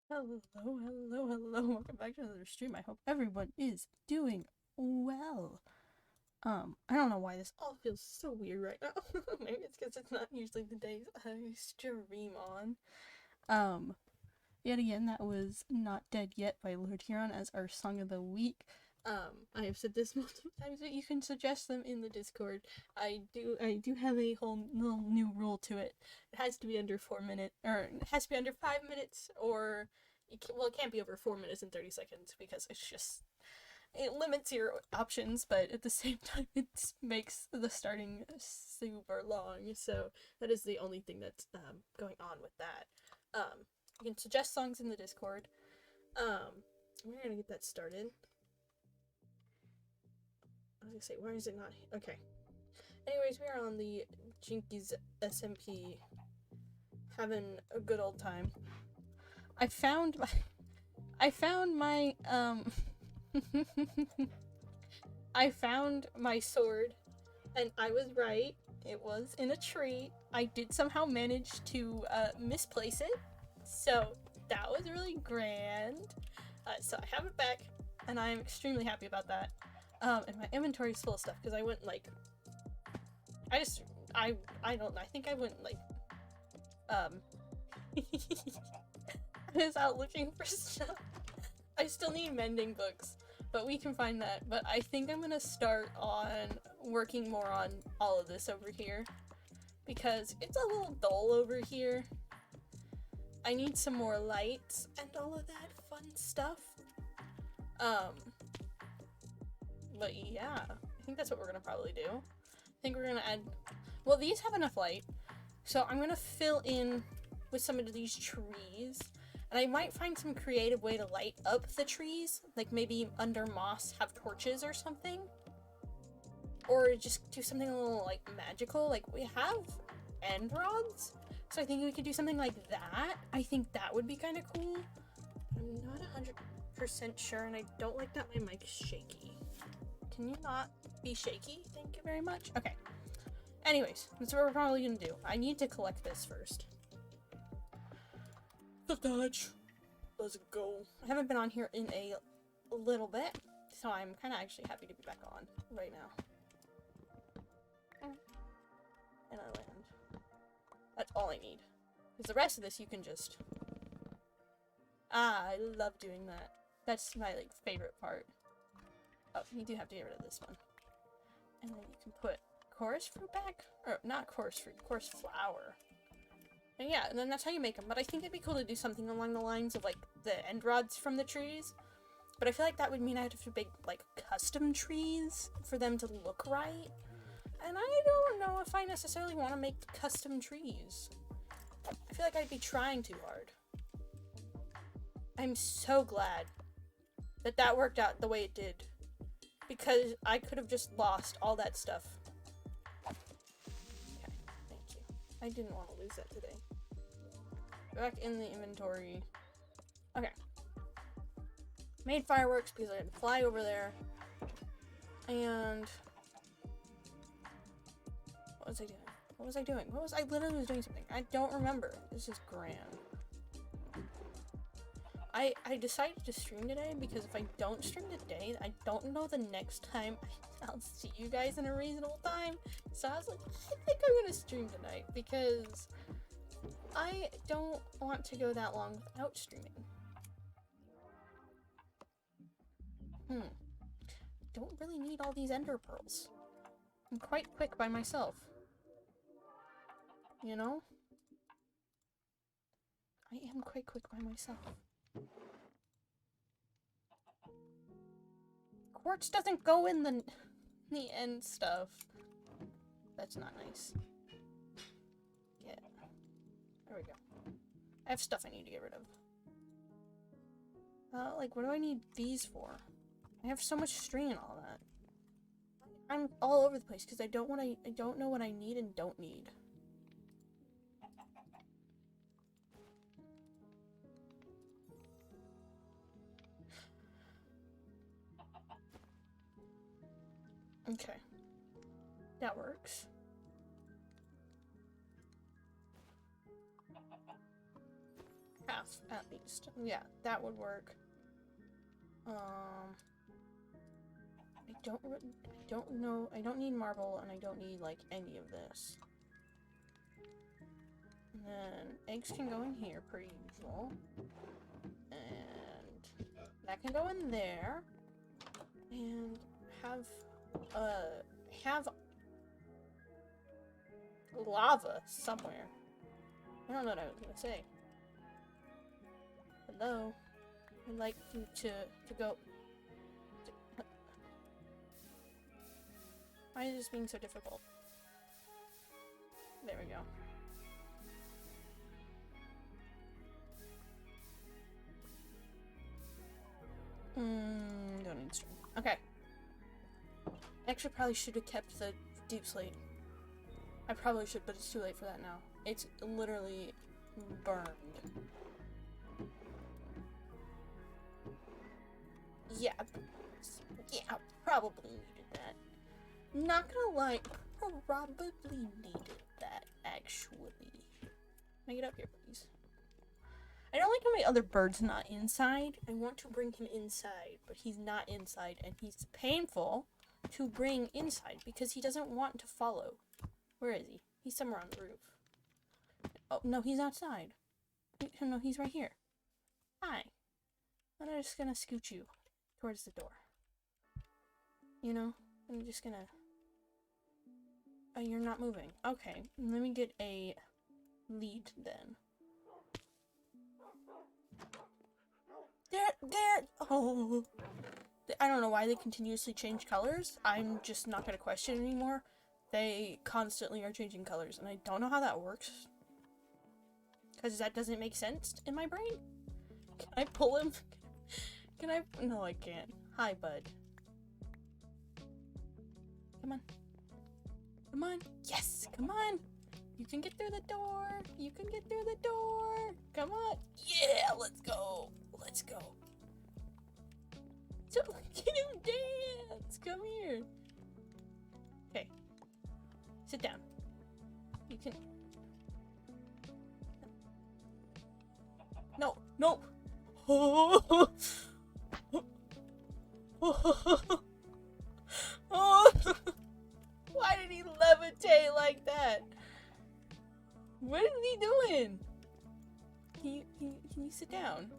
Hello, hello, hello. Welcome back to another stream. I hope everyone is doing well. I don't know why this all feels so weird right now. Maybe it's because it's not usually the days I stream on. Yet again, that was Not Dead Yet by Lord Huron as our song of the week. I have said this multiple times, but you can suggest them in the Discord. I do have a whole little new rule to it. It has to be under 4 minutes, or it has to be under 5 minutes, or it can't be over 4 minutes and 30 seconds because it limits your options, but at the same time, it makes the starting super long. So that is the only thing that's going on with that. You can suggest songs in the Discord. We're gonna get that started. I was gonna say, why is it not? Okay. Anyways, we are on the Jinkies SMP, having a good old time. I found my I found my sword, and I was right. It was in a tree. I did somehow manage to misplace it, so that was really grand. So I have it back, and I'm extremely happy about that. And my inventory is full of stuff because I went like, I don't know. I think I went like, I was out looking for stuff. I still need mending books, but we can find that. But I think I'm gonna start on working more on all of this over here because it's a little dull over here. I need some more lights and all of that fun stuff. But yeah, I think that's what we're gonna probably do. I think we're gonna add, well, these have enough light, so I'm gonna fill in with some of these trees, and I might find some creative way to light up the trees, like maybe under moss have torches or something, or just do something a little like magical. Like we have end rods, so I think we could do something like that. I think that would be kind of cool. I'm not 100% sure, and I don't like that my mic's shaky. Can you not be shaky? Thank you very much. Okay. Anyways, that's what we're probably gonna do. I need to collect this first. The Dodge. Let's go. I haven't been on here in a little bit, so I'm kind of actually happy to be back on right now. And I land. That's all I need. Because the rest of this you can just... I love doing that. That's my like favorite part. Oh, you do have to get rid of this one. And then you can put chorus fruit back? Or not chorus fruit, chorus flower. And yeah, and then that's how you make them. But I think it'd be cool to do something along the lines of like the end rods from the trees. But I feel like that would mean I'd have to make like custom trees for them to look right. And I don't know if I necessarily want to make custom trees. I feel like I'd be trying too hard. I'm so glad that that worked out the way it did. Because I could have just lost all that stuff. Okay, thank you. I didn't want to lose that today. Back in the inventory. Okay. Made fireworks because I had to fly over there. And... what was I doing? What was I doing? I literally was doing something. I don't remember. This is grand. I decided to stream today because if I don't stream today, I don't know the next time I'll see you guys in a reasonable time. So I was like, I think I'm gonna stream tonight because I don't want to go that long without streaming. Don't really need all these ender pearls. I'm quite quick by myself. You know? I am quite quick by myself. Quartz doesn't go in the end stuff. That's not nice. Get. There we go. I have stuff I need to get rid of. Like, what do I need these for? I have so much string and all that. I'm all over the place because I don't know what I need and don't need. Okay. That works. Craft. half at least. Yeah, that would work. I don't know. I don't need marble, and I don't need like any of this. And then eggs can go in here per usual, and that can go in there, and have lava somewhere. I don't know what I was gonna say. Hello? I'd like you to go. Why is this being so difficult? There we go. Don't need string. Okay. Actually, probably should have kept the deep slate. I probably should, but it's too late for that now. It's literally burned. Yeah, probably needed that. Not gonna lie, probably needed that, actually. Can I get up here, please? I don't like how my other bird's not inside. I want to bring him inside, but he's not inside, and he's painful to bring inside because he doesn't want to follow. Where is he? He's somewhere on the roof. Oh, no, he's outside. No, he's right here. Hi. And I'm just gonna scoot you towards the door. You know? I'm just gonna... Oh, you're not moving. Okay, let me get a lead then. Oh. I don't know why they continuously change colors. I'm just not gonna question anymore. They constantly are changing colors, and I don't know how that works. Because that doesn't make sense in my brain. Can I pull him? Can I? No, I can't. Hi, bud. Come on. Come on. Yes, come on. You can get through the door. You can get through the door. Come on. Yeah, let's go. Let's go. So, look at him dance. Come here. Okay. Sit down. You can... No, no. Oh. Oh. Why did he levitate like that? What is he doing? Can you sit down?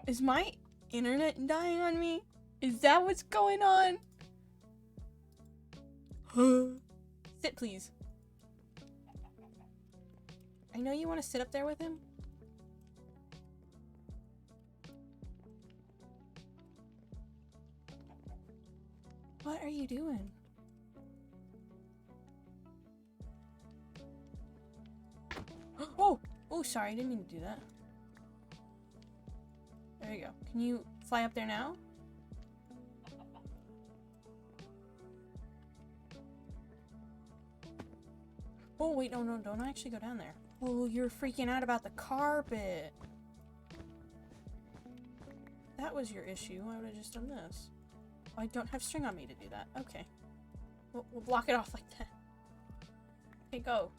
Is my internet dying on me? Is that what's going on? Sit, please. I know you want to sit up there with him. What are you doing? Oh, sorry, I didn't mean to do that. There you go. Can you fly up there now? Oh, wait, no, don't actually go down there. Oh, you're freaking out about the carpet. That was your issue. I would have just done this. Oh, I don't have string on me to do that. Okay. We'll block it off like that. Okay, go.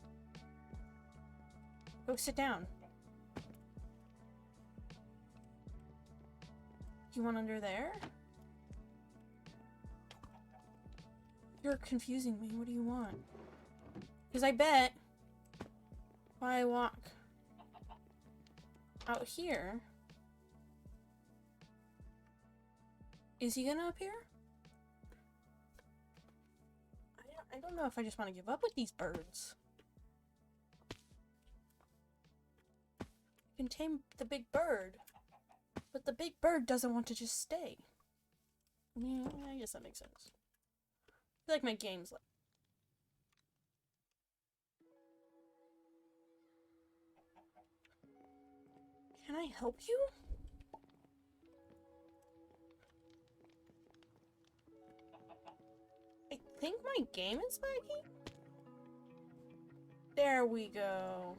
Go sit down. You want under there? You're confusing me. What do you want? Because I bet if I walk out here, is he gonna appear? I don't know if I just want to give up with these birds. I can tame the big bird, but the big bird doesn't want to just stay. Yeah, I guess that makes sense. I feel like my game's like... Can I help you? I think my game is laggy. There we go.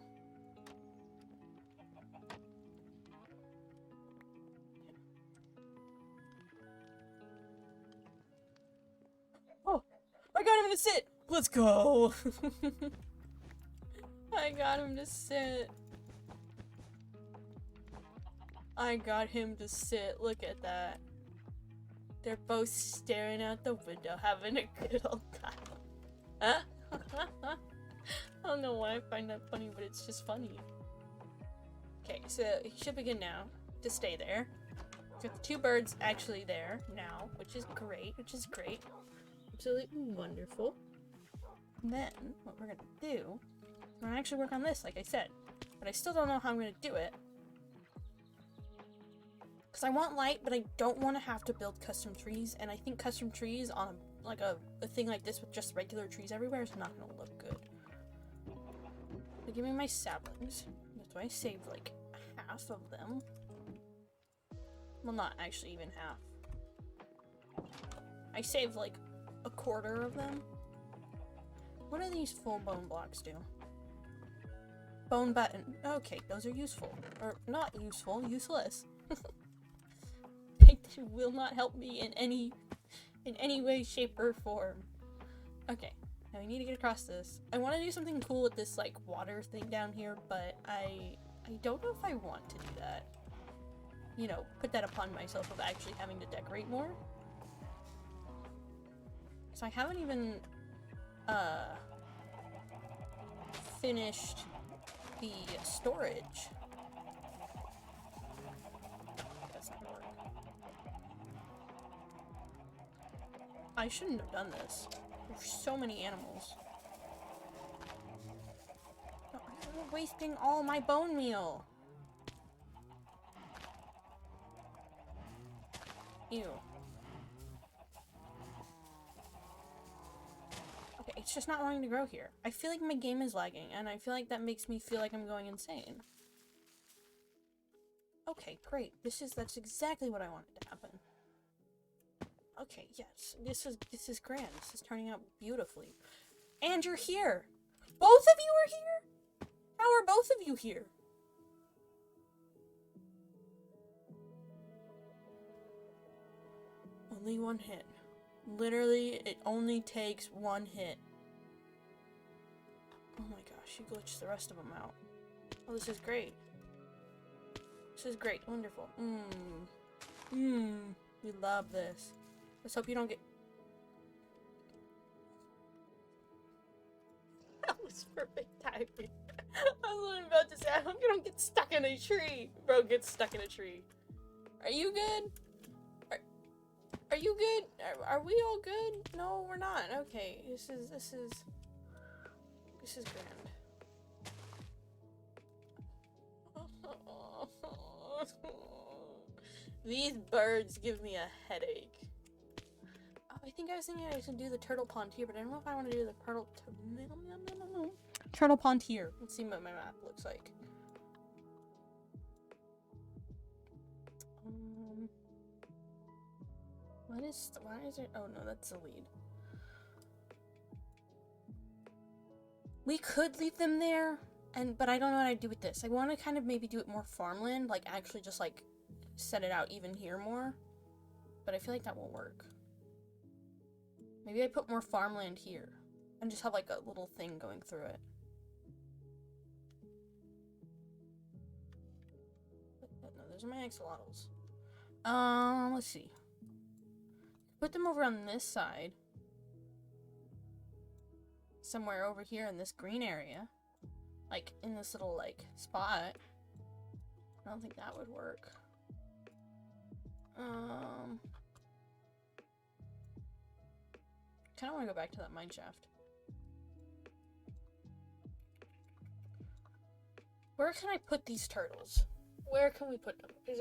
Oh, I got him to sit. Let's go. I got him to sit. I got him to sit. Look at that. They're both staring out the window, having a good old time. Huh? I don't know why I find that funny, but it's just funny. Okay, so he should begin now to stay there. Got the two birds actually there now, which is great, Absolutely wonderful. And then, what we're gonna do, we're gonna actually work on this, like I said. But I still don't know how I'm gonna do it. Because I want light, but I don't want to have to build custom trees, and I think custom trees on a thing like this with just regular trees everywhere is not gonna look good. So give me my saplings. That's why I saved like half of them. Well, not actually even half. I saved like a quarter of them. What do these full bone blocks do? Bone button. Okay, those are useful. Or not useful, useless. They will not help me in any way, shape, or form. Okay, now we need to get across this. I want to do something cool with this like water thing down here, but I don't know if I want to do that. You know, put that upon myself of actually having to decorate more. So I haven't even finished the storage. That's not gonna work. I shouldn't have done this. There's so many animals. No, I'm wasting all my bone meal. Ew. Okay, it's just not wanting to grow here. I feel like my game is lagging, and I feel like that makes me feel like I'm going insane. Okay, great. That's exactly what I wanted to happen. Okay, yes. This is grand. This is turning out beautifully. And you're here! Both of you are here? How are both of you here? Only one hit. Literally, it only takes one hit. Oh my gosh, you glitched the rest of them out. Oh, this is great. This is great. Wonderful. We love this. Let's hope you don't get... That was perfect timing. I was about to say, I hope you don't get stuck in a tree. Bro, get stuck in a tree. Are you good? Are you good? Are we all good? No, we're not. Okay, this is grand. These birds give me a headache. Oh, I think I was thinking I should do the turtle pond here, but I don't know if I want to do the turtle pond here. Let's see what my map looks like. Why is it? Oh no, that's the lead. We could leave them there, but I don't know what I'd do with this. I want to kind of maybe do it more farmland, like actually just like set it out even here more. But I feel like that won't work. Maybe I put more farmland here and just have like a little thing going through it. No, those are my axolotls. Let's see. Put them over on this side. Somewhere over here in this green area. Like, in this little, like, spot. I don't think that would work. Kinda wanna go back to that mine shaft. Where can I put these turtles? Where can we put them? Because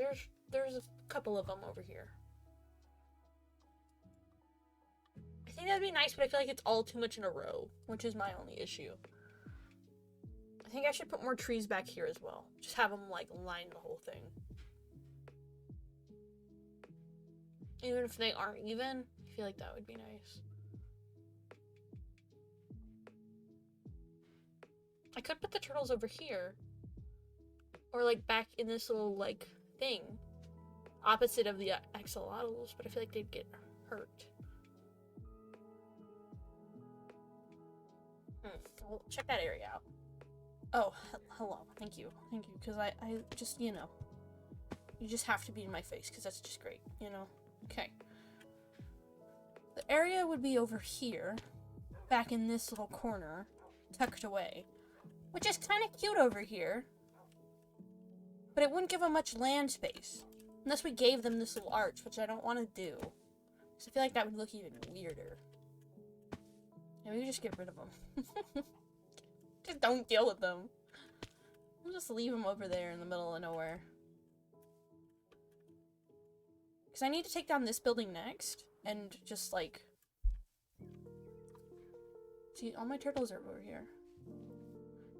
there's a couple of them over here. I think that'd be nice, but I feel like it's all too much in a row, which is my only issue. I think I should put more trees back here as well. Just have them, like, line the whole thing. Even if they aren't even, I feel like that would be nice. I could put the turtles over here. Or, like, back in this little, like, thing. Opposite of the axolotls, but I feel like they'd get hurt. Well, check that area out. Oh, hello. Thank you. Thank you. Because I just, you know. You just have to be in my face, because that's just great, you know? Okay. The area would be over here, back in this little corner, tucked away. Which is kind of cute over here. But it wouldn't give them much land space. Unless we gave them this little arch, which I don't want to do. Because I feel like that would look even weirder. Maybe we just get rid of them. Just don't deal with them. We'll just leave them over there in the middle of nowhere. Because I need to take down this building next. And just like... See, all my turtles are over here.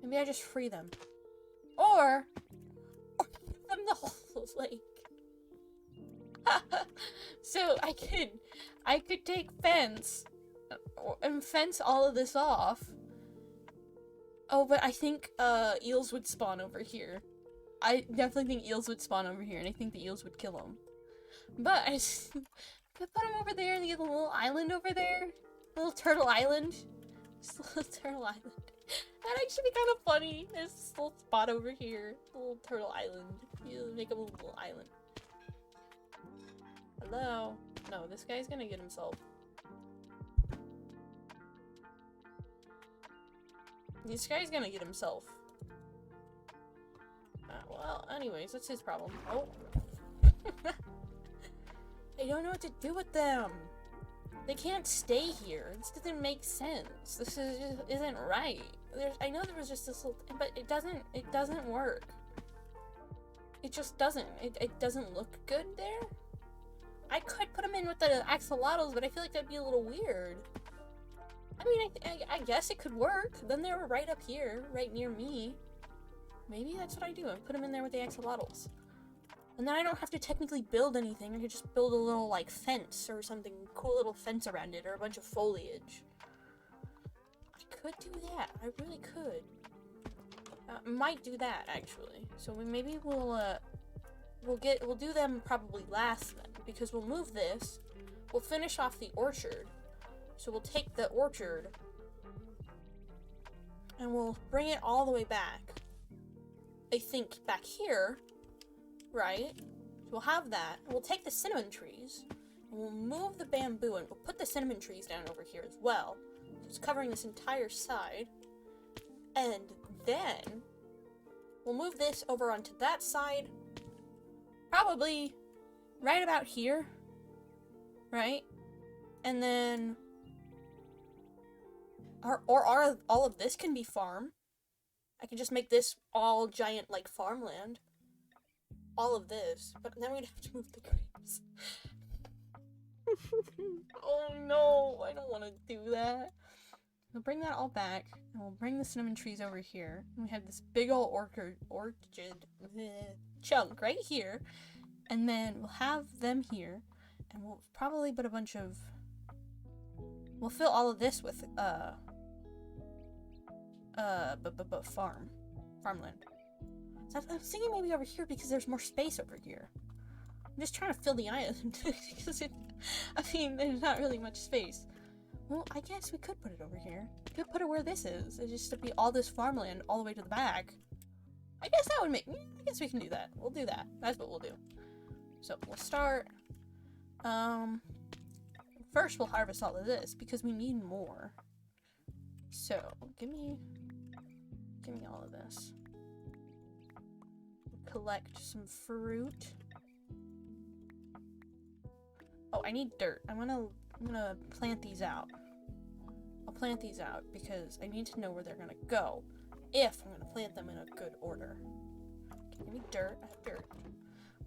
Maybe I just free them. Or give them the whole lake. So I could take fence and fence all of this off. Oh, but I think eels would spawn over here. I definitely think eels would spawn over here, and I think the eels would kill them. But I just could put them over there and get a little island over there. A little turtle island. Just a little turtle island. That'd actually be kind of funny. There's this little spot over here. A little turtle island. You make a little island. Hello? No, this guy's gonna get himself. This guy's gonna get himself. Well, anyways, that's his problem. Oh. I don't know what to do with them. They can't stay here. This doesn't make sense. This isn't right. I know there was just this little, but it doesn't work. It just doesn't. It doesn't look good there. I could put them in with the axolotls, but I feel like that'd be a little weird. I mean, I guess it could work. Then they were right up here, right near me. Maybe that's what I do. I put them in there with the axolotls. And then I don't have to technically build anything. I could just build a little, like, fence or something. Cool little fence around it, or a bunch of foliage. I could do that. I really could. Might do that, actually. So maybe we'll do them probably last then. Because we'll move this. We'll finish off the orchard. So we'll take the orchard. And we'll bring it all the way back. I think back here. Right? So we'll have that. We'll take the cinnamon trees, and we'll move the bamboo, and we'll put the cinnamon trees down over here as well. So it's covering this entire side. And then we'll move this over onto that side. Probably right about here. Right? And then or all of this can be farm. I can just make this all giant like farmland. All of this, but then we'd have to move the grapes. Oh no, I don't want to do that. We'll bring that all back, and we'll bring the cinnamon trees over here. And we have this big old orchard chunk right here, and then we'll have them here, and we'll probably put a bunch of. We'll fill all of this with farmland. So I was thinking maybe over here because there's more space over here. I'm just trying to fill the island because there's not really much space. Well, I guess we could put it over here. We could put it where this is. It's just to be all this farmland all the way to the back. I guess that would make. I guess we can do that. We'll do that. That's what we'll do. So we'll start. First we'll harvest all of this because we need more. So give me all of this. Collect some fruit. Oh, I need dirt. I'm gonna plant these out. I'll plant these out because I need to know where they're gonna go if I'm gonna plant them in a good order. Okay, give me dirt. I have dirt.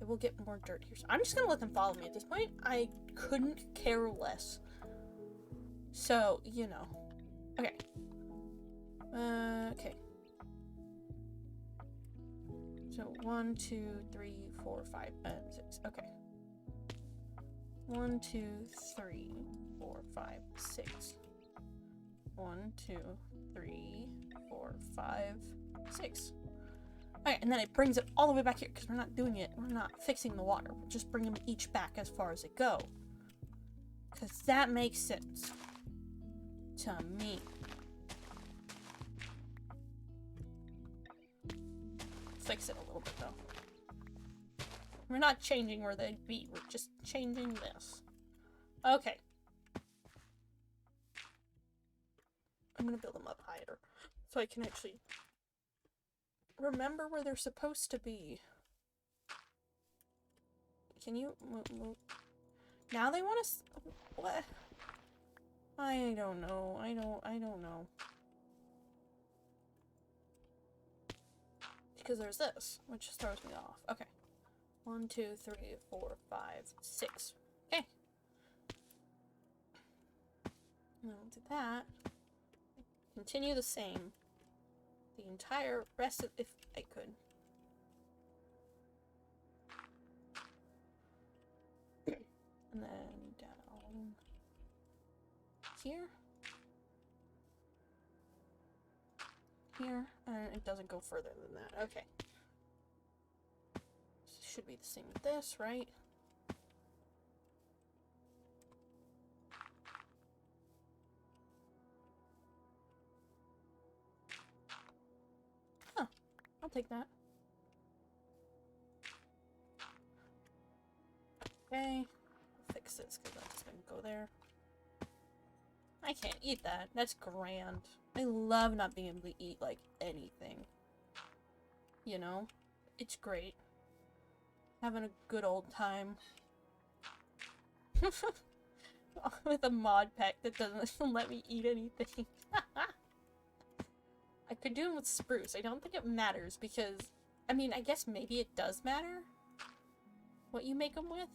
I will get more dirt here. So I'm just gonna let them follow me at this point. I couldn't care less. So, you know. Okay. Okay. So 1, 2, 3, 4, 5, 6. Okay. 1, 2, 3, 4, 5, 6. 1, 2, 3, 4, 5, 6. Okay, and then it brings it all the way back here because we're not doing it. We're not fixing the water. We'll just bring them each back as far as they go. Because that makes sense to me. fix it a little bit, though. We're not changing where they'd be. We're just changing this. Okay. I'm gonna build them up higher so I can actually remember where they're supposed to be. Can you move? Now they want us. What? I don't know. I don't know. Because there's this, which throws me off. Okay. 1, 2, 3, 4, 5, 6. Okay. And I'll do that. Continue the same. The entire rest of, if I could. And then down here. Here. And it doesn't go further than that. Okay. Should be the same with this, right? Huh. I'll take that. Okay. Fix this because that's gonna go there. I can't eat that. That's grand. I love not being able to eat, like, anything. You know? It's great. Having a good old time. With a mod pack that doesn't let me eat anything. I could do them with spruce. I don't think it matters because... I mean, I guess maybe it does matter what you make them with.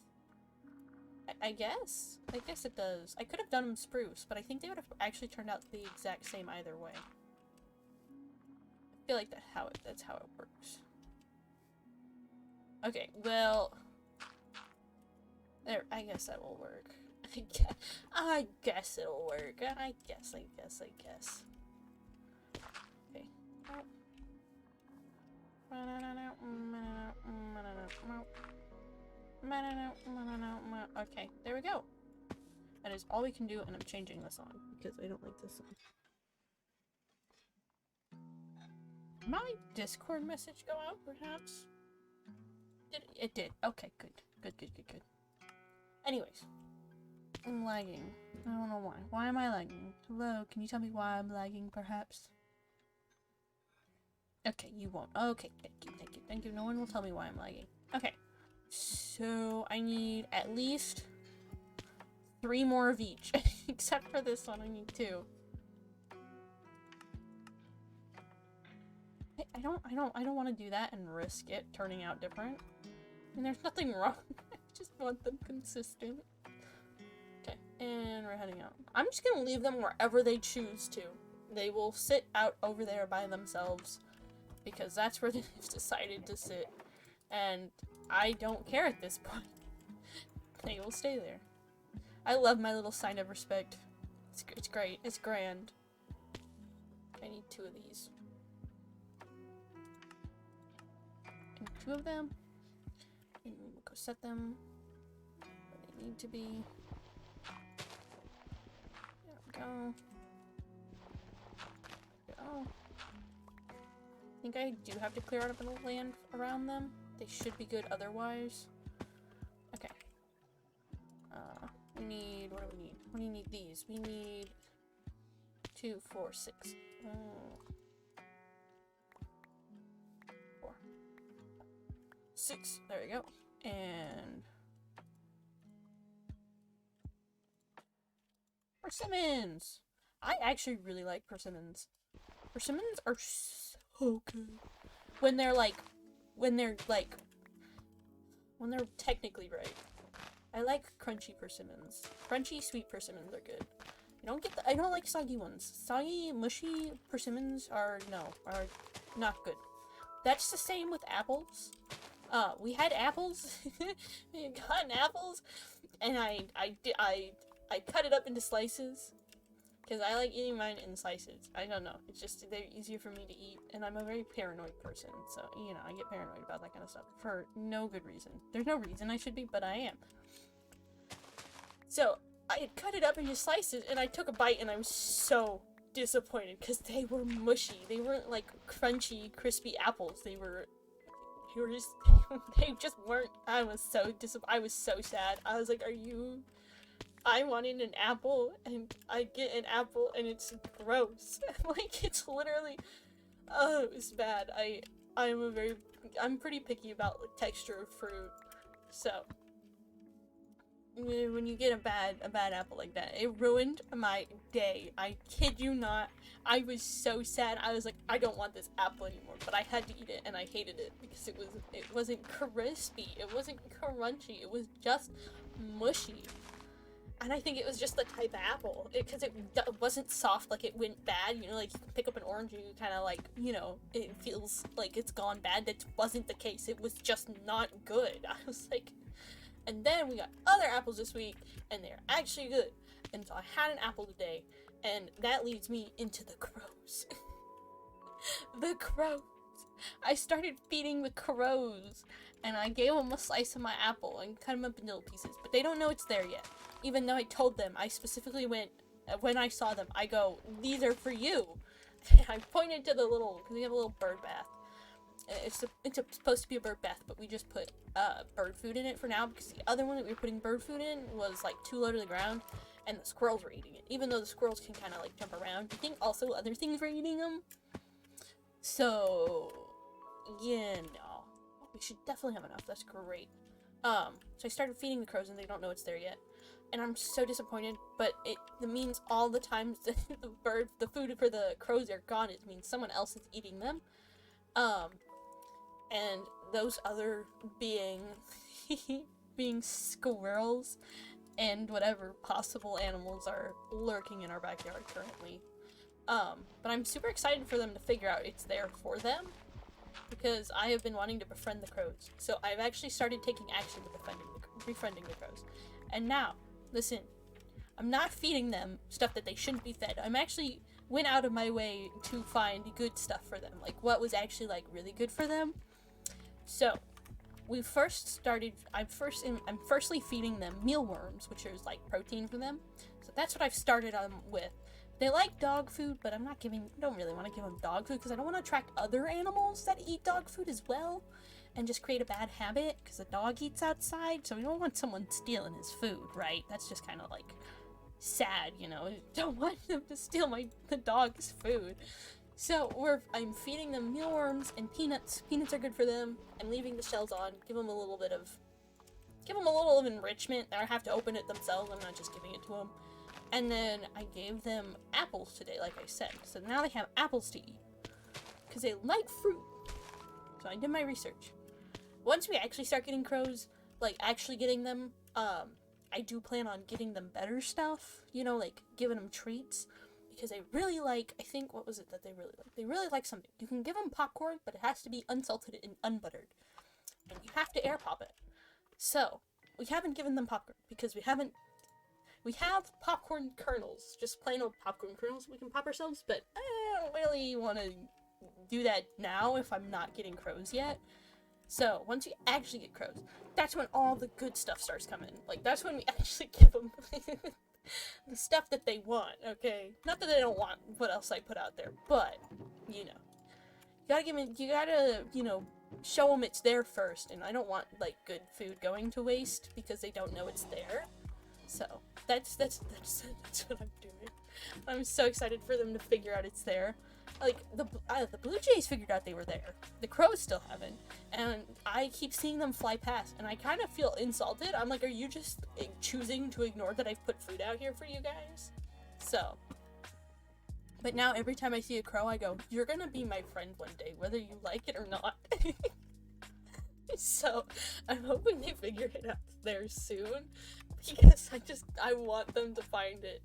I guess. I guess it does. I could have done them spruce, but I think they would have actually turned out the exact same either way. I feel like that's how it works. Okay, well... There, I guess that will work. I guess it'll work. I guess. Okay. Okay, there we go. That is all we can do, and I'm changing this on because I don't like this song. Did my Discord message go out, perhaps? It did. Okay, good. Good. Anyways. I'm lagging. I don't know why. Why am I lagging? Hello, can you tell me why I'm lagging, perhaps? Okay, you won't. Okay, thank you. No one will tell me why I'm lagging. Okay. So, I need at least 3 more of each. Except for this one, I need 2. I don't want to do that and risk it turning out different. And there's nothing wrong. I just want them consistent. Okay, and we're heading out. I'm just gonna leave them wherever they choose to. They will sit out over there by themselves. Because that's where they've decided to sit. And I don't care at this point. They will stay there. I love my little sign of respect. It's great. It's grand. I need 2 of these. And 2 of them. And we'll go set them where they need to be. There we go. Go. I think I do have to clear out a bit of land around them. They should be good otherwise. Okay. We need... What do we need? We need these. We need 2, 4, 6. 4. 6. There we go. And... persimmons! I actually really like persimmons. Persimmons are so good. When they're technically right. I like crunchy persimmons. Crunchy, sweet persimmons are good. I don't like soggy ones. Soggy, mushy persimmons are not good. That's the same with apples. We had apples. We had gotten apples, and I cut it up into slices. Because I like eating mine in slices. I don't know. It's just they're easier for me to eat. And I'm a very paranoid person. So, you know, I get paranoid about that kind of stuff. For no good reason. There's no reason I should be, but I am. So, I had cut it up into slices. And I took a bite and I was so disappointed. Because they were mushy. They weren't like crunchy, crispy apples. They were they were just, they just weren't. I was so sad. I was like, I wanted an apple, and I get an apple, and it's gross. Like, it's literally, oh, it was bad. I'm pretty picky about like, texture of fruit, so when you get a bad apple like that, it ruined my day. I kid you not. I was so sad. I was like, I don't want this apple anymore, but I had to eat it, and I hated it because it wasn't crispy, it wasn't crunchy, it was just mushy. And I think it was just the type of apple, because it wasn't soft, like it went bad, you know, like you can pick up an orange and you kind of like, you know, it feels like it's gone bad. That wasn't the case. It was just not good. I was like, and then we got other apples this week, and they're actually good. And so I had an apple today, and that leads me into the crows. The crows. I started feeding the crows, and I gave them a slice of my apple and cut them up into little pieces, but they don't know it's there yet. Even though I told them, I specifically went, when I saw them, I go, these are for you. I pointed to the little, because we have a little bird bath. It's supposed to be a bird bath, but we just put bird food in it for now, because the other one that we were putting bird food in was like too low to the ground, and the squirrels were eating it. Even though the squirrels can kind of like jump around, I think also other things were eating them. So, yeah, no. We should definitely have enough. That's great. So I started feeding the crows, and they don't know it's there yet. And I'm so disappointed, but it means all the times that the food for the crows are gone, it means someone else is eating them. And those other being squirrels and whatever possible animals are lurking in our backyard currently. But I'm super excited for them to figure out it's there for them, because I have been wanting to befriend the crows. So I've actually started taking action to befriending the crows. And now, listen, I'm not feeding them stuff that they shouldn't be fed. I'm actually went out of my way to find good stuff for them, like what was actually like really good for them. So I'm firstly feeding them mealworms, which is like protein for them. So that's what I've started with. They like dog food, but I don't really want to give them dog food, because I don't want to attract other animals that eat dog food as well and just create a bad habit, because the dog eats outside, so we don't want someone stealing his food, right? That's just kind of like sad, you know. I don't want them to steal the dog's food. So I'm feeding them mealworms and peanuts. Peanuts are good for them. I'm leaving the shells on. Give them a little of enrichment. They have to open it themselves. I'm not just giving it to them. And then I gave them apples today, like I said. So now they have apples to eat, because they like fruit. So I did my research. Once we actually start getting crows, like actually getting them, I do plan on getting them better stuff, you know, like giving them treats, because they really like, I think, what was it that they really like? They really like something. You can give them popcorn, but it has to be unsalted and unbuttered, and you have to air pop it. So we haven't given them popcorn, because we have popcorn kernels, just plain old popcorn kernels we can pop ourselves, but I don't really want to do that now if I'm not getting crows yet. So once we actually get crows, that's when all the good stuff starts coming. Like, that's when we actually give them the stuff that they want, okay? Not that they don't want what else I put out there, but, you know. You gotta, you know, show them it's there first, and I don't want, like, good food going to waste because they don't know it's there. So, that's what I'm doing. I'm so excited for them to figure out it's there. Like, the blue jays figured out they were there. The crows still haven't. And I keep seeing them fly past, and I kind of feel insulted. I'm like, are you just choosing to ignore that I've put food out here for you guys? So, but now every time I see a crow, I go, you're gonna be my friend one day, whether you like it or not. So, I'm hoping they figure it out there soon, because I want them to find it.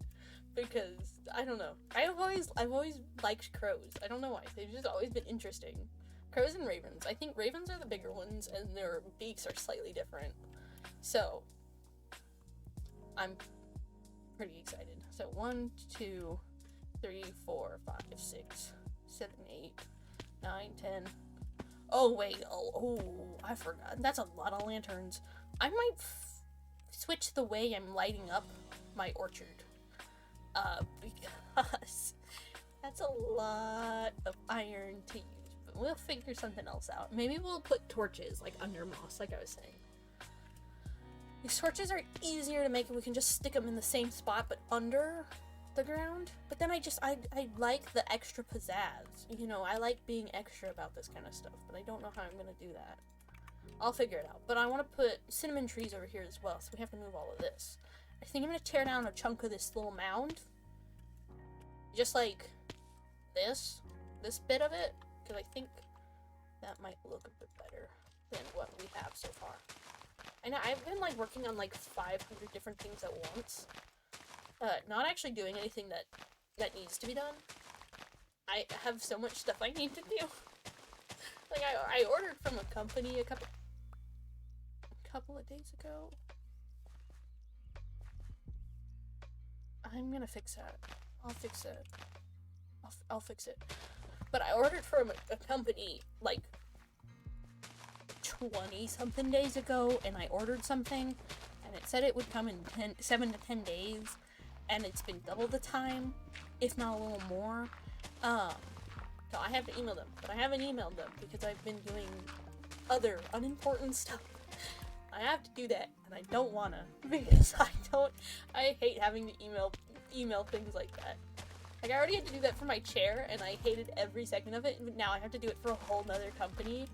Because, I don't know, I've always liked crows. I don't know why, they've just always been interesting. Crows and ravens. I think ravens are the bigger ones, and their beaks are slightly different. So, I'm pretty excited. So, 1, 2, 3, 4, 5, 6, 7, 8, 9, 10. Oh, wait, oh, I forgot. That's a lot of lanterns. I might switch the way I'm lighting up my orchard. Because that's a lot of iron to use. But We'll figure something else out. Maybe we'll put torches, like, under moss, like I was saying. These torches are easier to make, and we can just stick them in the same spot, but under the ground. But then I like the extra pizzazz. You know, I like being extra about this kind of stuff, but I don't know how I'm gonna do that. I'll figure it out. But I want to put cinnamon trees over here as well, so we have to move all of this. I think I'm gonna tear down a chunk of this little mound. Just like this bit of it, because I think that might look a bit better than what we have so far. I know, I've been, like, working on, like, 500 different things at once. Not actually doing anything that needs to be done. I have so much stuff I need to do. Like, I ordered from a company a couple of days ago. I'm gonna fix that. I'll fix it. I'll fix it. But I ordered from a company, like, 20-something days ago, and I ordered something, and it said it would come in 7 to 10 days, and it's been double the time, if not a little more. So I have to email them, but I haven't emailed them because I've been doing other unimportant stuff. I have to do that, and I don't wanna, because I hate having to email things like that. Like, I already had to do that for my chair, and I hated every second of it, but now I have to do it for a whole nother company.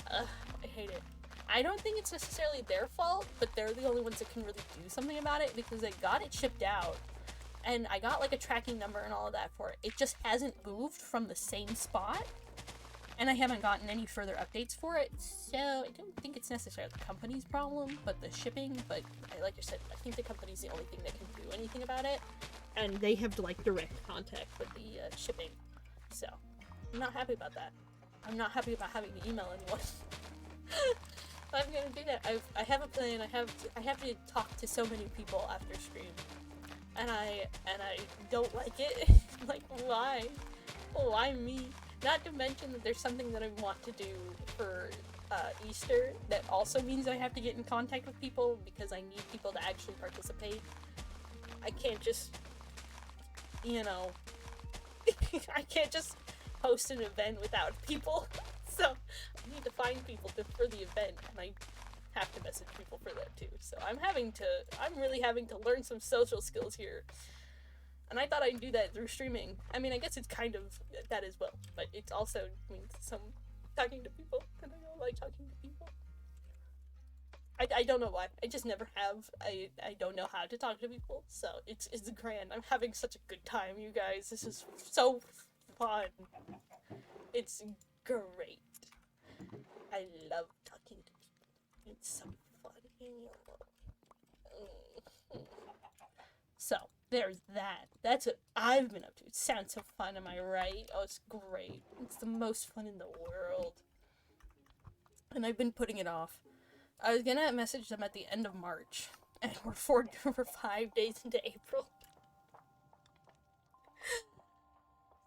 I hate it. I don't think it's necessarily their fault, but they're the only ones that can really do something about it, because they got it shipped out, and I got, like, a tracking number and all of that for it. It just hasn't moved from the same spot, and I haven't gotten any further updates for it, so I don't think it's necessarily the company's problem, but the shipping. But like I said, I think the company's the only thing that can do anything about it, and they have, like, direct contact with the shipping, so I'm not happy about that. I'm not happy about having to email anyone. I'm gonna do that. I have a plan. I have to talk to so many people after stream, and I don't like it. Like, why me? Not to mention that there's something that I want to do for Easter that also means I have to get in contact with people, because I need people to actually participate. I can't just, you know, I can't just host an event without people. So I need to find people for the event, and I have to message people for that too. So I'm really having to learn some social skills here. And I thought I'd do that through streaming. I mean, I guess it's kind of that as well, but it also means some talking to people, and I don't like talking to people. I don't know why. I just never have. I don't know how to talk to people, so it's grand. I'm having such a good time, you guys. This is so fun. It's great. I love talking to people. It's so fun. So, there's that. That's what I've been up to. It sounds so fun, am I right? Oh, it's great. It's the most fun in the world. And I've been putting it off. I was gonna message them at the end of March, and we're 5 days into April.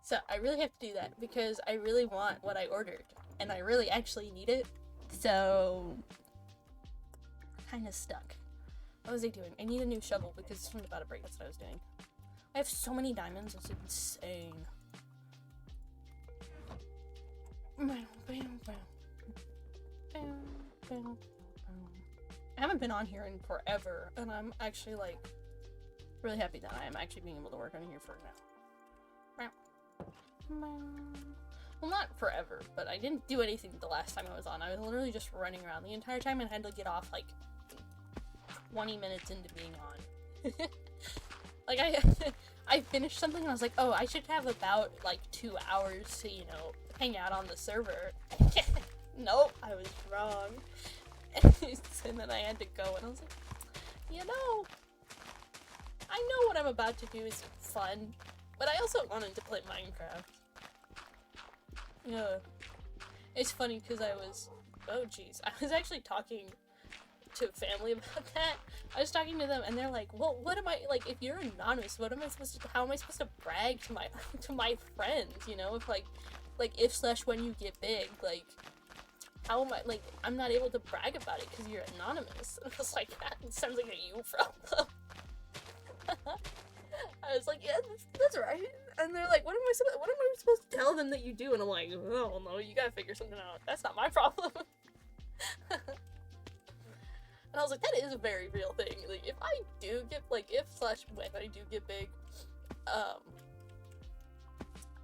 So I really have to do that, because I really want what I ordered, and I really actually need it, so I'm kind of stuck. What was I doing? I need a new shovel, because this one's about to break. That's what I was doing. I have so many diamonds, it's insane. I haven't been on here in forever, and I'm actually, like, really happy that I am actually being able to work on here for now. Well, not forever, but I didn't do anything the last time I was on. I was literally just running around the entire time and had to get off, like, 20 minutes into being on. Like, I finished something and I was like, oh, I should have about, like, 2 hours to, you know, hang out on the server. Nope, I was wrong. And then I had to go, and I was like, you know, I know what I'm about to do is fun, but I also wanted to play Minecraft. Yeah. It's funny, because I was actually talking to family about that. I was talking to them, and they're like, well, what am I, like, if you're anonymous, how am I supposed to brag to my friends, you know, if, like, if/when you get big, like, how am I, like, I'm not able to brag about it because you're anonymous. And I was like, that sounds like a you problem. I was like, yeah, that's right. And they're like, what am I supposed to tell them that you do? And I'm like, oh no, you gotta figure something out. That's not my problem. And I was like, that is a very real thing. Like, if I do get, like, when I do get big,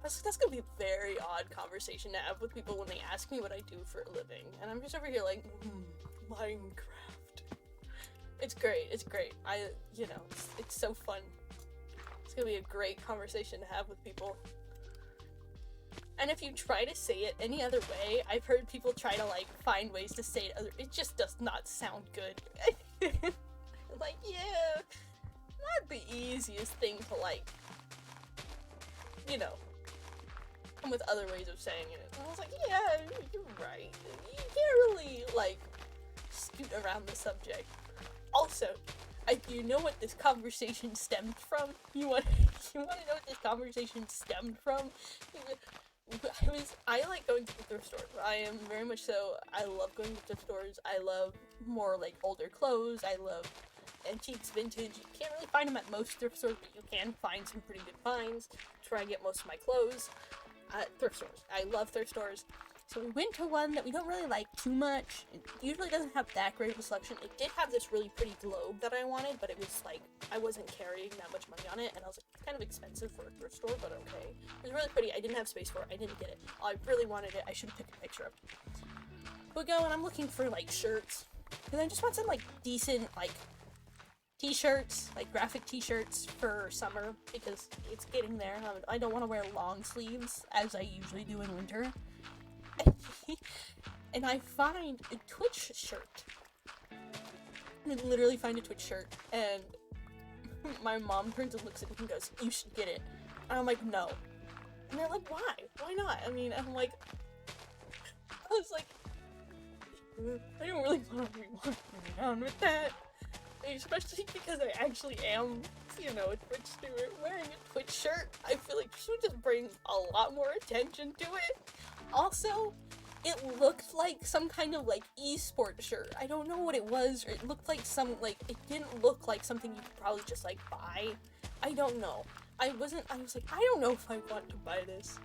that's gonna be a very odd conversation to have with people when they ask me what I do for a living. And I'm just over here like, Minecraft. It's great, it's so fun. It's gonna be a great conversation to have with people. And if you try to say it any other way, I've heard people try to, like, find ways to say it just does not sound good. Like, yeah, not the easiest thing to, like, come with other ways of saying it. And I was like, yeah, you're right. You can't really, like, scoot around the subject. Also, if you know what this conversation stemmed from, you want to know what this conversation stemmed from? I like going to the thrift store. I am very much so. I love going to thrift stores. I love more, like, older clothes. I love antiques, vintage. You can't really find them at most thrift stores, but you can find some pretty good finds. That's where I get most of my clothes. Thrift stores. I love thrift stores. So we went to one that we don't really like too much. It usually doesn't have that great of a selection. It did have this really pretty globe that I wanted, but it was like, I wasn't carrying that much money on it, and I was like, it's kind of expensive for a thrift store, but okay. It was really pretty. I didn't have space for it. I didn't get it. I really wanted it. I should have taken a picture of it. We go, and I'm looking for, like, shirts. And I just want some, like, decent, like, t-shirts, like graphic t-shirts for summer, because it's getting there. I don't want to wear long sleeves, as I usually do in winter. And I find a Twitch shirt. I literally find a Twitch shirt, and my mom turns and looks at me and goes, you should get it. And I'm like, no. And they're like, why? Why not? I mean, I'm like, I was like, I don't really want to be walking around with that. Especially because I actually am, a Twitch streamer. Wearing a Twitch shirt, I feel like she would just bring a lot more attention to it. Also, it looked like some kind of, like, e-sport shirt. I don't know what it was, or it looked like it didn't look like something you could probably just, like, buy. I don't know. I was like, I don't know if I want to buy this.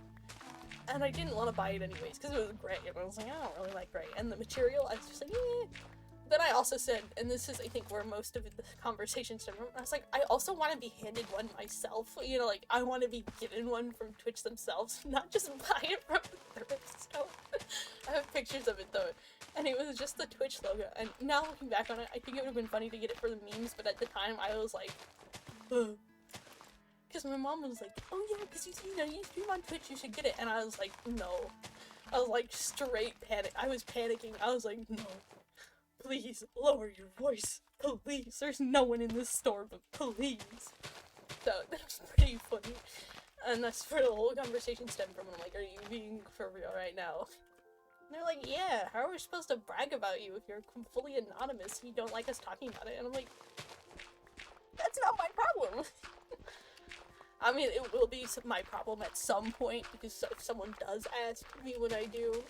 And I didn't want to buy it anyways, because it was gray, and I was like, I don't really like gray. And the material, I was just like, eh. Then I also said, and this is, I think, where most of the conversation started from, I was like, I also want to be handed one myself, like, I want to be given one from Twitch themselves, not just buy it from the thrift store. I have pictures of it, though, and it was just the Twitch logo, and now looking back on it, I think it would have been funny to get it for the memes, but at the time, I was like, ugh. Because my mom was like, oh yeah, because you stream on Twitch, you should get it, and I was like, no. I was like, straight panic. I was panicking. I was like, no. Please, lower your voice. Please. There's no one in this store, but please. So, that was pretty funny. And that's where the whole conversation stemmed from. I'm like, are you being for real right now? And they're like, yeah, how are we supposed to brag about you if you're fully anonymous and you don't like us talking about it? And I'm like, that's not my problem. I mean, it will be my problem at some point, because if someone does ask me what I do,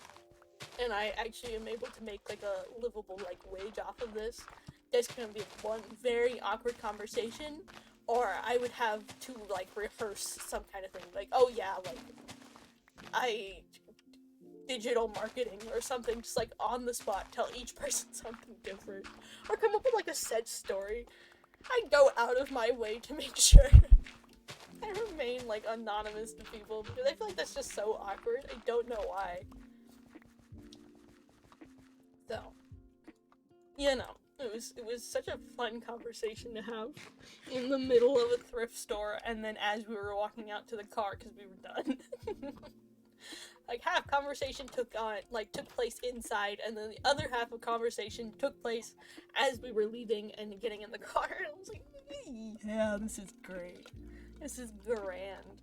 and I actually am able to make, like, a livable, like, wage off of this, there's gonna be one very awkward conversation, or I would have to, like, rehearse some kind of thing, like, oh yeah, like, I digital marketing or something, just, like, on the spot, tell each person something different, or come up with, like, a set story. I go out of my way to make sure I remain, like, anonymous to people, because I feel like that's just so awkward. I don't know why. So, it was such a fun conversation to have in the middle of a thrift store, and then as we were walking out to the car, because we were done, like, half conversation took place inside, and then the other half of conversation took place as we were leaving and getting in the car, and I was like, yeah, this is great. This is grand.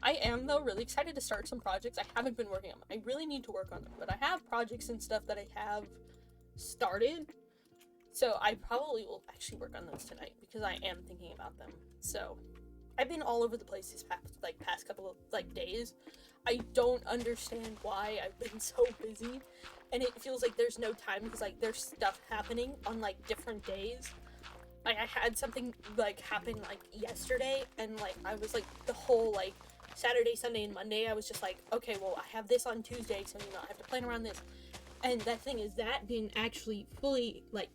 I am, though, really excited to start some projects. I haven't been working on them. I really need to work on them, but I have projects and stuff that I have started, so I probably will actually work on those tonight, because I am thinking about them. So, I've been all over the place these past couple of, days. I don't understand why I've been so busy, and it feels like there's no time, because, there's stuff happening on, different days. Like, I had something, like, happen, like, yesterday, and, like, I was, like, the whole, like, Saturday, Sunday, and Monday, I was just like, okay, well, I have this on Tuesday, so, you know, I have to plan around this. And that thing is, that didn't actually fully, like,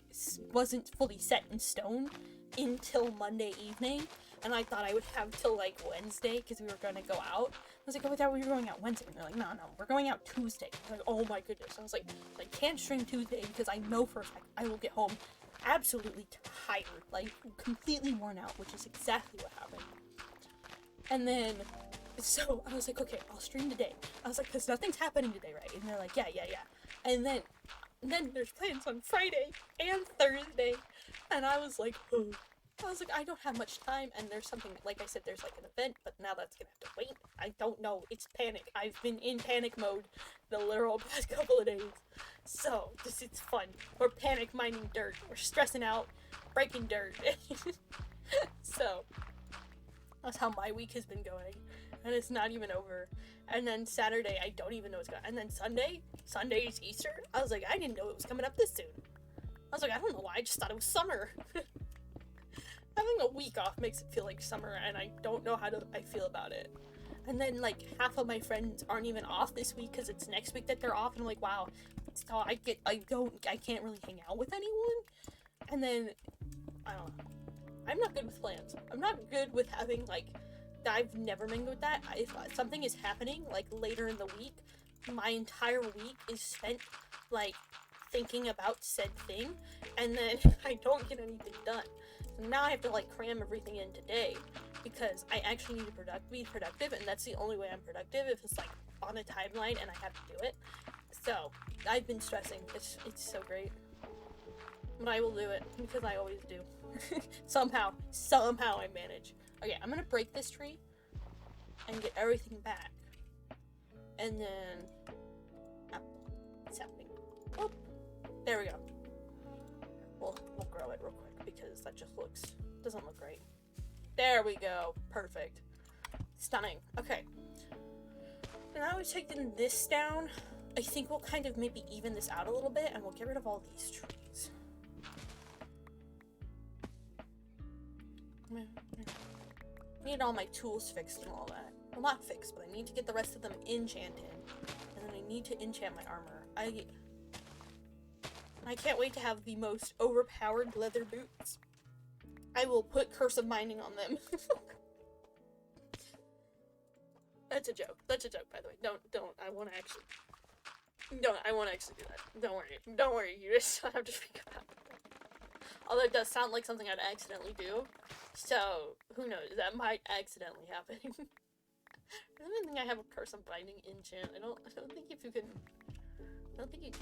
wasn't fully set in stone until Monday evening. And I thought I would have till, like, Wednesday, because we were going to go out. I was like, oh, I thought we were going out Wednesday. And they're like, no, we're going out Tuesday. I was like, oh my goodness. I was like, I can't stream Tuesday, because I know for a fact I will get home absolutely tired, like, completely worn out, which is exactly what happened. And then, so, I was like, okay, I'll stream today. I was like, because nothing's happening today, right? And they're like, yeah. And then there's plans on Friday and Thursday. And I was like, oh. I was like, I don't have much time, and there's something, like I said, there's like an event, but now that's gonna have to wait. I don't know. It's panic. I've been in panic mode the literal past couple of days. So, it's fun. We're panic mining dirt. We're stressing out, breaking dirt. So, that's how my week has been going. And it's not even over. And then Saturday, I don't even know what's going on. And then Sunday is Easter. I was like, I didn't know it was coming up this soon. I was like, I don't know why, I just thought it was summer. Having a week off makes it feel like summer, and I don't know how I feel about it. And then, like, half of my friends aren't even off this week because it's next week that they're off, and I'm like, wow. So I can't really hang out with anyone. And then, I don't know. I'm not good with plans. I'm not good with having, like, I've never been good with that. If something is happening, like, later in the week, my entire week is spent, like, thinking about said thing, and then I don't get anything done. Now I have to, like, cram everything in today because I actually need to be productive, and that's the only way I'm productive if it's, like, on a timeline and I have to do it. So, I've been stressing. It's so great. But I will do it because I always do. Somehow I manage. Okay, I'm gonna break this tree and get everything back. And then... it's happening. Oh, there we go. We'll grow it real quick because that just doesn't look right. There we go. Perfect. Stunning. Okay. Now we've taken this down. I think we'll kind of maybe even this out a little bit, and we'll get rid of all these trees. I need all my tools fixed and all that. Well, not fixed, but I need to get the rest of them enchanted. And then I need to enchant my armor. I can't wait to have the most overpowered leather boots. I will put Curse of Mining on them. That's a joke. That's a joke, by the way. Don't. I won't actually do that. Don't worry. You just don't have to think about it. Although it does sound like something I'd accidentally do. So, who knows? That might accidentally happen. I don't think I have a Curse of Binding enchant. I don't think you can. Okay.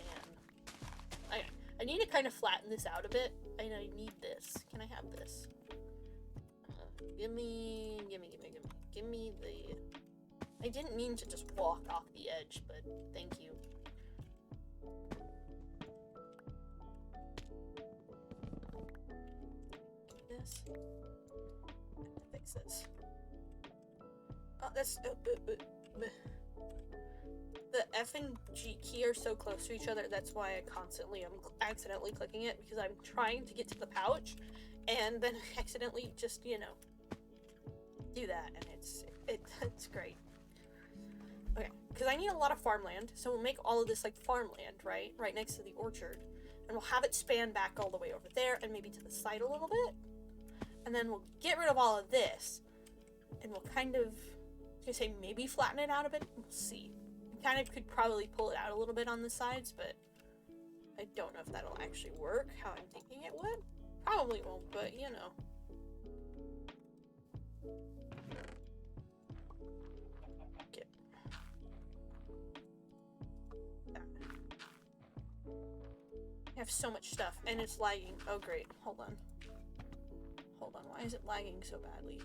I need to kind of flatten this out a bit, and I need this. Can I have this? Give me the... I didn't mean to just walk off the edge, but thank you. This. I have to fix this. Oh, that's... The F and G key are so close to each other, that's why I constantly am accidentally clicking it, because I'm trying to get to the pouch, and then I accidentally just, you know, do that, and it's great. Okay, because I need a lot of farmland, so we'll make all of this, like, farmland, right next to the orchard, and we'll have it span back all the way over there, and maybe to the side a little bit, and then we'll get rid of all of this, and we'll kind of, I was gonna say maybe flatten it out a bit, we'll see. Kind of could probably pull it out a little bit on the sides, but I don't know if that'll actually work how I'm thinking it would. Probably won't, but you know. Get that. I have so much stuff, and it's lagging. Oh great, hold on. Why is it lagging so badly?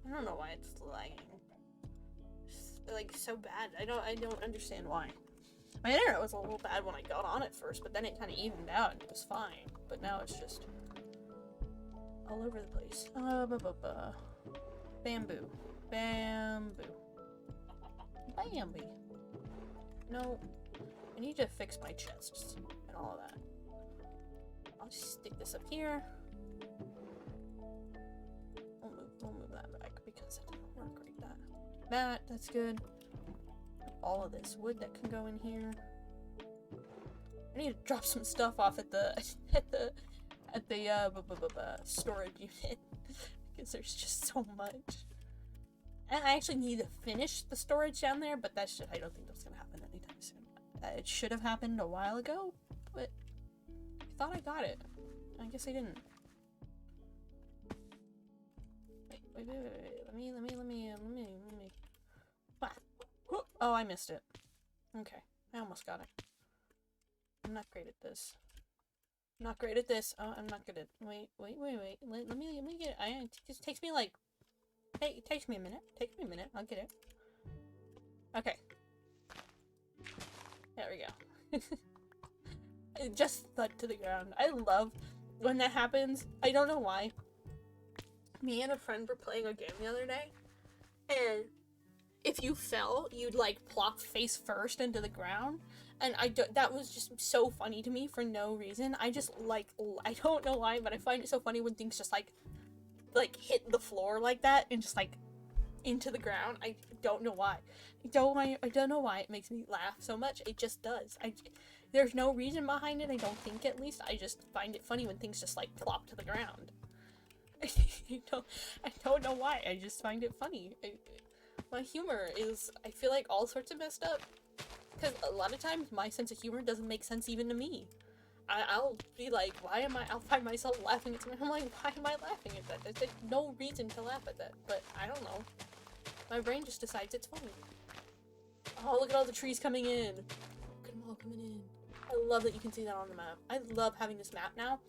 I don't know why it's lagging. Like, so bad. I don't understand why. My internet was a little bad when I got on at first, but then it kind of evened out and it was fine. But now it's just all over the place. Bamboo. No. I need to fix my chests and all of that. I'll just stick this up here. We'll move that back because it didn't work like that. That's good. All of this wood that can go in here. I need to drop some stuff off at the storage unit because there's just so much. And I actually need to finish the storage down there, but that's just, I don't think that's gonna happen anytime soon. It should have happened a while ago, but I thought I got it. I guess I didn't. Wait. Let me. Ah. Oh, I missed it. Okay, I almost got it. I'm not great at this. Not great at this. Oh, I'm not good at. Wait. Let me get it. It just takes me like. Hey, it takes me a minute. I'll get it. Okay. There we go. It just thud to the ground. I love when that happens. I don't know why. Me and a friend were playing a game the other day, and if you fell, you'd like plop face first into the ground. And that was just so funny to me for no reason. I just like, I don't know why, but I find it so funny when things just like hit the floor like that and just like into the ground. I don't know why. I don't know why it makes me laugh so much. It just does. There's no reason behind it, I don't think, at least. I just find it funny when things just like plop to the ground. I don't know why. I just find it funny. My humor is, I feel like, all sorts of messed up. Because a lot of times my sense of humor doesn't make sense even to me. I'll be like, I'll find myself laughing at something. I'm like, why am I laughing at that? There's like no reason to laugh at that. But I don't know. My brain just decides it's funny. Oh, look at all the trees coming in. Look at them all coming in. I love that you can see that on the map. I love having this map now.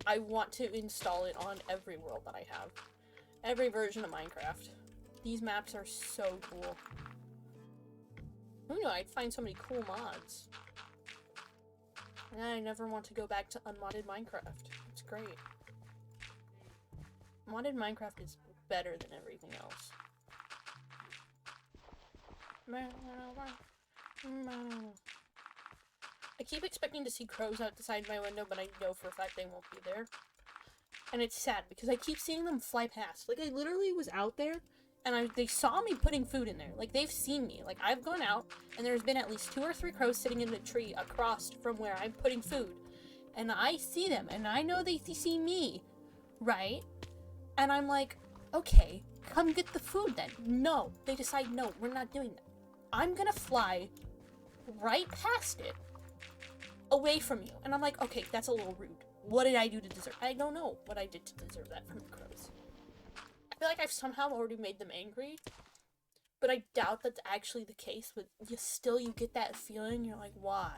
I want to install it on every world that I have. Every version of Minecraft. These maps are so cool. Who knew I'd find so many cool mods? And I never want to go back to unmodded Minecraft. It's great. Modded Minecraft is better than everything else. I keep expecting to see crows outside my window, but I know for a fact they won't be there. And it's sad because I keep seeing them fly past. Like, I literally was out there and they saw me putting food in there. Like, they've seen me. Like, I've gone out, and there's been at least 2 or 3 crows sitting in the tree across from where I'm putting food. And I see them, and I know they see me, right? And I'm like, okay, come get the food then. No. They decide, no, we're not doing that. I'm gonna fly right past it, away from you. And I'm like, okay, that's a little rude. What did I do to deserve? I don't know what I did to deserve that from the crows. I feel like I've somehow already made them angry, but I doubt that's actually the case. But you get that feeling. You're like, why?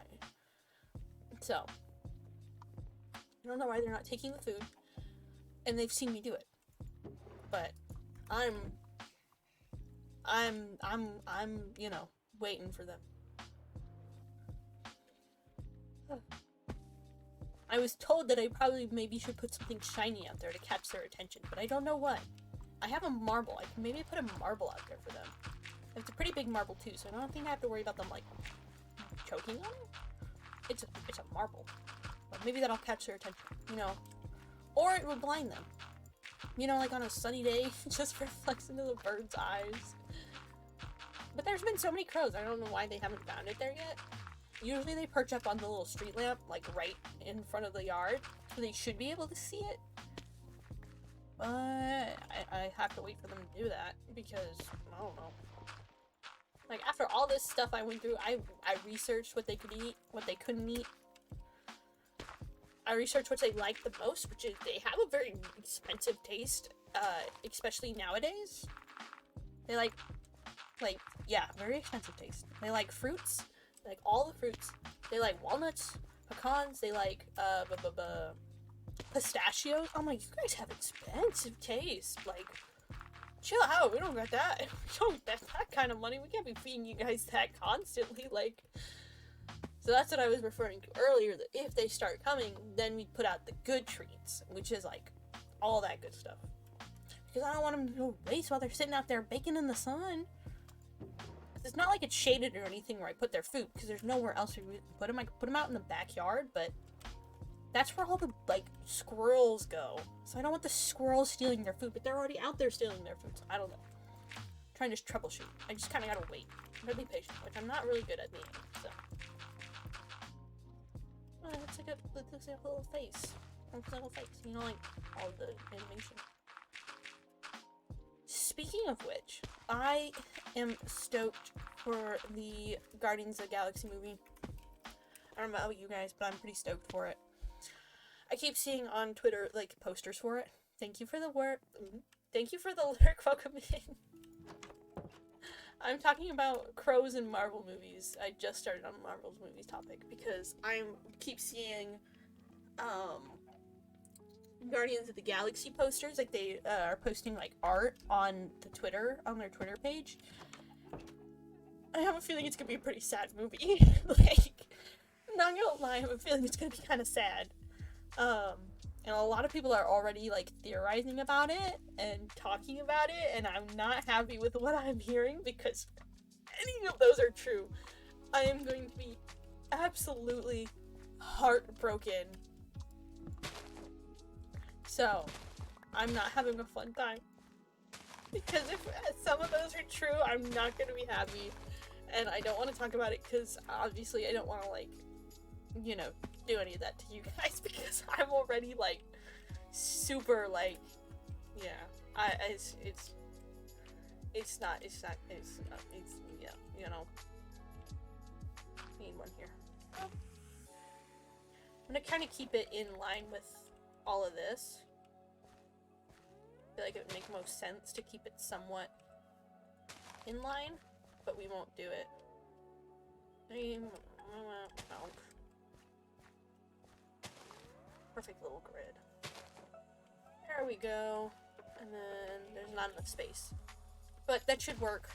So I don't know why they're not taking the food, and they've seen me do it. But I'm you know, waiting for them. I was told that I probably maybe should put something shiny out there to catch their attention, but I don't know what. I have a marble. I can maybe put a marble out there for them. It's a pretty big marble too, so I don't think I have to worry about them like choking on it. It's a marble, but maybe that'll catch their attention, you know, or it would blind them. You know, like on a sunny day, just reflects into the bird's eyes. But there's been so many crows. I don't know why they haven't found it there yet. Usually they perch up on the little street lamp, like right in front of the yard, so they should be able to see it. But I have to wait for them to do that because I don't know. Like, after all this stuff I went through, I researched what they could eat, what they couldn't eat. I researched what they liked the most, which is they have a very expensive taste, especially nowadays. They like, yeah, very expensive taste. They like fruits. Like all the fruits. They like walnuts, pecans, they like pistachios. I'm like, you guys have expensive taste. Like, chill out, we don't got that. We don't got that kind of money. We can't be feeding you guys that constantly. Like, so that's what I was referring to earlier, that if they start coming, then we put out the good treats, which is like all that good stuff. Because I don't want them to go waste while they're sitting out there baking in the sun. It's not like it's shaded or anything where I put their food, because there's nowhere else to put them. I could put them out in the backyard, but that's where all the, like, squirrels go. So I don't want the squirrels stealing their food, but they're already out there stealing their food, so I don't know. I'm trying to just troubleshoot. I just kind of gotta wait. I'm gonna be patient. Like, I'm not really good at being, so. Oh, it looks like a little face. It looks like a little face. You know, like, all the animation. Speaking of which, I am stoked for the Guardians of the Galaxy movie. I don't know about you guys, but I'm pretty stoked for it. I keep seeing on Twitter, like, posters for it. Thank you for the work. Thank you for the lyric welcoming. I'm talking about crows in Marvel movies. I just started on Marvel's movies topic because I keep seeing Guardians of the Galaxy posters. Like, they are posting, like, art on their Twitter page. I have a feeling it's gonna be a pretty sad movie. Like, not gonna lie, I have a feeling it's gonna be kind of sad. And a lot of people are already, like, theorizing about it and talking about it, and I'm not happy with what I'm hearing, because any of those are true. I am going to be absolutely heartbroken. So, I'm not having a fun time. Because if some of those are true, I'm not going to be happy. And I don't want to talk about it, because obviously I don't want to, like, you know, do any of that to you guys, because I'm already, like, super, like, yeah, yeah, you know, need one here. I'm gonna kind of keep it in line with all of this. I feel like it would make most sense to keep it somewhat in line, but we won't do it. Perfect little grid. There we go. And then there's not enough space. But that should work.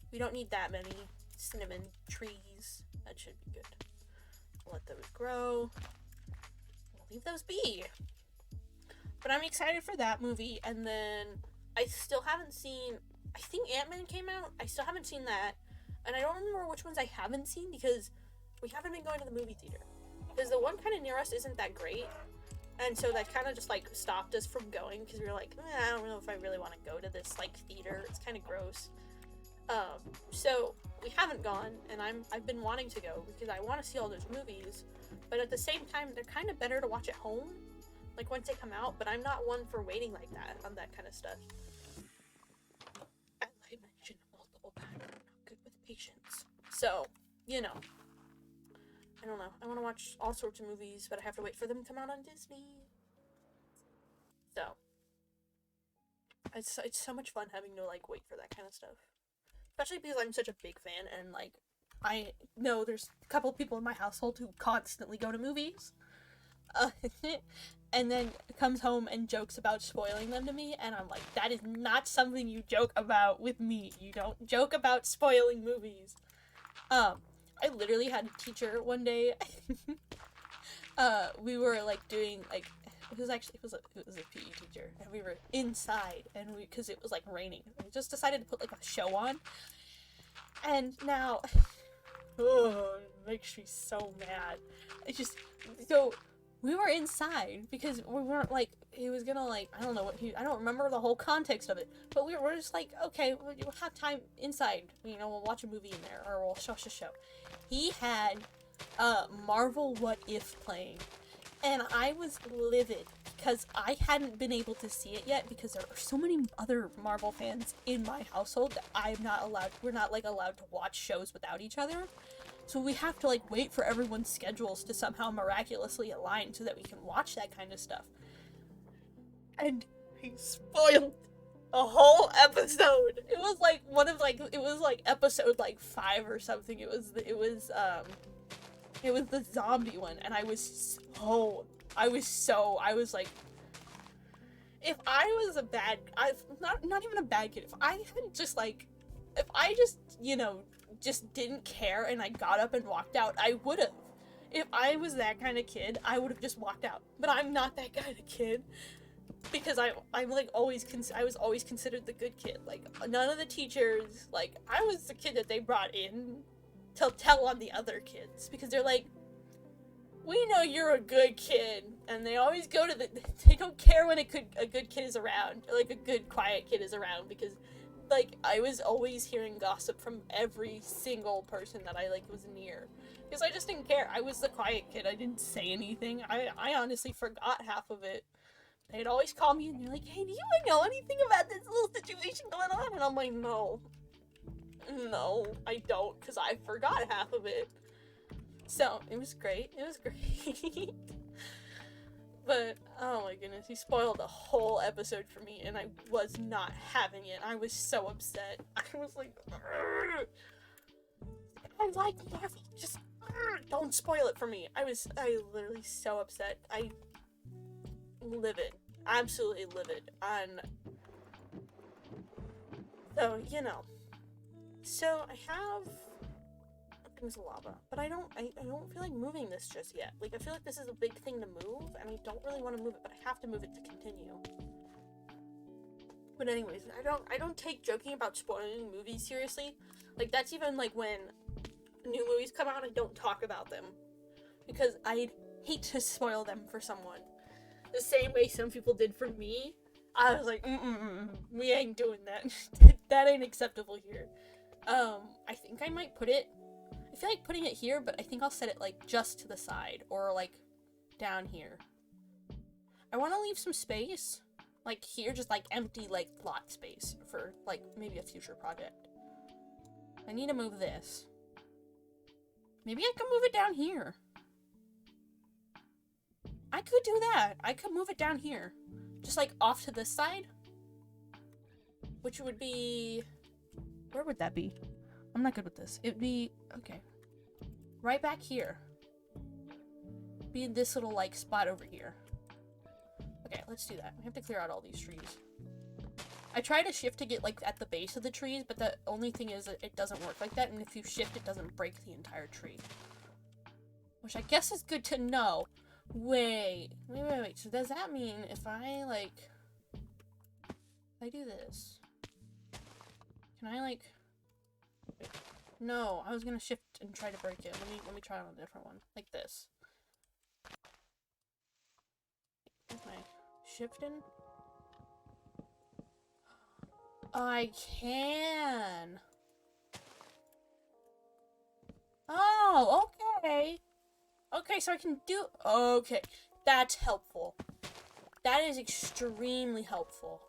We don't need that many cinnamon trees. That should be good. Let those grow. We'll leave those be. But I'm excited for that movie. And then I still haven't seen... I think Ant-Man came out. I still haven't seen that. And I don't remember which ones I haven't seen because we haven't been going to the movie theater. Because the one kind of near us isn't that great. And so that kind of just, like, stopped us from going, because we were like, I don't know if I really want to go to this, like, theater. It's kind of gross. So we haven't gone, and I've been wanting to go, because I want to see all those movies, but at the same time, they're kind of better to watch at home, like, once they come out, but I'm not one for waiting like that, on that kind of stuff. As I mentioned multiple times, I'm not good with patience. So, you know. I don't know. I want to watch all sorts of movies, but I have to wait for them to come out on Disney. So, it's so much fun having to, like, wait for that kind of stuff. Especially because I'm such a big fan, and, like, I know there's a couple of people in my household who constantly go to movies. And then comes home and jokes about spoiling them to me, and I'm like, that is not something you joke about with me. You don't joke about spoiling movies. I literally had a teacher one day. We were, like, doing, like, it was a PE teacher, and we were inside, and because it was, like, raining, we just decided to put, like, a show on, and now, oh, it makes me so mad. It's just, so, we were inside, because we weren't, like, he was gonna, like, I don't know what I don't remember the whole context of it, but we were just like, okay, we'll have time inside, you know, we'll watch a movie in there, or we'll show. He had Marvel What If playing, and I was livid because I hadn't been able to see it yet because there are so many other Marvel fans in my household that we're not, like, allowed to watch shows without each other. So we have to, like, wait for everyone's schedules to somehow miraculously align so that we can watch that kind of stuff. And he spoiled a whole episode. It was like episode, like, 5 or something. It was the zombie one, and I was like, if I was not even a bad kid, if I just, you know, just didn't care and I got up and walked out, I would have. If I was that kind of kid, I would have just walked out. But I'm not that kind of kid. Because I was always considered the good kid. Like, none of the teachers, like, I was the kid that they brought in to tell on the other kids. Because they're like, we know you're a good kid. And they always go to they don't care when a good kid is around, or like a good quiet kid is around, because like I was always hearing gossip from every single person that I like was near, because I just didn't care. I was the quiet kid. I didn't say anything. I honestly forgot half of it. They'd always call me and they're like, "Hey, do you know anything about this little situation going on?" And I'm like, no, I don't, because I forgot half of it. So it was great. It was great. But, oh my goodness, he spoiled the whole episode for me, and I was not having it. I was so upset. I was like, I like Marvel, just don't spoil it for me. I literally so upset. I livid. Absolutely livid. And so, you know. So, I have things of lava, but I don't feel like moving this just yet. Like, I feel like this is a big thing to move, and I don't really want to move it, but I have to move it to continue. But anyways, I don't take joking about spoiling movies seriously. Like, that's even like when new movies come out, I don't talk about them, because I'd hate to spoil them for someone. The same way some people did for me. I was like, we ain't doing that. That ain't acceptable here. I think I might put it, I feel like putting it here, but I think I'll set it like just to the side, or like down here. I want to leave some space, like here, just like empty like lot space for like maybe a future project. I need to move this. Maybe I can move it down here. I could do that. I could move it down here, just like off to this side, which would be, where would that be? I'm not good with this. It'd be, okay, right back here. Be in this little, like, spot over here. Okay, let's do that. We have to clear out all these trees. I try to shift to get, like, at the base of the trees, but the only thing is that it doesn't work like that, and if you shift, it doesn't break the entire tree. Which I guess is good to know. Wait. So does that mean if I, like, if I do this, can I, like, wait. No, I was gonna shift and try to break it. Let me try on a different one. Like this. Am I shifting? I can. Oh, okay. Okay, so I can do, okay. That's helpful. That is extremely helpful.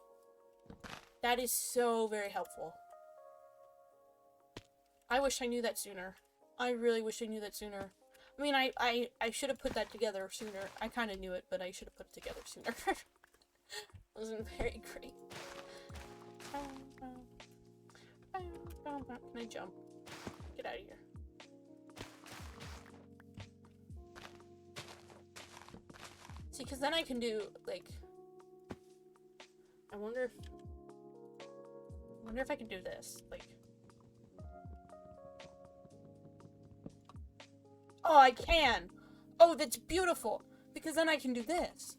That is so very helpful. I wish I knew that sooner. I really wish I knew that sooner. I mean, I should have put that together sooner. I kind of knew it, but I should have put it together sooner. It wasn't very great. Can I jump? Get out of here. See, because then I can do, like, I wonder if I can do this, like, oh, I can! Oh, that's beautiful! Because then I can do this.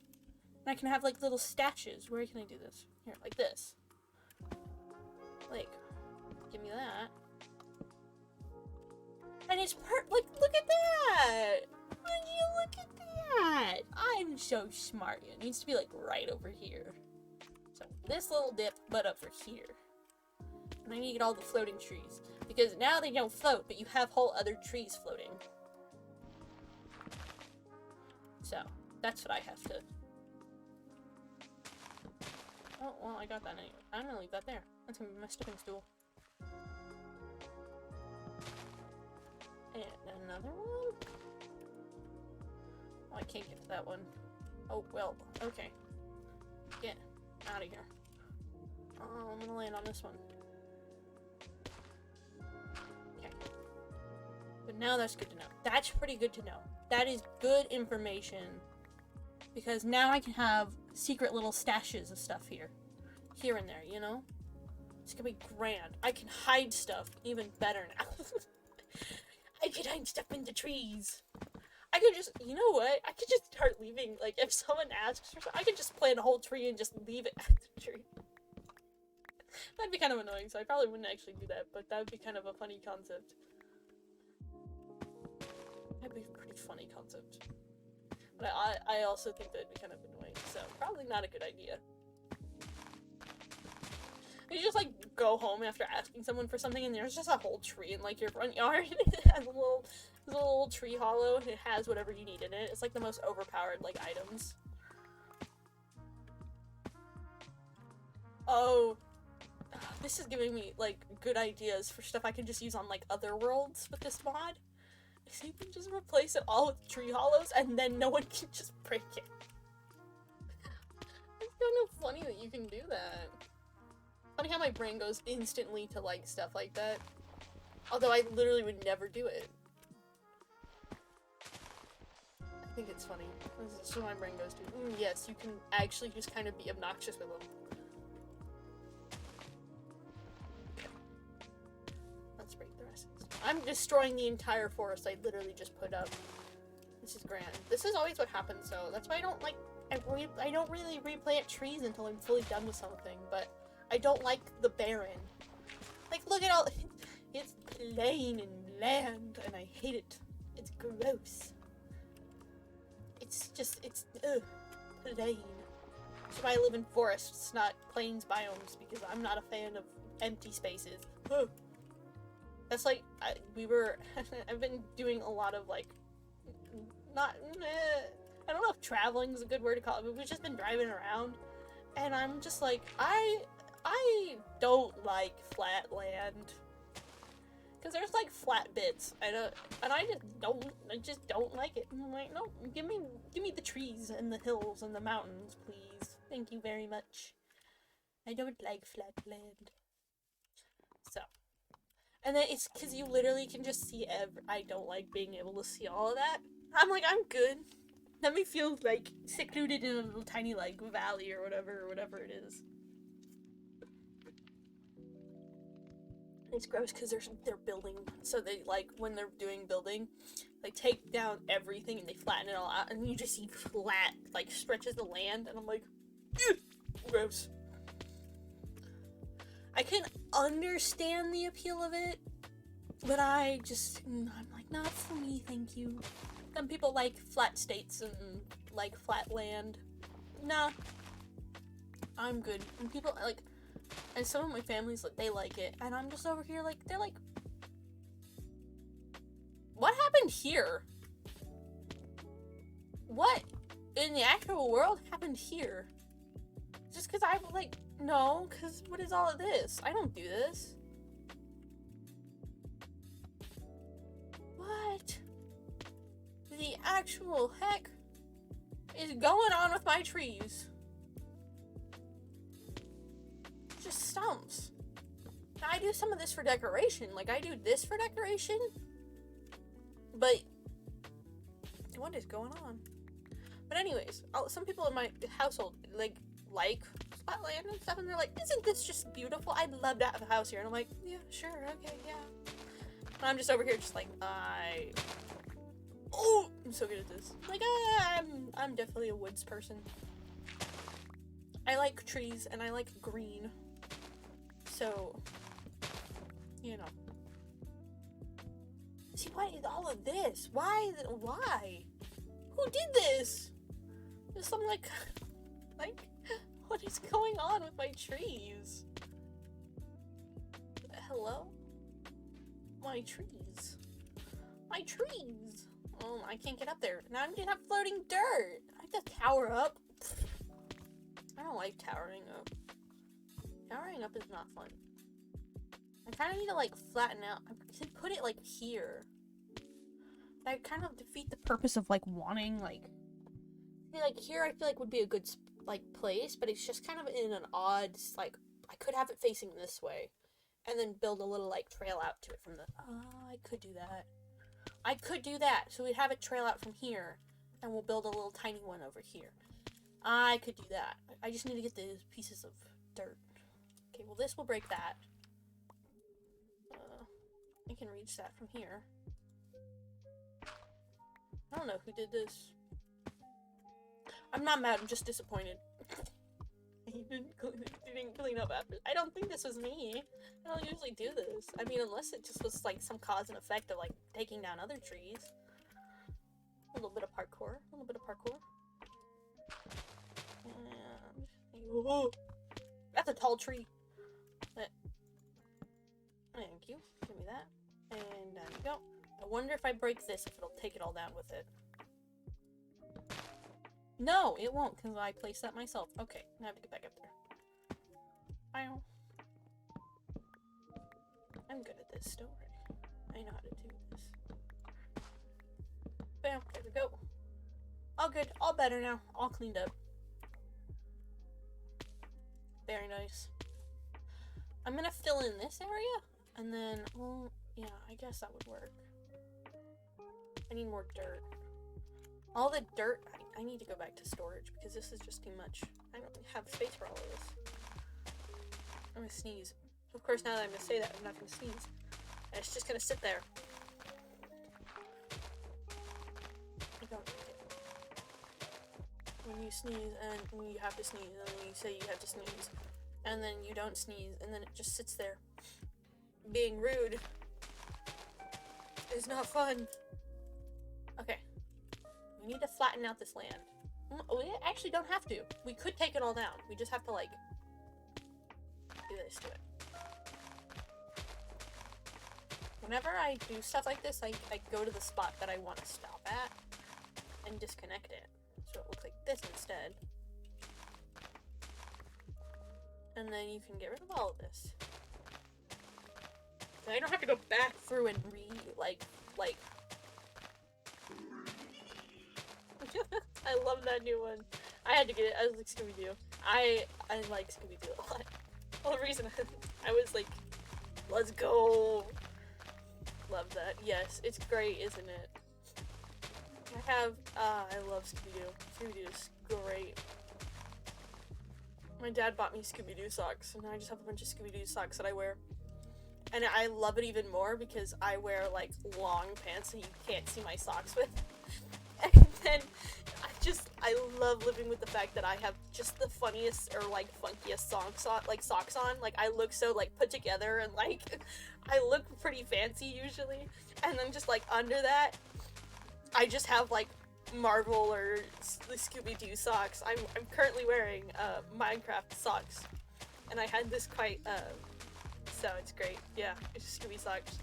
And I can have, like, little stashes. Where can I do this? Here, like this. Like, give me that. And it's like, look at that! Would you look at that? I'm so smart. It needs to be, like, right over here. So, this little dip, but over here. And I need to get all the floating trees. Because now they don't float, but you have whole other trees floating. So, that's what I have to... Oh, well, I got that anyway. I'm gonna leave that there. That's gonna be my stepping stool. And another one? Oh, I can't get to that one. Oh, well, okay. Get out of here. Oh, I'm gonna land on this one. Okay. But now that's good to know. That's pretty good to know. That is good information. Because now I can have secret little stashes of stuff here. Here and there, you know? It's gonna be grand. I can hide stuff even better now. I can hide stuff in the trees. I could just, you know what? I could just start leaving, like, if someone asks for something, I could just plant a whole tree and just leave it at the tree. That'd be kind of annoying, so I probably wouldn't actually do that, but that would be kind of a funny concept. That'd be a pretty funny concept. But I also think that'd be kind of annoying, so probably not a good idea. You just like go home after asking someone for something and there's just a whole tree in like your front yard. It has a little tree hollow and it has whatever you need in it. It's like the most overpowered like items. Oh, this is giving me like good ideas for stuff I can just use on like other worlds with this mod. So you can just replace it all with tree hollows and then no one can just break it. It's kind of funny that you can do that. Funny how my brain goes instantly to like stuff like that. Although I literally would never do it. I think it's funny. This is what my brain goes to. Yes, you can actually just kind of be obnoxious with them. Okay. Let's break the rest of this. I'm destroying the entire forest I literally just put up. This is grand. This is always what happens though. That's why I don't like, I don't really replant trees until I'm fully done with something, but I don't like the barren. Like, look at all, it's plain and land, and I hate it. It's gross. It's just, it's, plain. That's why I live in forests, not plains biomes, because I'm not a fan of empty spaces. Ugh. That's like, I've been doing a lot of, like, I don't know if traveling is a good word to call it, but we've just been driving around, and I'm just like, I don't like flat land. Cause there's like flat bits. I just don't like it. And I'm like, no, give me the trees and the hills and the mountains, please. Thank you very much. I don't like flat land. So, and then it's cause you literally can just see I don't like being able to see all of that. I'm like, I'm good. Let me feel like secluded in a little tiny like valley or whatever it is. It's gross because they're building, so they like when they're doing building, they take down everything and they flatten it all out, and you just see flat like stretches of land, and I'm like, gross. I can understand the appeal of it, but I'm like, not for me, thank you. Some people like flat states and like flat land. Nah, I'm good. And people like. And some of my families, like, they like it, and I'm just over here, like, they're like, what happened here? What in the actual world happened here? Just because I'm like, no, because what is all of this? I don't do this. What the actual heck is going on with my trees? Just stumps. Now, I do some of this for decoration. Like, I do this for decoration. But what is going on? But anyways, some people in my household, like flat land and stuff, and they're like, isn't this just beautiful? I'd love to have a house here. And I'm like, yeah, sure, okay, yeah. And I'm just over here just like, oh, I'm so good at this. Like, I'm definitely a woods person. I like trees, and I like green. So, you know. See, what is all of this? Why? Who did this? There's some, like, what is going on with my trees? Hello? My trees. My trees! Oh, I can't get up there. Now I'm gonna have floating dirt. I have to tower up. I don't like towering up. Towering up is not fun. I kind of need to, like, flatten out. I could put it, like, here. But I kind of defeat the purpose of, like, wanting, like... See, like, here I feel like would be a good, like, place, but it's just kind of in an odd, like... I could have it facing this way. And then build a little, like, trail out to it from the... Oh, I could do that. I could do that. So we'd have it trail out from here. And we'll build a little tiny one over here. I could do that. I just need to get the pieces of dirt. Okay, well this will break that. I can reach that from here. I don't know who did this. I'm not mad, I'm just disappointed. He didn't clean up after. I don't think this was me. I don't usually do this. I mean, unless it just was like some cause and effect of like taking down other trees. A little bit of parkour. A little bit of parkour. And... Whoa! That's a tall tree. But, thank you. Give me that. And there we go. I wonder if I break this, if it'll take it all down with it. No, it won't, because I placed that myself. Okay, now I have to get back up there. Wow. I'm good at this, don't worry. I know how to do this. Bam, there we go. All good, all better now, all cleaned up. Very nice. I'm gonna fill in this area, and then, well, yeah, I guess that would work. I need more dirt. All the dirt, I need to go back to storage, because this is just too much. I don't have space for all of this. I'm gonna sneeze. Of course, now that I'm gonna say that, I'm not gonna sneeze. It's just gonna sit there. I don't like it. When you sneeze, and when you have to sneeze, and then you say you have to sneeze, and then you don't sneeze, and then it just sits there. Being rude is not fun. Okay. We need to flatten out this land. We actually don't have to. We could take it all down. We just have to, like, do this to it. Whenever I do stuff like this, I go to the spot that I want to stop at and disconnect it. So it looks like this instead. And then you can get rid of all of this. So I don't have to go back through and like... I love that new one. I had to get it. I was like Scooby-Doo. I like Scooby-Doo a lot. Well, the reason I was like, let's go. Love that. Yes, it's great, isn't it? I love Scooby-Doo. Scooby-Doo is great. My dad bought me Scooby-Doo socks, and now I just have a bunch of Scooby-Doo socks that I wear. And I love it even more because I wear, like, long pants so you can't see my socks with. And then I love living with the fact that I have just the funniest or, like, funkiest socks on. Like, I look so, like, put together and, like, I look pretty fancy usually. And then just, like, under that, I just have, like, Marvel or the Scooby-Doo socks. I'm currently wearing, Minecraft socks. And I had this quite, so it's great. Yeah, it's just Scooby socks.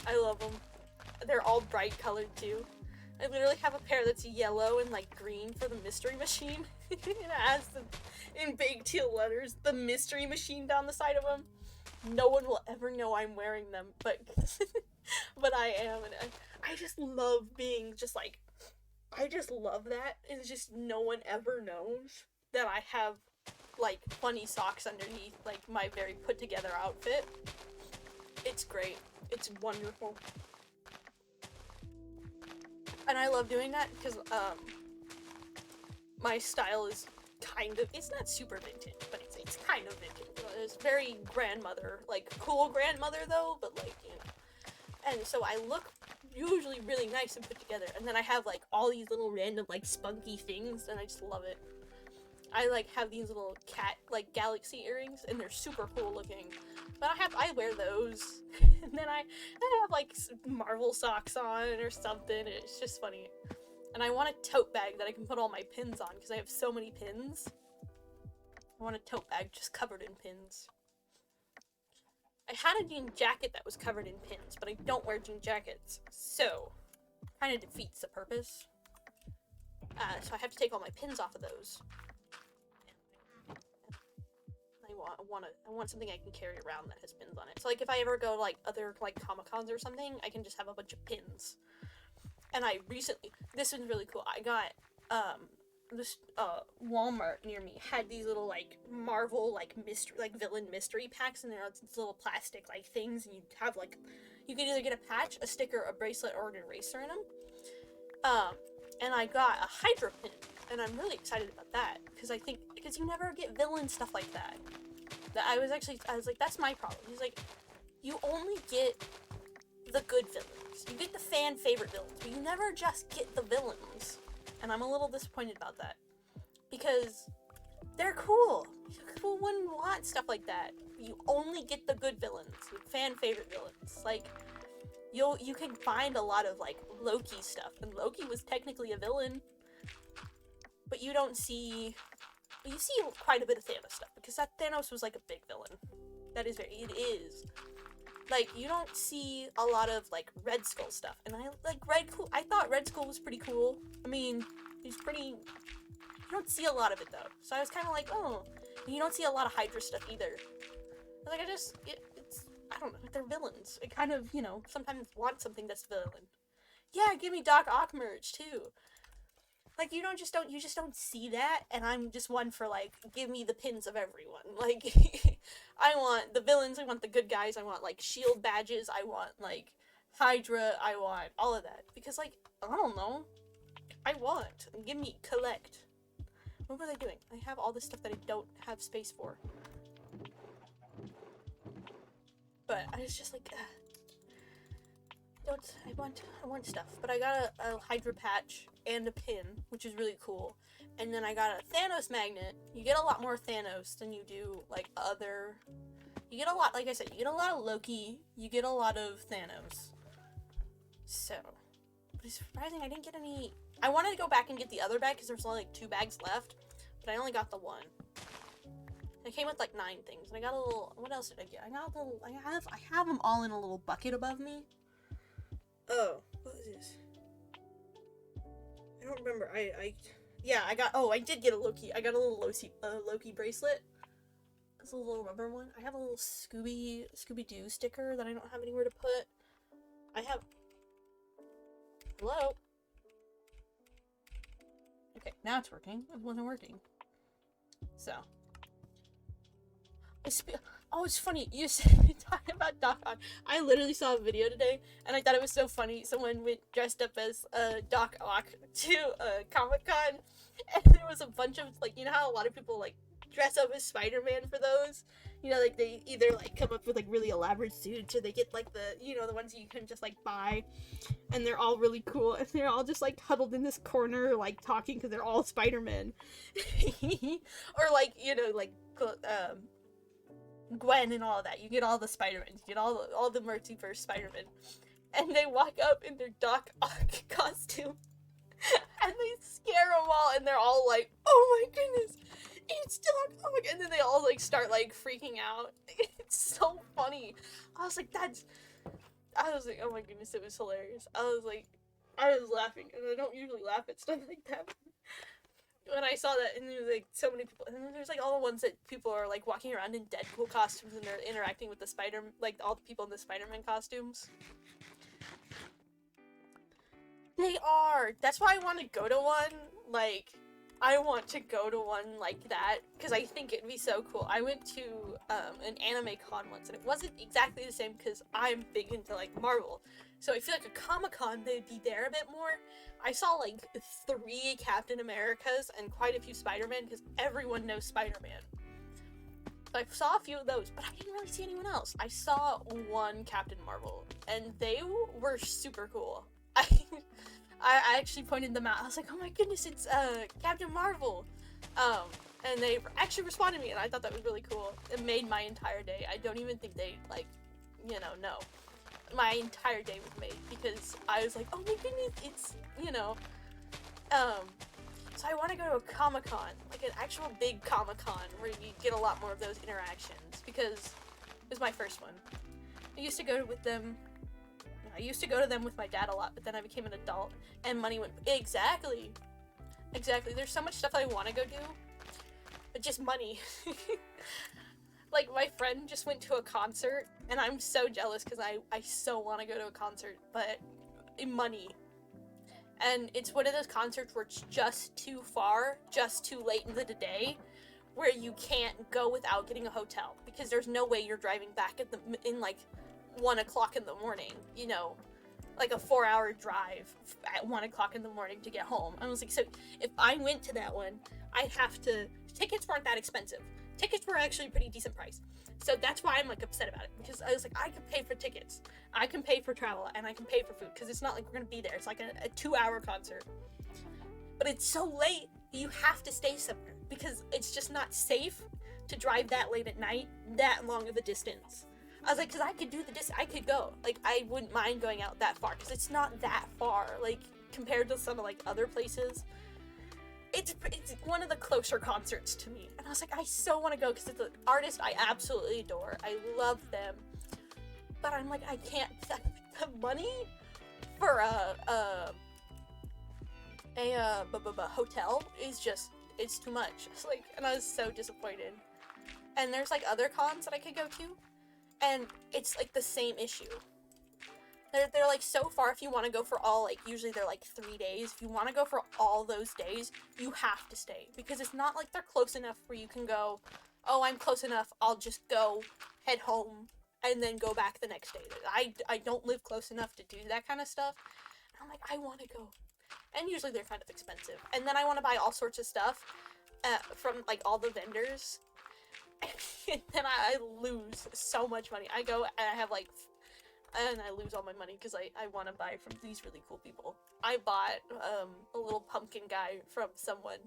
I love them. They're all bright colored, too. I literally have a pair that's yellow and, like, green for the mystery machine. And it has, in big teal letters, the mystery machine down the side of them. No one will ever know I'm wearing them, but but I am. And I just love being just, like, I just love that. It's just no one ever knows that I have, like, funny socks underneath, like, my very put-together outfit. It's great. It's wonderful. And I love doing that because, my style is kind of, it's not super vintage, but it's kind of vintage. It's very grandmother, like, cool grandmother, though, but, like, you know. And so I look usually really nice and put together, and then I have, like, all these little random, like, spunky things, and I just love it. I, like, have these little cat, like, galaxy earrings, and they're super cool looking. But I wear those, and then I have, like, Marvel socks on or something. It's just funny. And I want a tote bag that I can put all my pins on, because I have so many pins. I want a tote bag just covered in pins. I had a jean jacket that was covered in pins, but I don't wear jean jackets, so kind of defeats the purpose. So I have to take all my pins off of those. I want something I can carry around that has pins on it. So, like, if I ever go, like, other, like, Comic-Cons or something, I can just have a bunch of pins. And I recently, this is really cool, I got, this, Walmart near me had these little, like, Marvel, like, mystery, like, villain mystery packs, and they're these little plastic, like, things, and you have, like, you can either get a patch, a sticker, a bracelet, or an eraser in them. And I got a Hydra pin, and I'm really excited about that, because you never get villain stuff like that. I was like, that's my problem. He's like, you only get the good villains. You get the fan favorite villains, but you never just get the villains. And I'm a little disappointed about that. Because they're cool. People wouldn't want stuff like that. You only get the good villains, the fan favorite villains. Like, you can find a lot of like Loki stuff, and Loki was technically a villain, but you see quite a bit of Thanos stuff, because that Thanos was like a big villain. It is. Like, you don't see a lot of like Red Skull stuff, and I thought Red Skull was pretty cool. I mean, he's pretty. You don't see a lot of it though, so I was kind of like, oh. And you don't see a lot of Hydra stuff either. Like, it's I don't know, they're villains. I kind of, sometimes want something that's villain. Yeah, give me Doc Ock merch too. Like, you just don't see that, and I'm just one for, like, give me the pins of everyone. Like, I want the villains, I want the good guys, I want, like, shield badges, I want, like, Hydra, I want all of that. Because, like, I don't know, give me, collect. What was I doing? I have all this stuff that I don't have space for. But I was just like, I want stuff. But I got a Hydra patch and a pin, which is really cool. And then I got a Thanos magnet. You get a lot more Thanos than you do, like, you get a lot, like I said, you get a lot of Loki, you get a lot of Thanos. So, but it's surprising I didn't get any. I wanted to go back and get the other bag, because there's only, like, 2 bags left, but I only got the 1. It came with like 9 things, and I got a little. What else did I get? I have them all in a little bucket above me. Oh, what is this? I don't remember. I did get a Loki. I got a little Loki bracelet. It's a little rubber one. I have a little Scooby-Doo sticker that I don't have anywhere to put. I have. Hello. Okay, now it's working. It wasn't working. So. Oh, it's funny. You said talking about Doc Ock. I literally saw a video today, and I thought it was so funny. Someone went dressed up as Doc Ock to Comic-Con, and there was a bunch of, like, you know how a lot of people, like, dress up as Spider-Man for those? You know, like, they either, like, come up with, like, really elaborate suits, or they get, like, the ones you can just, like, buy, and they're all really cool, and they're all just, like, huddled in this corner, like, talking, because they're all Spider-Man. Or, like, Gwen and all of that. You get all the Spider-Man. You get all the multiverse Spider-Man. And they walk up in their Doc Ock costume. And they scare them all. And they're all like, oh my goodness, it's Doc Ock. And then they all, like, start, like, freaking out. It's so funny. I was like, oh my goodness, it was hilarious. I was laughing. And I don't usually laugh at stuff like that. When I saw that, and there was, like, so many people, and then there's, like, all the ones that people are, like, walking around in Deadpool costumes, and they're interacting with all the people in the Spider-Man costumes. They are! That's why I want to go to one, like, I want to go to one like that, because I think it'd be so cool. I went to, an anime con once, and it wasn't exactly the same, because I'm big into, like, Marvel. So I feel like a Comic-Con, they'd be there a bit more. I saw, like, 3 Captain Americas and quite a few Spider-Man, because everyone knows Spider-Man. So I saw a few of those, but I didn't really see anyone else. I saw 1 Captain Marvel, and they were super cool. I actually pointed them out. I was like, oh my goodness, it's, Captain Marvel. And they actually responded to me, and I thought that was really cool. It made my entire day. I don't even think they, like, know. My entire day was made, because I was like, oh my goodness, it's, so I want to go to a Comic-Con, like an actual big Comic-Con, where you get a lot more of those interactions, because it was my first one. I used to go to them with my dad a lot, but then I became an adult, and money went, exactly, there's so much stuff that I want to go do, but just money. Like, my friend just went to a concert, and I'm so jealous, because I so want to go to a concert, but money. And it's one of those concerts where it's just too far, just too late in the day, where you can't go without getting a hotel, because there's no way you're driving back in like 1 o'clock in the morning, like a 4-hour drive at 1 o'clock in the morning to get home. I was like, so if I went to that one, tickets weren't that expensive. Tickets were actually a pretty decent price. So that's why I'm, like, upset about it. Because I was like, I can pay for tickets. I can pay for travel. And I can pay for food. Because it's not like we're going to be there. It's like a 2-hour concert. But it's so late, you have to stay somewhere. Because it's just not safe to drive that late at night, that long of a distance. I was like, because I could do I could go. Like, I wouldn't mind going out that far, because it's not that far, like, compared to some of, like, other places. It's one of the closer concerts to me. And I was like, I so want to go, because it's an artist I absolutely adore. I love them. But I'm like, I can't. The money for a hotel is just, it's too much. It's like, and I was so disappointed. And there's, like, other cons that I could go to, and it's, like, the same issue. They're like, so far, if you want to go for all, like, usually they're, like, 3 days. If you want to go for all those days, you have to stay. Because it's not like they're close enough where you can go, oh, I'm close enough, I'll just go, head home, and then go back the next day. I don't live close enough to do that kind of stuff. And I'm like, I want to go. And usually they're kind of expensive. And then I want to buy all sorts of stuff from, like, all the vendors. And then I lose so much money. I go and I have, like, and I lose all my money because I want to buy from these really cool people. I bought a little pumpkin guy from someone,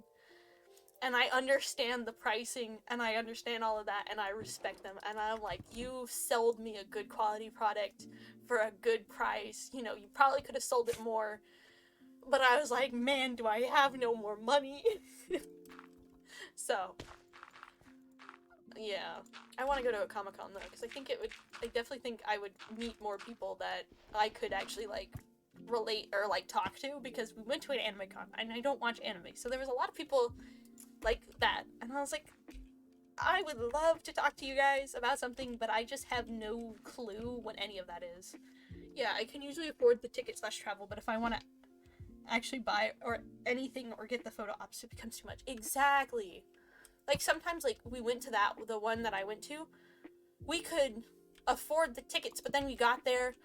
and I understand the pricing, and I understand all of that, and I respect them, and I'm like, you sold me a good quality product for a good price. You know, you probably could have sold it more, but I was like, man, do I have no more money? So, yeah, I want to go to a Comic-Con though, because I definitely think I would meet more people that I could actually, like, relate or, like, talk to, because we went to an anime con, and I don't watch anime, so there was a lot of people like that, and I was like, I would love to talk to you guys about something, but I just have no clue what any of that is. Yeah, I can usually afford the ticket/travel, but if I want to actually buy or anything or get the photo ops, it becomes too much. Exactly. Like, sometimes, like, we went to the one that I went to, we could afford the tickets, but then we got there,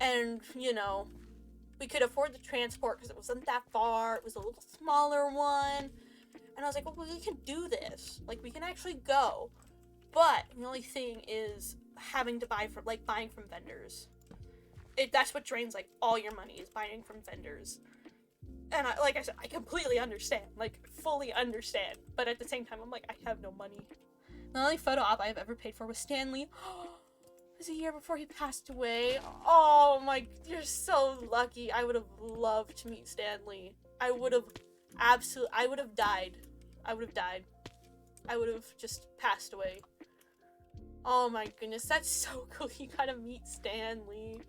and, you know, we could afford the transport, because it wasn't that far, it was a little smaller one, and I was like, well, we can do this, like, we can actually go, but the only thing is having to buying from vendors. That's what drains, like, all your money, is buying from vendors. And like I said, I completely understand, like, fully understand, but at the same time, I'm like, I have no money. The only photo op I've ever paid for was Stan Lee. It was a year before he passed away. Oh my, you're so lucky. I would have loved to meet Stan Lee. I would have died. I would have just passed away. Oh my goodness, that's so cool. You gotta meet Stan Lee.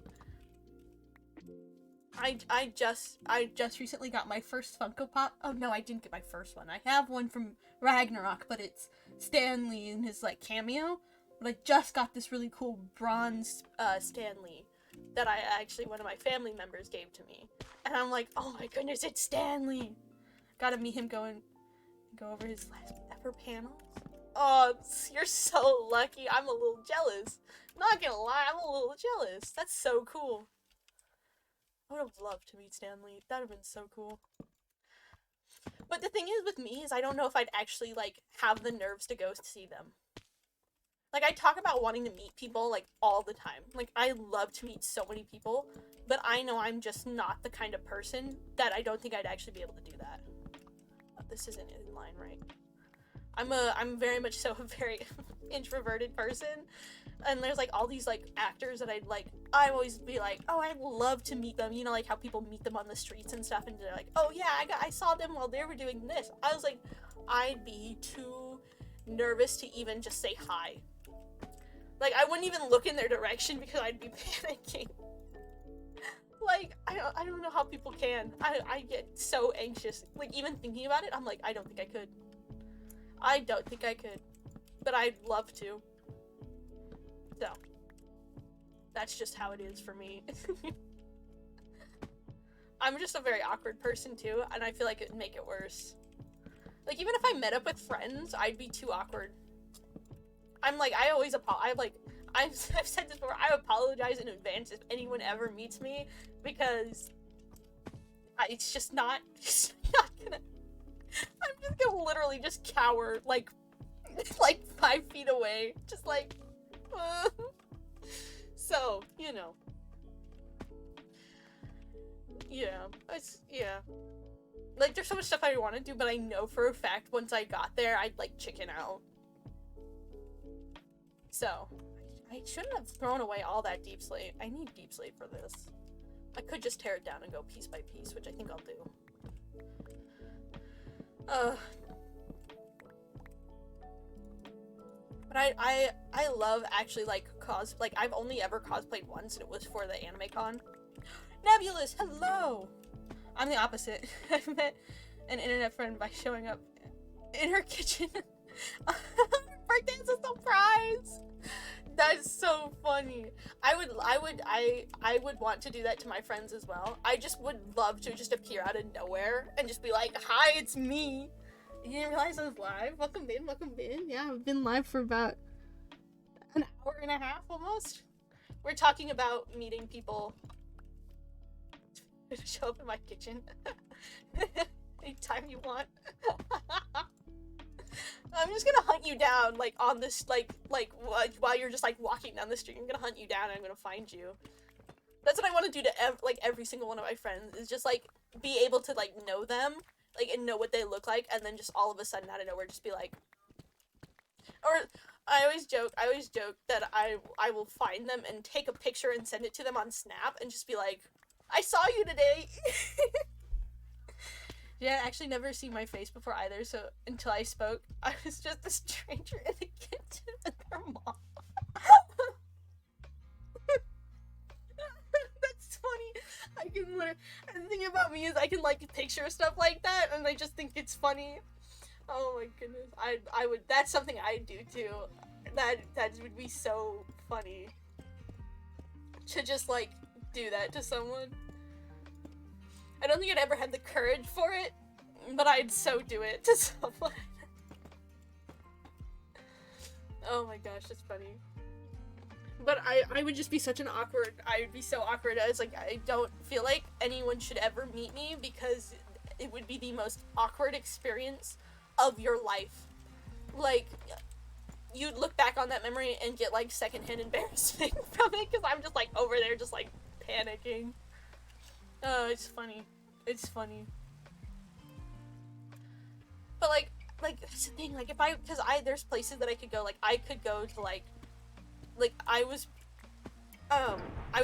I just recently got my first Funko Pop. Oh no, I didn't get my first one. I have one from Ragnarok, but it's Stan Lee in his, like, cameo. But I just got this really cool bronze Stan Lee that one of my family members gave to me. And I'm like, oh my goodness, it's Stan Lee. Gotta meet him, go over his last ever panels. Oh, you're so lucky. I'm a little jealous. Not gonna lie, I'm a little jealous. That's so cool. I would have loved to meet Stan Lee. That would have been so cool. But the thing is with me is I don't know if I'd actually, like, have the nerves to go see them. Like, I talk about wanting to meet people, like, all the time. Like, I love to meet so many people, but I know I'm just not the kind of person that I don't think I'd actually be able to do that. Oh, this isn't in line, right? I'm very much so a very introverted person, and there's, like, all these, like, actors that I always be like, oh, I'd love to meet them, you know, like how people meet them on the streets and stuff, and they're like, oh yeah, I saw them while they were doing this. I was like, I'd be too nervous to even just say hi. Like, I wouldn't even look in their direction because I'd be panicking. Like, I don't know how people can. I get so anxious. Like, even thinking about it, I'm like, I don't think I could. I don't think I could. But I'd love to. So, that's just how it is for me. I'm just a very awkward person too, and I feel like it would make it worse. Like, even if I met up with friends, I'd be too awkward. I'm like, I've said this before, I apologize in advance if anyone ever meets me, because it's just not gonna, I'm just gonna literally just cower, like 5 feet away, just like, so, you know. Yeah. Like, there's so much stuff I want to do, but I know for a fact once I got there, I'd, like, chicken out. So, I shouldn't have thrown away all that deep slate. I need deep slate for this. I could just tear it down and go piece by piece, which I think I'll do. But I love actually like I've only ever cosplayed once, and it was for the anime con. Nebulous, hello! I'm the opposite. I met an internet friend by showing up in her kitchen. Birthday as a surprise! That's so funny. I would want to do that to my friends as well. I just would love to just appear out of nowhere and just be like, hi, it's me. You didn't realize I was live? Welcome in, welcome in. Yeah, I've been live for about an hour and a half almost. We're talking about meeting people to show up in my kitchen. Anytime you want. I'm just gonna hunt you down, like, on this, like, while you're just, like, walking down the street. I'm gonna hunt you down and I'm gonna find you. That's what I want to do to, every single one of my friends, is just, like, be able to, like, know them, like, and know what they look like, and then just all of a sudden, out of nowhere, just be like... Or, I always joke that I will find them and take a picture and send it to them on Snap, and just be like, I saw you today! Yeah, I actually never seen my face before either, so until I spoke, I was just a stranger in the kitchen with their mom. That's funny. I can literally, and the thing about me is I can, like, picture stuff like that, and I just think it's funny. Oh my goodness. I would, that's something I'd do too. That would be so funny. To just, like, do that to someone. I don't think I'd ever had the courage for it, but I'd so do it to someone. Oh my gosh, that's funny. But I would just be such an awkward, I would be so awkward. I was like, I don't feel like anyone should ever meet me because it would be the most awkward experience of your life. Like, you'd look back on that memory and get, like, secondhand embarrassment from it because I'm just, like, over there just, like, panicking. Oh, it's funny. It's funny. But, like, that's the thing, like, there's places that I could go, like, I could go to, like, I was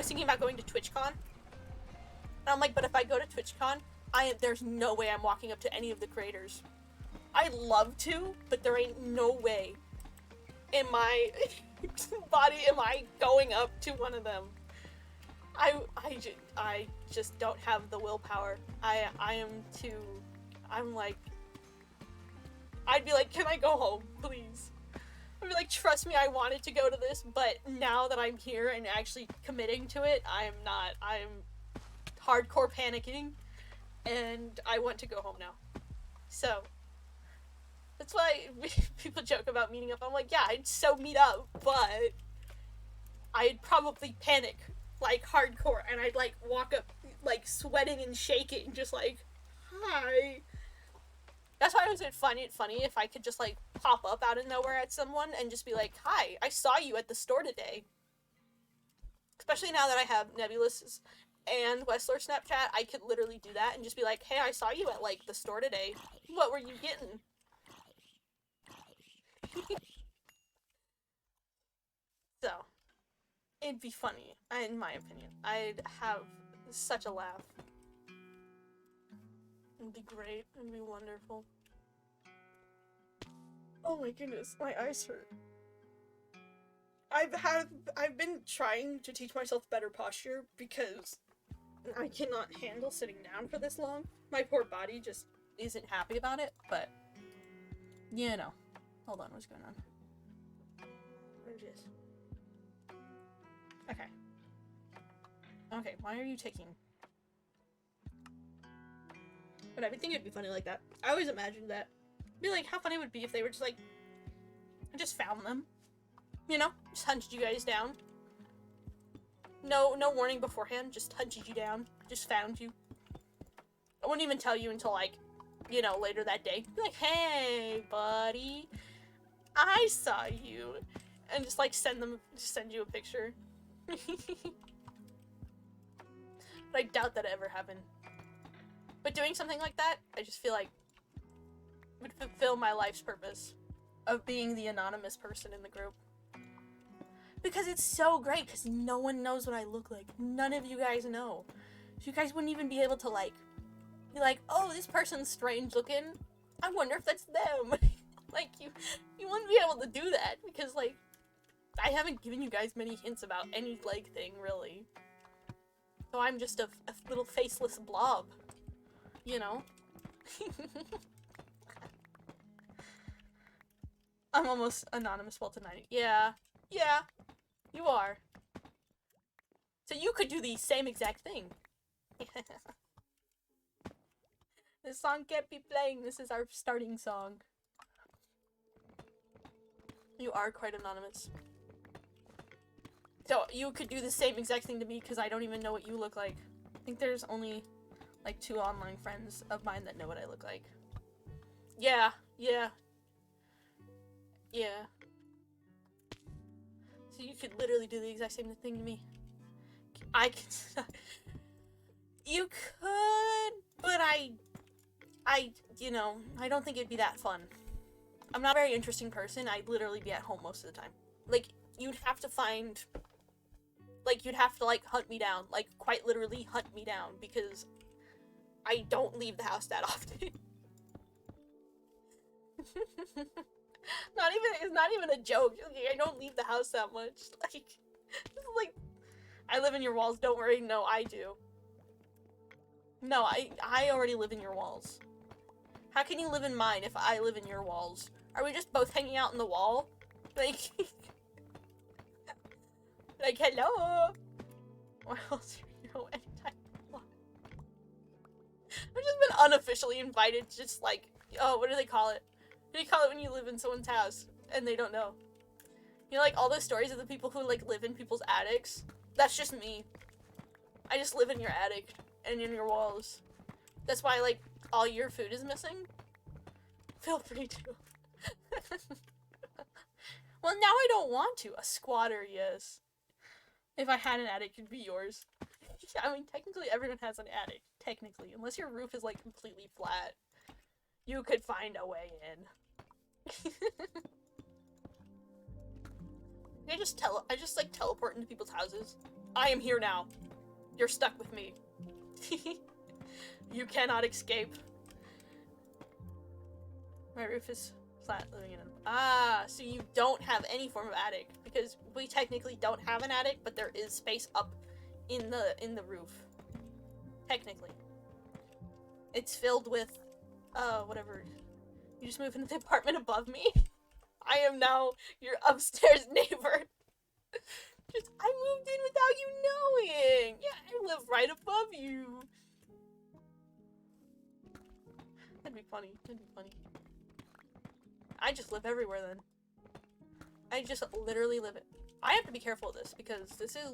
thinking about going to TwitchCon, and I'm like, but if I go to TwitchCon, there's no way I'm walking up to any of the creators. I'd love to, but there ain't no way in my body am I going up to one of them. I just don't have the willpower. I'm like, I'd be like, can I go home, please? I'd be like, trust me, I wanted to go to this, but now that I'm here and actually committing to it, I'm hardcore panicking, and I want to go home now. So, that's why people joke about meeting up. I'm like, yeah, I'd so meet up, but I'd probably panic, like, hardcore, and I'd, like, walk up, like, sweating and shaking, just like, hi. That's why I would find it funny if I could just, like, pop up out of nowhere at someone and just be like, hi, I saw you at the store today. Especially now that I have Nebulous and Westler Snapchat, I could literally do that and just be like, hey, I saw you at, like, the store today. What were you getting? So, it'd be funny, in my opinion. I'd have such a laugh. It'd be great. It'd be wonderful. Oh my goodness, my eyes hurt. I've been trying to teach myself better posture because I cannot handle sitting down for this long. My poor body just isn't happy about it, but you know. Hold on, what's going on? There it is. Okay. Okay, why are you taking? But I would think it'd be funny like that. I always imagined that. Be like, how funny it would be if they were just like, I just found them. You know? Just hunted you guys down. No warning beforehand, just hunted you down. Just found you. I wouldn't even tell you until, like, you know, later that day. Be like, hey, buddy. I saw you. And just, like, send you a picture. But I doubt that ever happened. But doing something like that, I just feel like would fulfill my life's purpose of being the anonymous person in the group. Because it's so great, because no one knows what I look like. None of you guys know. So you guys wouldn't even be able to, like, be like, oh, this person's strange looking. I wonder if that's them. Like, you wouldn't be able to do that, because, like, I haven't given you guys many hints about any leg thing, really. So I'm just a little faceless blob. You know? I'm almost anonymous well tonight. Yeah. Yeah. You are. So you could do the same exact thing. This song can't be playing. This is our starting song. You are quite anonymous. So you could do the same exact thing to me because I don't even know what you look like. I think there's only like 2 online friends of mine that know what I look like. Yeah, yeah. Yeah. So you could literally do the exact same thing to me. I could... You could, but you know, I don't think it'd be that fun. I'm not a very interesting person. I'd literally be at home most of the time. Like, you'd have to find... Like, you'd have to, like, hunt me down. Like, quite literally hunt me down, because I don't leave the house that often. It's not even a joke. I don't leave the house that much. Like, I live in your walls, don't worry. No, I do. No, I already live in your walls. How can you live in mine if I live in your walls? Are we just both hanging out in the wall? Like, like, hello? Or else you're anytime you want. I've just been unofficially invited to just, like, oh, what do they call it? What do you call it when you live in someone's house and they don't know? You know, like, all those stories of the people who, like, live in people's attics? That's just me. I just live in your attic and in your walls. That's why, like, all your food is missing. Feel free to. Well, now I don't want to. A squatter, yes. If I had an attic, it'd be yours. I mean, technically everyone has an attic. Technically. Unless your roof is, like, completely flat. You could find a way in. I just, like, teleport into people's houses. I am here now. You're stuck with me. You cannot escape. My roof is flat living in so you don't have any form of attic, because we technically don't have an attic, but there is space up in the roof. Technically. It's filled with whatever. You just move into the apartment above me. I am now your upstairs neighbor. I moved in without you knowing. Yeah, I live right above you. That'd be funny. That'd be funny. I just live everywhere then. I just literally live it. I have to be careful of this because this is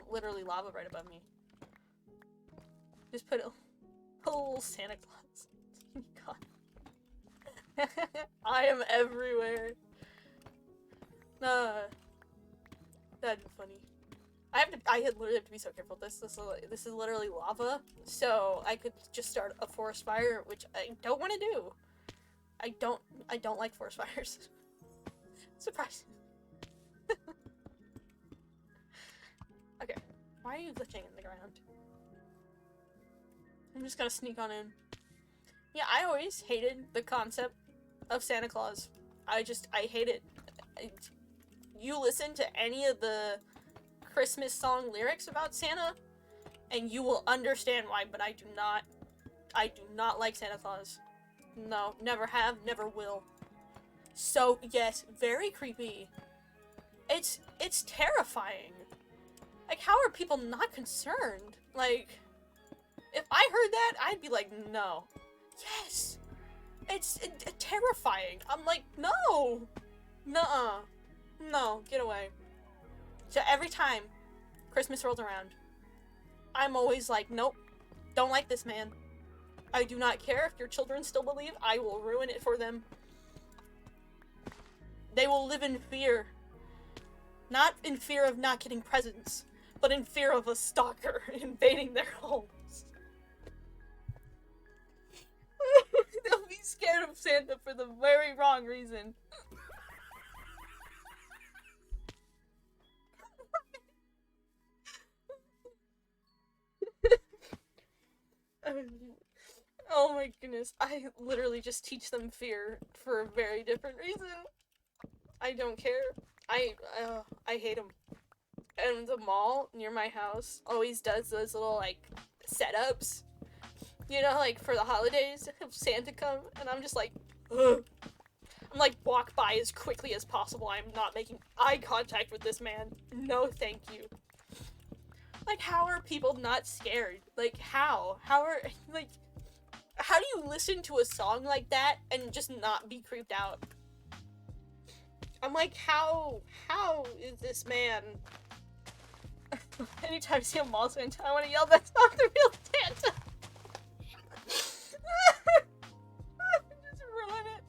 literally lava right above me. Just put a little Santa Claus. God. I am everywhere. That'd be funny. I literally have to be so careful with this. This is literally lava, so I could just start a forest fire, which I don't want to do. I don't like forest fires. Surprise. Okay. Why are you glitching in the ground? I'm just gonna sneak on in. Yeah, I always hated the concept of Santa Claus. I hate it. You listen to any of the Christmas song lyrics about Santa, and you will understand why, but I do not like Santa Claus. No, never have, never will. So, yes, very creepy. It's terrifying. Like, how are people not concerned? Like, if I heard that, I'd be like, no. Yes! It's terrifying. I'm like, no! Nuh-uh. No, get away. So every time Christmas rolls around, I'm always like, nope, don't like this man. I do not care if your children still believe. I will ruin it for them. They will live in fear. Not in fear of not getting presents, but in fear of a stalker invading their homes. They'll be scared of Santa for the very wrong reason. Oh my goodness. I literally just teach them fear for a very different reason. I don't care. I hate them. And the mall near my house always does those little, like, setups. You know, like, for the holidays, have Santa come, and I'm just like, ugh. I'm like, walk by as quickly as possible. I'm not making eye contact with this man. No, thank you. Like, how are people not scared? Like, how? How do you listen to a song like that and just not be creeped out? I'm like, how is this man? Anytime I see a mall Santa, I want to yell, that's not the real Santa! Just ruin it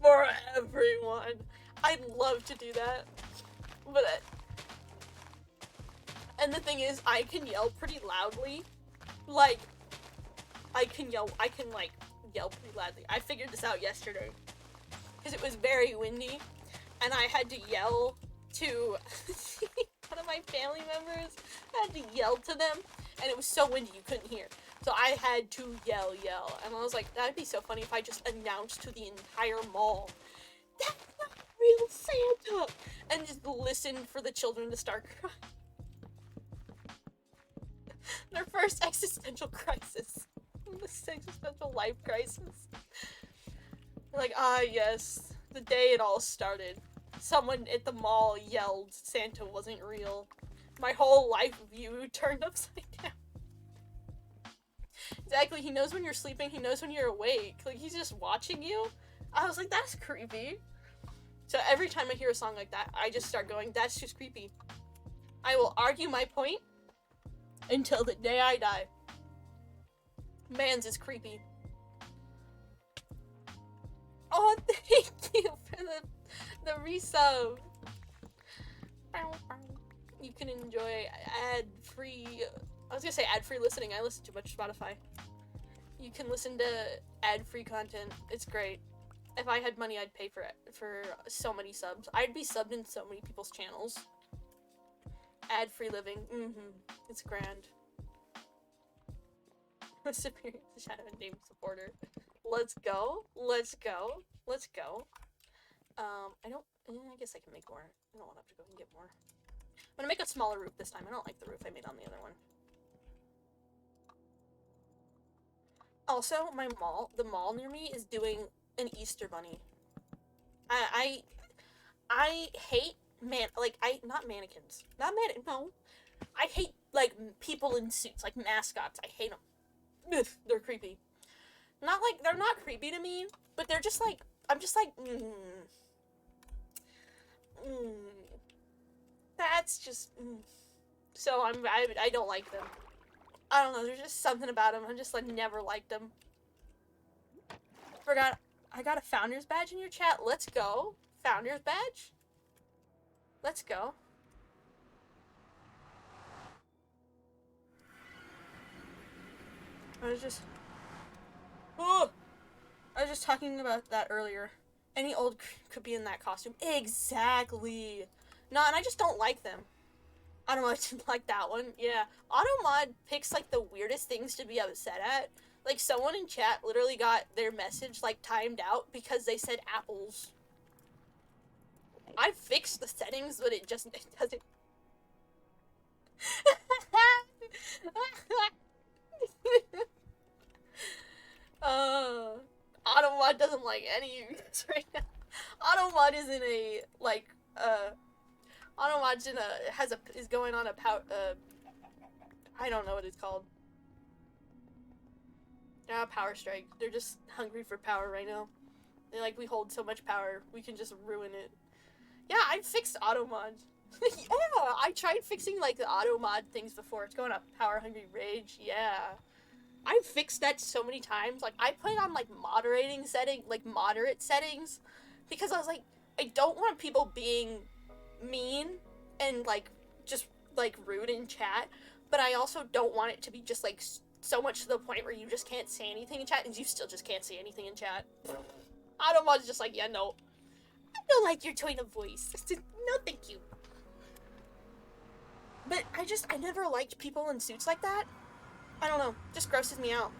for everyone. I'd love to do that. But, and the thing is, I can yell pretty loudly. Like, I can yell pretty loudly. I figured this out yesterday. Because it was very windy, and I had to yell to one of my family members. I had to yell to them, and it was so windy you couldn't hear. So I had to yell, and I was like, that'd be so funny if I just announced to the entire mall, that's not real Santa! And just listen for the children to start crying. Their first existential crisis. This existential life crisis. Like, yes, the day it all started. Someone at the mall yelled Santa wasn't real. My whole life view turned upside down. Exactly, he knows when you're sleeping, he knows when you're awake. Like, he's just watching you. I was like, that's creepy. So every time I hear a song like that, I just start going, that's just creepy. I will argue my point until the day I die. Man's is creepy. Oh, thank you for the resub. You can enjoy ad-free, I was gonna say ad-free listening. I listen to much Spotify. You can listen to ad-free content. It's great. If I had money, I'd pay for it, for so many subs. I'd be subbed in so many people's channels. Ad-free living. It's grand. Superior to Shadow and Dame supporter. Let's go. Let's go. Let's go. I guess I can make more. I don't want to have to go and get more. I'm gonna make a smaller roof this time. I don't like the roof I made on the other one. Also, the mall near me is doing an Easter bunny. I hate not mannequins. No. I hate, like, people in suits, like mascots. I hate them. Ugh, they're creepy. They're not creepy to me, but they're just like, I'm just like, that's just, So I don't like them. I don't know, there's just something about them. I just, like, never liked them. Forgot, I got a Founders Badge in your chat. Let's go. Founders Badge? Let's go. I was just talking about that earlier. Any old could be in that costume. Exactly. No, and I just don't like them. I don't know, I didn't like that one. Yeah. Automod picks, like, the weirdest things to be upset at. Like, someone in chat literally got their message, like, timed out because they said apples. I fixed the settings, but it doesn't... Automod doesn't like any of this right now. Automod is in a, like, Automod's is going on a I don't know what it's called. Power strike. They're just hungry for power right now. They're like, we hold so much power, we can just ruin it. Yeah, I fixed Automod. Yeah, I tried fixing, like, the Automod things before. It's going up power hungry rage. Yeah. I fixed that so many times. Like, I put it on, like, moderate settings, because I was like, I don't want people being mean and, like, just, like, rude in chat, but I also don't want it to be just, like, so much to the point where you just can't say anything in chat, and you still just can't say anything in chat. Automod's just like, yeah, no. I don't like your tone of voice. No, thank you. But I never liked people in suits like that. I don't know, just grosses me out.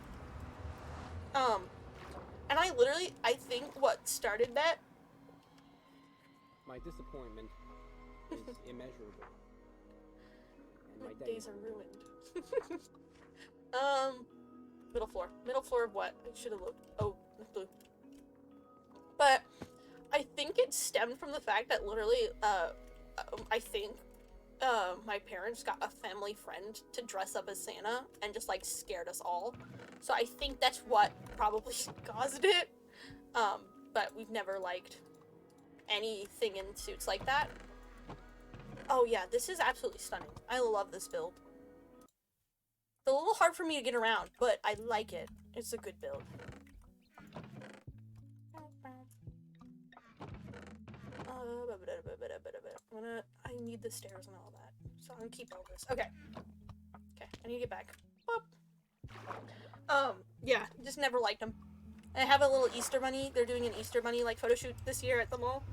And I think what started that. My disappointment is immeasurable. And My my days are ruined. Middle floor. Middle floor of what? I should have looked. Oh, blue. But I think it stemmed from the fact that literally, I think, my parents got a family friend to dress up as Santa and just, like, scared us all. So I think that's what probably caused it. But we've never liked anything in suits like that. Oh yeah, this is absolutely stunning. I love this build. It's a little hard for me to get around, but I like it. It's a good build. I need the stairs and all that, so I'm gonna keep all this. Okay. Okay, I need to get back. Boop. Yeah, just never liked them. I have a little Easter bunny. They're doing an Easter bunny, like, photo shoot this year at the mall.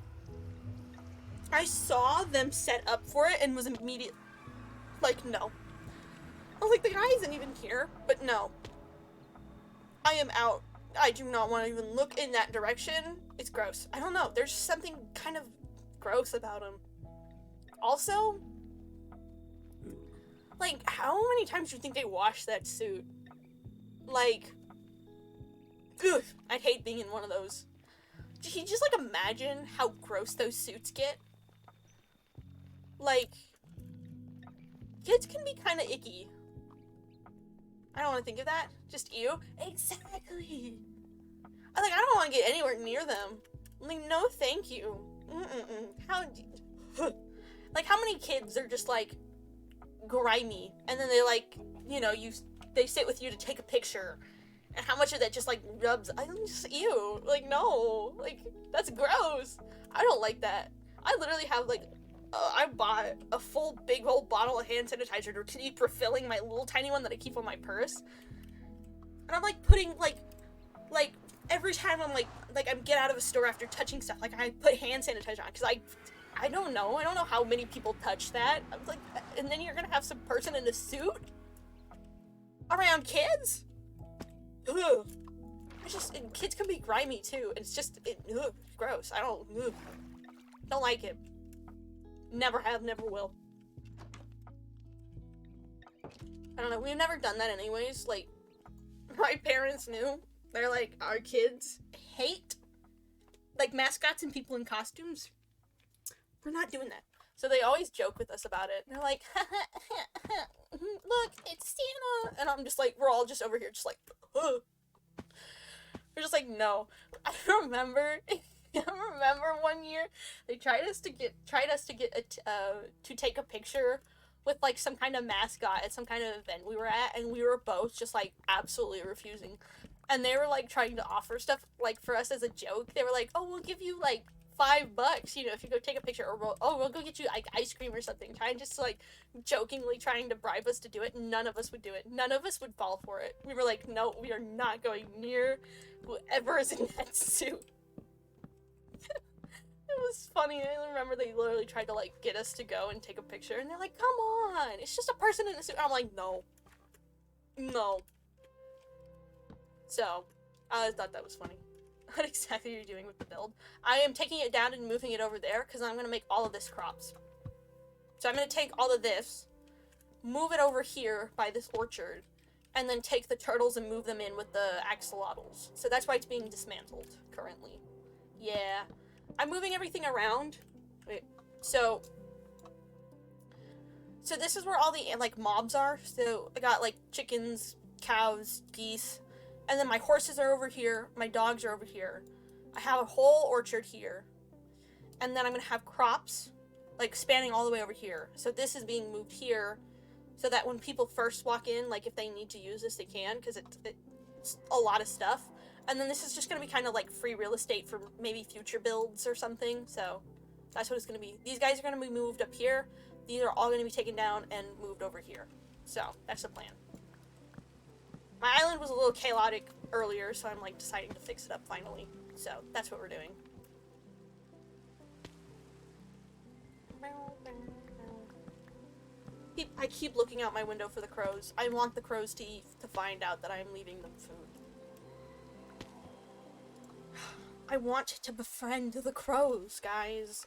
I saw them set up for it and was immediate, like, no. I was like, the guy isn't even here, but no. I am out. I do not want to even look in that direction. It's gross. I don't know. There's something kind of gross about him. Also, like, how many times do you think they wash that suit? Like, ugh, I'd hate being in one of those. Can you just, like, imagine how gross those suits get? Like, kids can be kind of icky. I don't want to think of that. Just ew. Exactly. I don't want to get anywhere near them. Like, no thank you. How like, how many kids are just, like, grimy, and then they, like, you know, they sit with you to take a picture, and how much of that just, like, rubs, I'm just, ew, like, no, like, that's gross. I don't like that. I literally have, like, I bought a full big old bottle of hand sanitizer to keep refilling my little tiny one that I keep on my purse, and I'm, like, putting, like, every time I'm, like, I get out of a store after touching stuff, like, I put hand sanitizer on, because I don't know how many people touch that. I was like, and then you're gonna have some person in a suit around kids? Ugh. It's just, and kids can be grimy too. It's just, gross. I don't like it. Never have, never will. I don't know, we've never done that anyways. Like, my parents knew. They're like, our kids hate, like, mascots and people in costumes. We're not doing that. So they always joke with us about it. And they're like, look, it's Santa. And I'm just like, we're all just over here just like, ugh. We're just like, no. I remember one year they tried us to get to take a picture with, like, some kind of mascot at some kind of event we were at, and we were both just, like, absolutely refusing. And they were, like, trying to offer stuff, like, for us as a joke. They were like, oh, we'll give you, like, $5, you know, if you go take a picture, or we'll go get you, like, ice cream or something. Jokingly trying to bribe us to do it. None of us would do it. None of us would fall for it. We were like, no, we are not going near whoever is in that suit. It was funny. I remember they literally tried to, like, get us to go and take a picture, and they're like, come on, it's just a person in a suit. I'm like, no. So, I thought that was funny. What exactly are you doing with the build? I am taking it down and moving it over there, because I'm going to make all of this crops. So I'm going to take all of this, move it over here by this orchard, and then take the turtles and move them in with the axolotls. So that's why it's being dismantled currently. Yeah. I'm moving everything around. Wait. So this is where all the, like, mobs are. So I got, like, chickens, cows, geese, and then my horses are over here, my dogs are over here. I have a whole orchard here. And then I'm gonna have crops, like, spanning all the way over here. So this is being moved here, so that when people first walk in, like, if they need to use this, they can, because it's a lot of stuff. And then this is just gonna be kind of like free real estate for maybe future builds or something. So that's what it's gonna be. These guys are gonna be moved up here. These are all gonna be taken down and moved over here. So that's the plan. My island was a little chaotic earlier, so I'm, like, deciding to fix it up finally. So that's what we're doing. keep looking out my window for the crows. I want the crows to eat, to find out that I'm leaving them food. I want to befriend the crows, guys.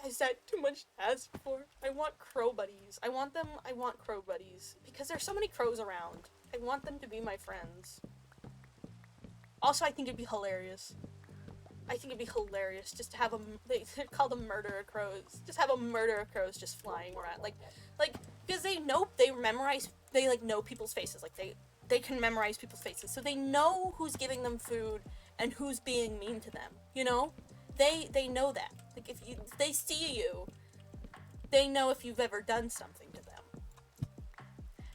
Is that too much to ask for? I want crow buddies. I want crow buddies. Because there's so many crows around. I want them to be my friends. Also, I think it'd be hilarious. Just to have they call them murder crows. Just have a murder of crows just flying around. Like, because they know people's faces. Like, they can memorize people's faces. So they know who's giving them food and who's being mean to them. You know? They know that. Like, if they see you, they know if you've ever done something to them.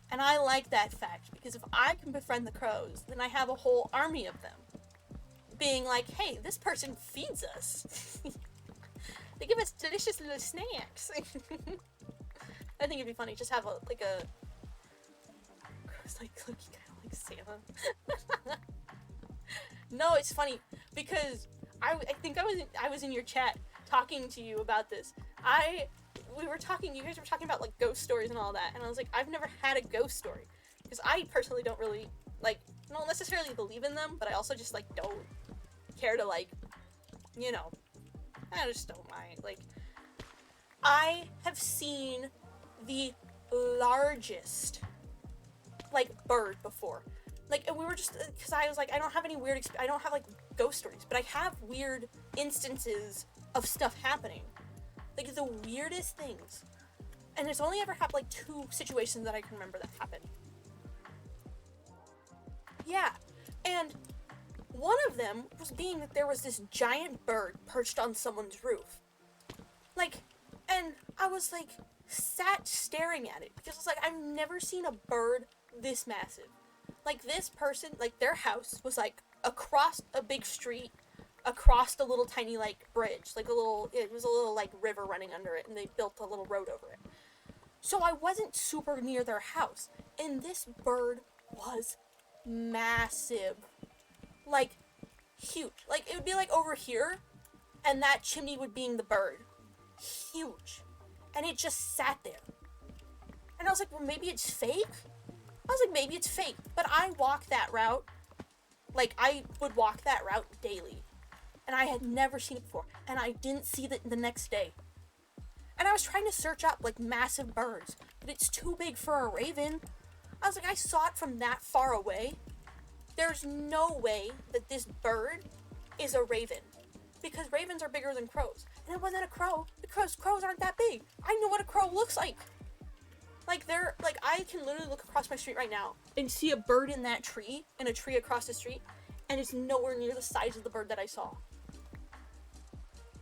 And I like that fact, because if I can befriend the crows, then I have a whole army of them. Being like, hey, this person feeds us. They give us delicious little snacks. I think it'd be funny. Just have it's like looking kind of like Santa. No, it's funny because I think I was in your chat talking to you about this. You guys were talking about like ghost stories and all that, and I was like, I've never had a ghost story because I personally don't really don't necessarily believe in them, but I also just don't care to I just don't mind. I have seen the largest bird before, and we were just because I was like, I don't have any weird I don't have ghost stories, but I have weird instances of stuff happening, the weirdest things, and it's only ever happened 2 situations that I can remember that happened. Yeah, and one of them was being that there was this giant bird perched on someone's roof. And I was sat staring at it because I was like, I've never seen a bird this massive. This person, their house was across a big street, across a little tiny bridge, it was a little river running under it, and they built a little road over it. So I wasn't super near their house, and this bird was massive. Huge. It would be over here, and that chimney would be in the bird. Huge. And it just sat there. And I was like, well, maybe it's fake? But I walk that route. I would walk that route daily. And I had never seen it before. And I didn't see it the next day. And I was trying to search up, massive birds. But it's too big for a raven. I was like, I saw it from that far away. There's no way that this bird is a raven. Because ravens are bigger than crows. And it wasn't a crow. Because crows aren't that big. I know what a crow looks like. I can literally look across my street right now and see a bird in that tree, in a tree across the street, and it's nowhere near the size of the bird that I saw.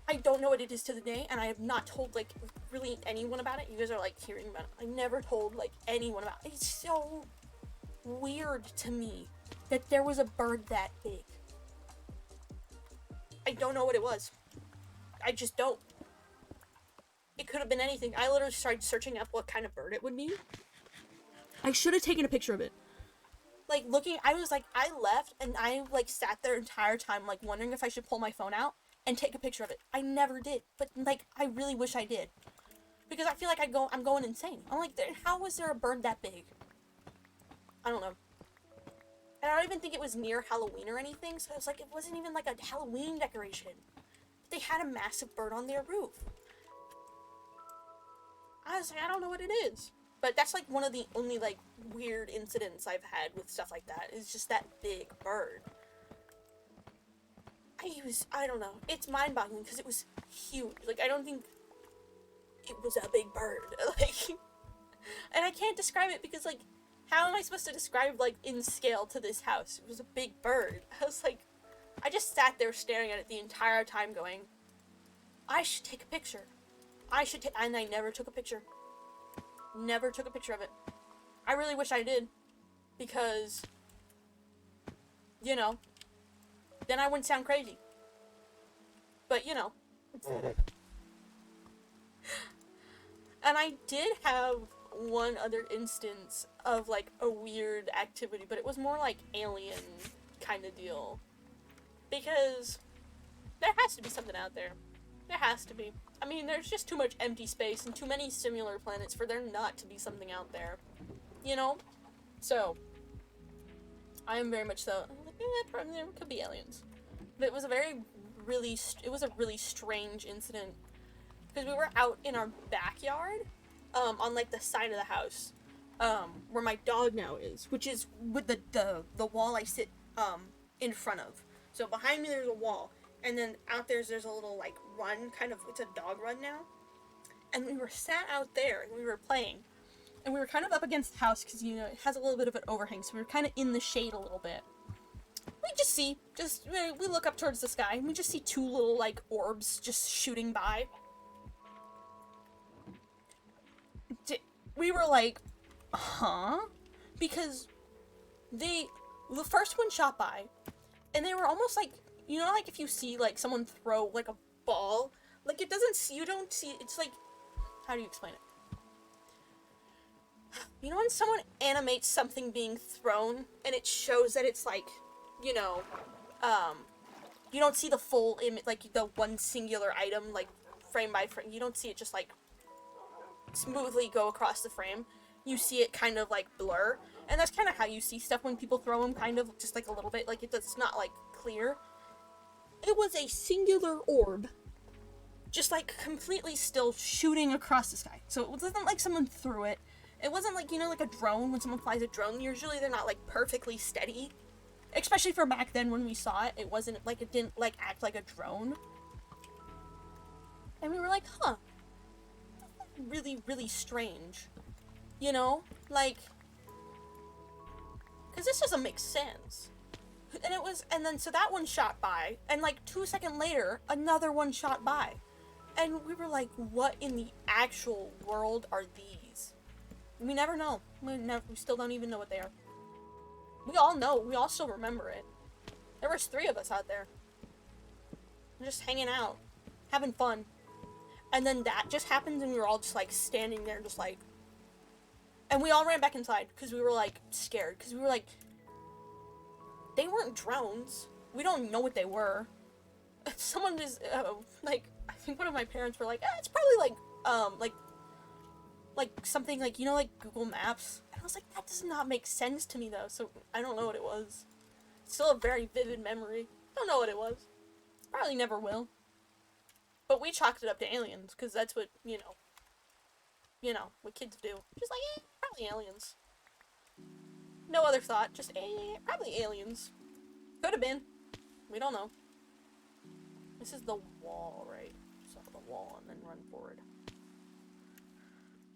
I don't know what it is to the day, and I have not told, really anyone about it. You guys are, hearing about it. I never told, anyone about it. It's so weird to me that there was a bird that big. I don't know what it was. I just don't. It could have been anything. I literally started searching up what kind of bird it would be. I should have taken a picture of it. I left and I sat there the entire time wondering if I should pull my phone out and take a picture of it. I never did, but I really wish I did. Because I feel like I'm going insane. I'm how was there a bird that big? I don't know. And I don't even think it was near Halloween or anything, so I was it wasn't even a Halloween decoration. They had a massive bird on their roof. I was I don't know what it is. But that's one of the only weird incidents I've had with stuff like that. It's just that big bird. I don't know. It's mind-boggling because it was huge. I don't think it was a big bird. And I can't describe it because how am I supposed to describe in scale to this house? It was a big bird. I was I just sat there staring at it the entire time going, I should take a picture. And I never took a picture. Never took a picture of it. I really wish I did. Because, then I wouldn't sound crazy. But, And I did have one other instance of a weird activity, but it was more alien kind of deal. Because there has to be something out there. There has to be. I mean, there's just too much empty space and too many similar planets for there not to be something out there. You know? So, I am very much so, like, probably there could be aliens. But it was a really strange incident. Because we were out in our backyard, on, like, the side of the house, where my dog now is, which is with the wall I sit, in front of. So behind me there's a wall, and then out there's a little, like, run, kind of, it's a dog run now. And we were sat out there, and we were playing. And we were kind of up against the house, because, you know, it has a little bit of an overhang, so we were kind of in the shade a little bit. We look up towards the sky, and we just see two little, like, orbs just shooting by. We were like, huh? Because the first one shot by, and they were almost like, you know, like if you see, like, someone throw, like, a ball, like, you don't see, it's like, how do you explain it? You know when someone animates something being thrown, and it shows that it's, like, you know, you don't see the full image, like, the one singular item, like, frame by frame, you don't see it just, like, smoothly go across the frame. You see it kind of, like, blur, and that's kind of how you see stuff when people throw them, kind of, just, like, a little bit, like, it's not, like, clear. It was a singular orb, just, like, completely still shooting across the sky. So it wasn't like someone threw it. It wasn't like, you know, like a drone, when someone flies a drone, usually they're not, like, perfectly steady. Especially for back then when we saw it, it wasn't, like, it didn't, like, act like a drone. And we were like, huh. Really, really strange. You know? Like, because this doesn't make sense. And then, so that one shot by, and, like, 2 seconds later, another one shot by. And we were like, what in the actual world are these? We never know. We still don't even know what they are. We all know. We all still remember it. There was 3 of us out there. Just hanging out. Having fun. And then that just happened, and we were all just, like, standing there, just, like... And we all ran back inside, because we were, like, scared. Because we were like... They weren't drones. We don't know what they were. Someone was, like... I think one of my parents were like, it's probably, like, something, like, you know, like, Google Maps? And I was like, that does not make sense to me, though, so I don't know what it was. Still a very vivid memory. Don't know what it was. Probably never will. But we chalked it up to aliens, because that's what, you know, what kids do. Just like, probably aliens. No other thought, just, probably aliens. Could have been. We don't know. This is the wall, right? So the wall, and then run forward.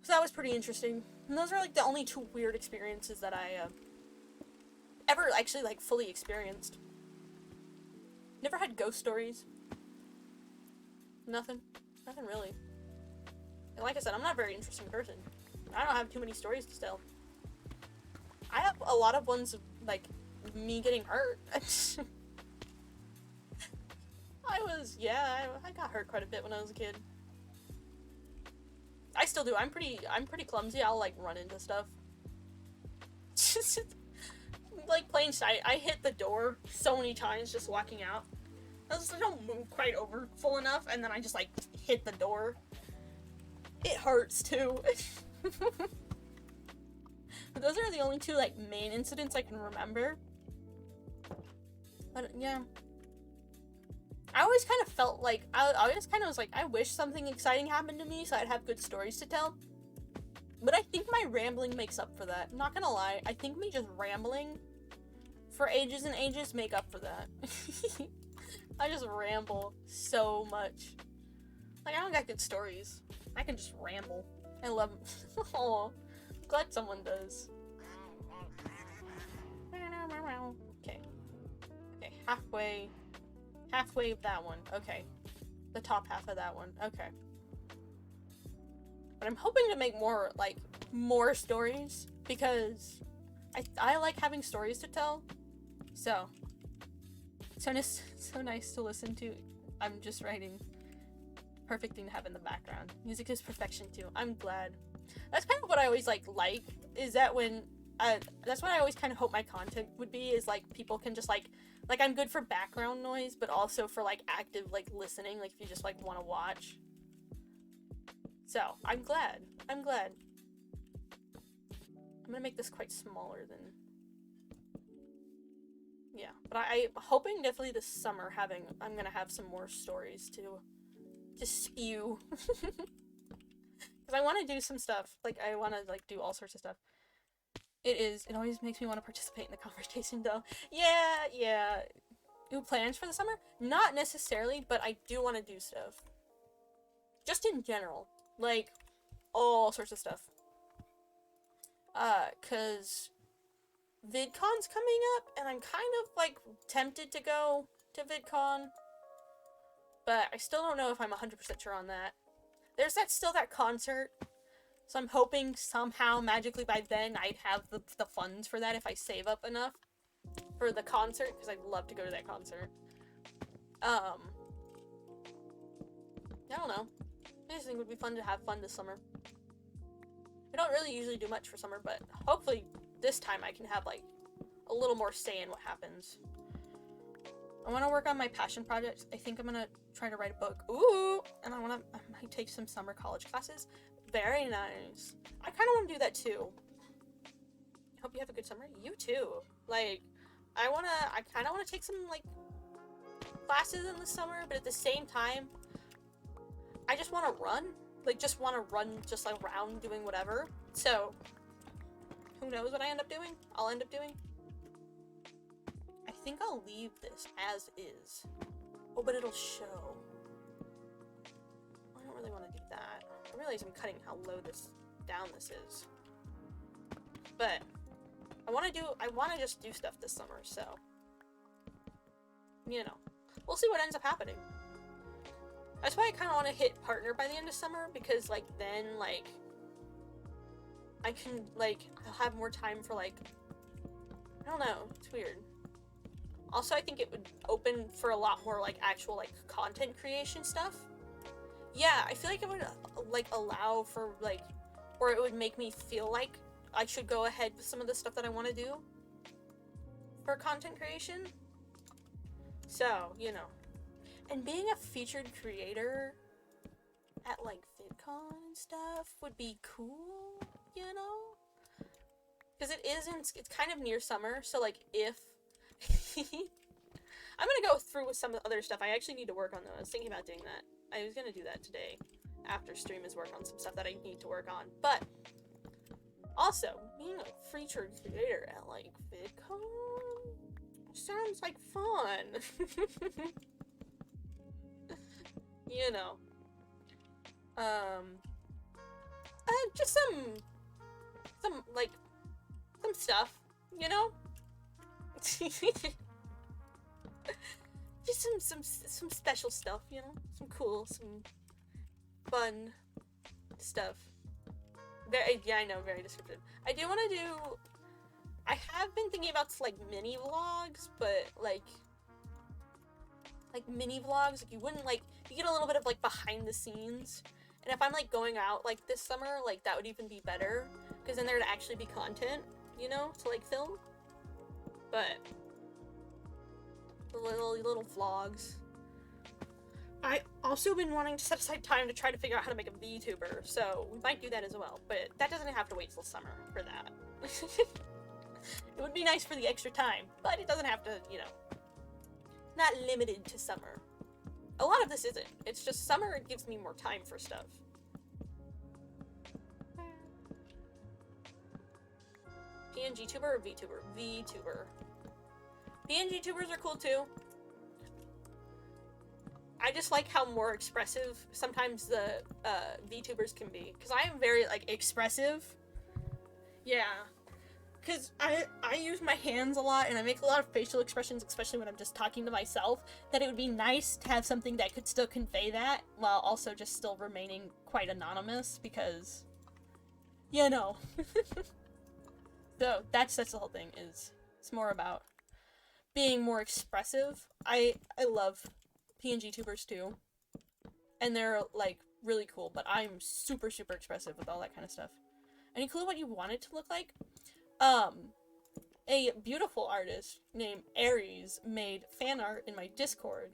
So that was pretty interesting. And those are, like, the only 2 weird experiences that I, ever actually, like, fully experienced. Never had ghost stories. Nothing. Nothing really. And like I said, I'm not a very interesting person. I don't have too many stories to tell. I have a lot of ones of, like, me getting hurt. I got hurt quite a bit when I was a kid. I still do. I'm pretty clumsy. I'll, like, run into stuff. Just, like, plain sight. I hit the door so many times just walking out. I don't move quite over full enough, and then I just, like, hit the door. It hurts, too. But those are the only 2, like, main incidents I can remember. But, yeah. I always kind of felt like, I always kind of was like, I wish something exciting happened to me so I'd have good stories to tell. But I think my rambling makes up for that. I'm not gonna lie, I think me just rambling for ages and ages make up for that. I just ramble so much. Like, I don't got good stories. I can just ramble. I love them. Aw, glad someone does. Okay. Okay, halfway of that one. Okay. The top half of that one. Okay. But I'm hoping to make more, like, more stories, because I like having stories to tell. So nice to listen to. I'm just writing. Perfect thing to have in the background. Music is perfection too. I'm glad. That's kind of what I always like is that when that's what I always kind of hope my content would be, is like people can just like I'm good for background noise, but also for like active like listening, like if you just like want to watch. So, I'm glad. I'm glad. I'm gonna make this quite smaller than... Yeah, but I'm hoping definitely this summer I'm gonna have some more stories to spew. Because I want to do some stuff. Like, I want to, like, do all sorts of stuff. It always makes me want to participate in the conversation, though. Yeah. Ooh, plans for the summer? Not necessarily, but I do want to do stuff. Just in general. Like, all sorts of stuff. Cause VidCon's coming up, and I'm kind of, like, tempted to go to VidCon. But I still don't know if I'm 100% sure on that. There's still that concert. So I'm hoping somehow, magically, by then, I'd have the funds for that if I save up enough for the concert, because I'd love to go to that concert. I don't know. I just think it would be fun to have fun this summer. I don't really usually do much for summer, but hopefully this time I can have, like, a little more say in what happens. I want to work on my passion projects. I think I'm going to try to write a book. Ooh! And I might take some summer college classes. Very nice. I kind of want to do that too. Hope you have a good summer. You too. Like, I kind of want to take some, like, classes in the summer, but at the same time, I just want to run. Like, just want to run just, like, around doing whatever. So, who knows what I end up doing? I'll end up doing. I think I'll leave this as is. Oh, but it'll show. I don't really want to do that. I realize I'm cutting how low down this is. But I want to just do stuff this summer, so you know. We'll see what ends up happening. That's why I kind of want to hit partner by the end of summer, because, like, then, like, I can, like, I'll have more time for, like, I don't know, it's weird. Also, I think it would open for a lot more, like, actual, like, content creation stuff. Yeah, I feel like it would, like, allow for, like, or it would make me feel like I should go ahead with some of the stuff that I want to do for content creation. So, you know. And being a featured creator at, like, VidCon and stuff would be cool, you know? Because it's kind of near summer, so, like, if... I'm gonna go through with some other stuff I actually need to work on, though. I was thinking about doing that. I was gonna do that today, after stream is work on some stuff that I need to work on. But, also, being a featured creator at, like, VidCon sounds like fun. You know. Just some stuff, you know? Just some special stuff, you know? Some cool, some fun stuff. Yeah, I know, very descriptive. I do want to do... I have been thinking about, like, mini vlogs, but, like mini vlogs, like, you wouldn't, like, you get a little bit of, like, behind the scenes. And if I'm, like, going out, like, this summer, like, that would even be better, because then there'd actually be content, you know, to, like, film. But the little vlogs. I also been wanting to set aside time to try to figure out how to make a VTuber, so we might do that as well, but that doesn't have to wait till summer for that. It would be nice for the extra time, but it doesn't have to, you know, not limited to summer. A lot of this isn't. It's just summer, it gives me more time for stuff. PNG tuber or VTuber? VTuber. PNG tubers are cool too. I just like how more expressive sometimes the VTubers can be. Because I am very, like, expressive. Yeah. Because I use my hands a lot, and I make a lot of facial expressions, especially when I'm just talking to myself, that it would be nice to have something that could still convey that, while also just still remaining quite anonymous, because, you know. So, that's the whole thing, is it's more about being more expressive. I love PNG tubers too, and they're, like, really cool, but I'm super expressive with all that kind of stuff. Any clue what you want it to look like? A beautiful artist named Aries made fan art in my Discord,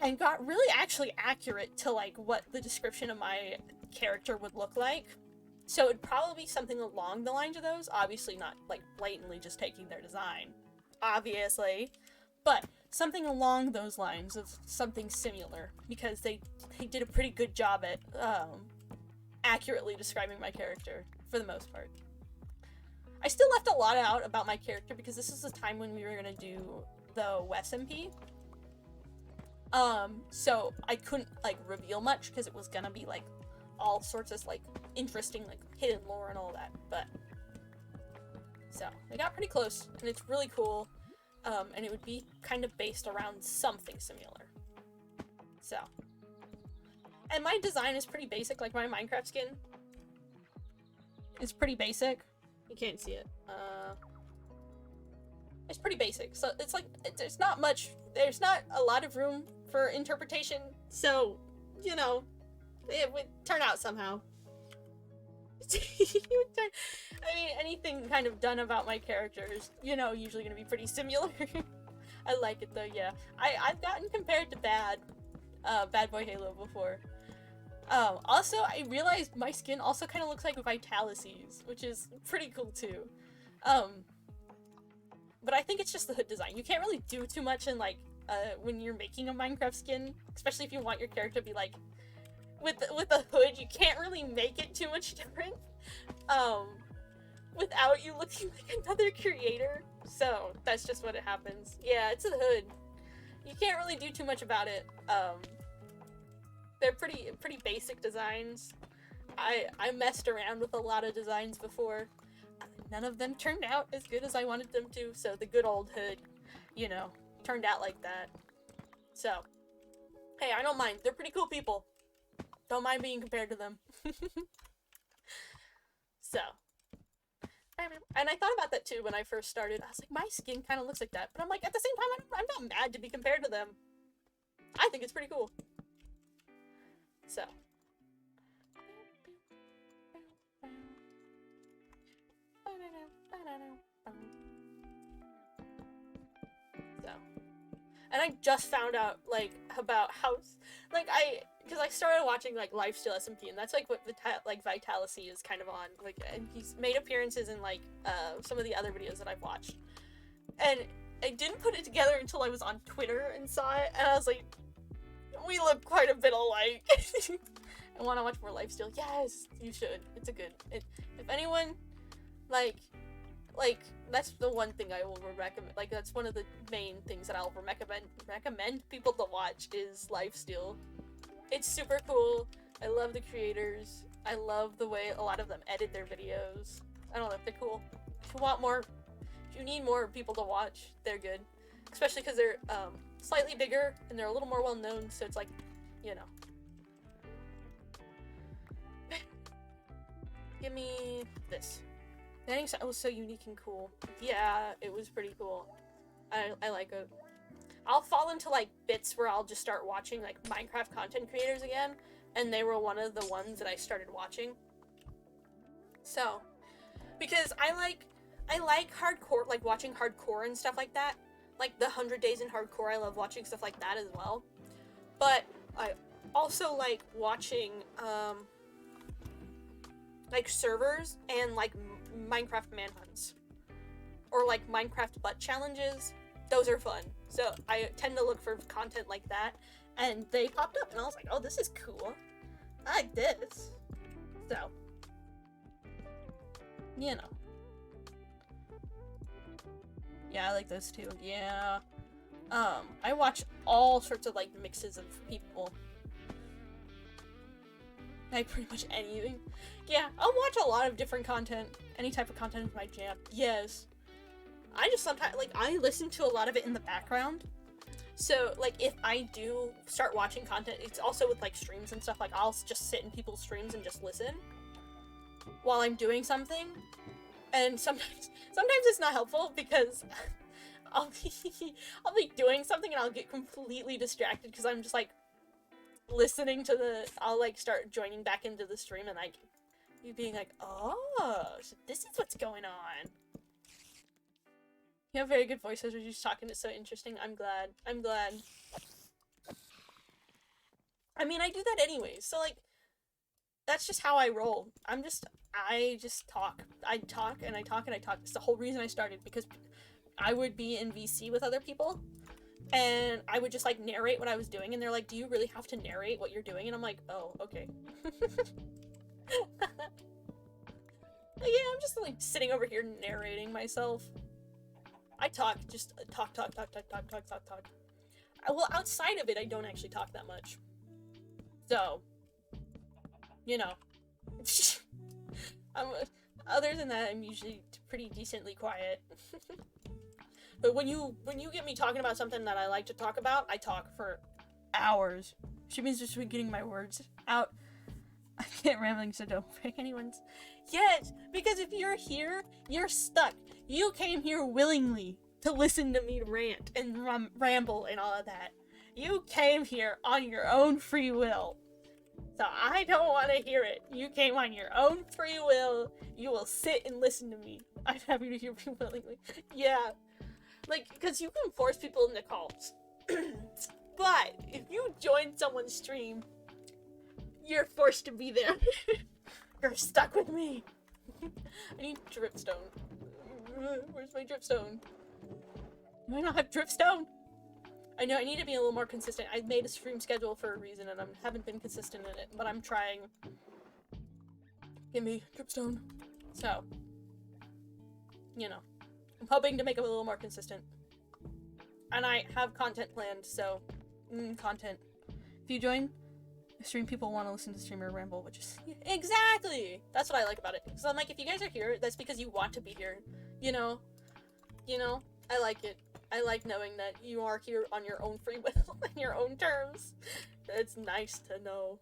and got really actually accurate to like what the description of my character would look like. So it'd probably be something along the lines of those, obviously not like blatantly just taking their design, obviously, but something along those lines of something similar, because they did a pretty good job at accurately describing my character for the most part. I still left a lot out about my character because this is the time when we were gonna do the SMP. So I couldn't like reveal much because it was gonna be like all sorts of like interesting like hidden lore and all that, but so they got pretty close and it's really cool. And it would be kind of based around something similar. So, and my design is pretty basic, like my Minecraft skin is pretty basic. You can't see it. It's pretty basic, so it's like there's not a lot of room for interpretation, so you know it would turn out somehow. I mean, anything kind of done about my characters, you know, usually gonna be pretty similar. I like it though, yeah. I've gotten compared to Bad Boy Halo before. Also, I realized my skin also kind of looks like Vitalice's, which is pretty cool too. But I think it's just the hood design. You can't really do too much in like when you're making a Minecraft skin, especially if you want your character to be like with a hood. You can't really make it too much different without you looking like another creator. So that's just what it happens. Yeah, it's a hood. You can't really do too much about it. They're pretty basic designs. I messed around with a lot of designs before. None of them turned out as good as I wanted them to, so the good old hood, you know, turned out like that. So, hey, I don't mind. They're pretty cool people. Don't mind being compared to them. So, and I thought about that too when I first started. I was like, my skin kind of looks like that, but I'm like, at the same time, I'm not mad to be compared to them. I think it's pretty cool. So. So. And I just found out, like, about how, like, because I started watching, like, Lifesteal SMP, and that's, like, what, Vitalice is kind of on, like, and he's made appearances in, like, some of the other videos that I've watched. And I didn't put it together until I was on Twitter and saw it, and I was like, we look quite a bit alike. I want to watch more Lifesteal. Yes, you should. It's a good, if anyone, like, that's the one thing I will recommend. Like, that's one of the main things that I'll recommend people to watch is Lifesteal. It's super cool. I love the creators. I love the way a lot of them edit their videos. I don't know, they're cool. If you want more, if you need more people to watch, they're good. Especially because they're slightly bigger and they're a little more well known, so it's like, you know. Give me this. The ending was so unique and cool. Yeah, it was pretty cool. I like it. I'll fall into like bits where I'll just start watching like Minecraft content creators again, and they were one of the ones that I started watching. So, because I like hardcore, like watching hardcore and stuff like that. Like the 100 Days in Hardcore, I love watching stuff like that as well. But I also like watching like servers and like Minecraft manhunts or like Minecraft butt challenges. Those are fun. So I tend to look for content like that, and they popped up and I was like, oh, this is cool. I like this. So, you know. Yeah, I like those too. Yeah. I watch all sorts of like mixes of people. Like pretty much anything. Yeah, I'll watch a lot of different content. Any type of content is my jam. Yes. I just sometimes, like, I listen to a lot of it in the background. So, like, if I do start watching content, it's also with, like, streams and stuff. Like, I'll just sit in people's streams and just listen while I'm doing something. And sometimes it's not helpful because I'll be doing something and I'll get completely distracted because I'm just, like, listening to I'll, like, start joining back into the stream and, like, you being like, oh, so this is what's going on. You have very good voices. You're just talking. It's so interesting. I'm glad. I mean, I do that anyways, so, like, that's just how I roll. I just talk. I talk, and I talk, and I talk. It's the whole reason I started, because I would be in VC with other people, and I would just, like, narrate what I was doing, and they're like, do you really have to narrate what you're doing? And I'm like, oh, okay. Yeah, I'm just, like, sitting over here narrating myself. I talk, just talk. Well, outside of it, I don't actually talk that much. So, you know. Other than that, I'm usually pretty decently quiet. But when you get me talking about something that I like to talk about, I talk for hours. She means just getting my words out. I can't rambling, so don't break anyone's. Yes, because if you're here, you're stuck. You came here willingly to listen to me rant and ramble and all of that. You came here on your own free will. So I don't want to hear it. You came on your own free will. You will sit and listen to me. I'm happy to hear you willingly. Yeah. Like, because you can force people into calls. But if you join someone's stream, you're forced to be there. You're stuck with me. I need dripstone. Where's my dripstone? Do I not have dripstone? I know I need to be a little more consistent. I made a stream schedule for a reason, and I haven't been consistent in it, but I'm trying. Give me dripstone. So, you know, I'm hoping to make it a little more consistent. And I have content planned, so, content. If you join the stream, people want to listen to the streamer ramble, which is, exactly! That's what I like about it. So I'm like, if you guys are here, that's because you want to be here. You know, I like it. I like knowing that you are here on your own free will, on your own terms. It's nice to know.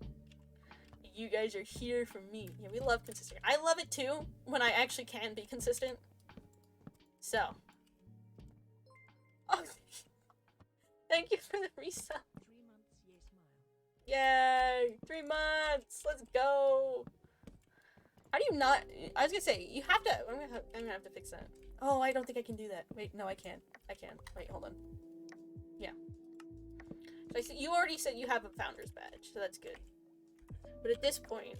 You guys are here for me. Yeah, we love consistency. I love it too, when I actually can be consistent. So. Oh, thank you for the resub. 3 months, yes, smile. Yay! 3 months! Let's go! How do you not... I was gonna say, you have to... I'm gonna have to fix that. Oh, I don't think I can do that. Wait, no, I can. I can. Wait, hold on. Yeah. So you already said you have a founder's badge, so that's good. But at this point,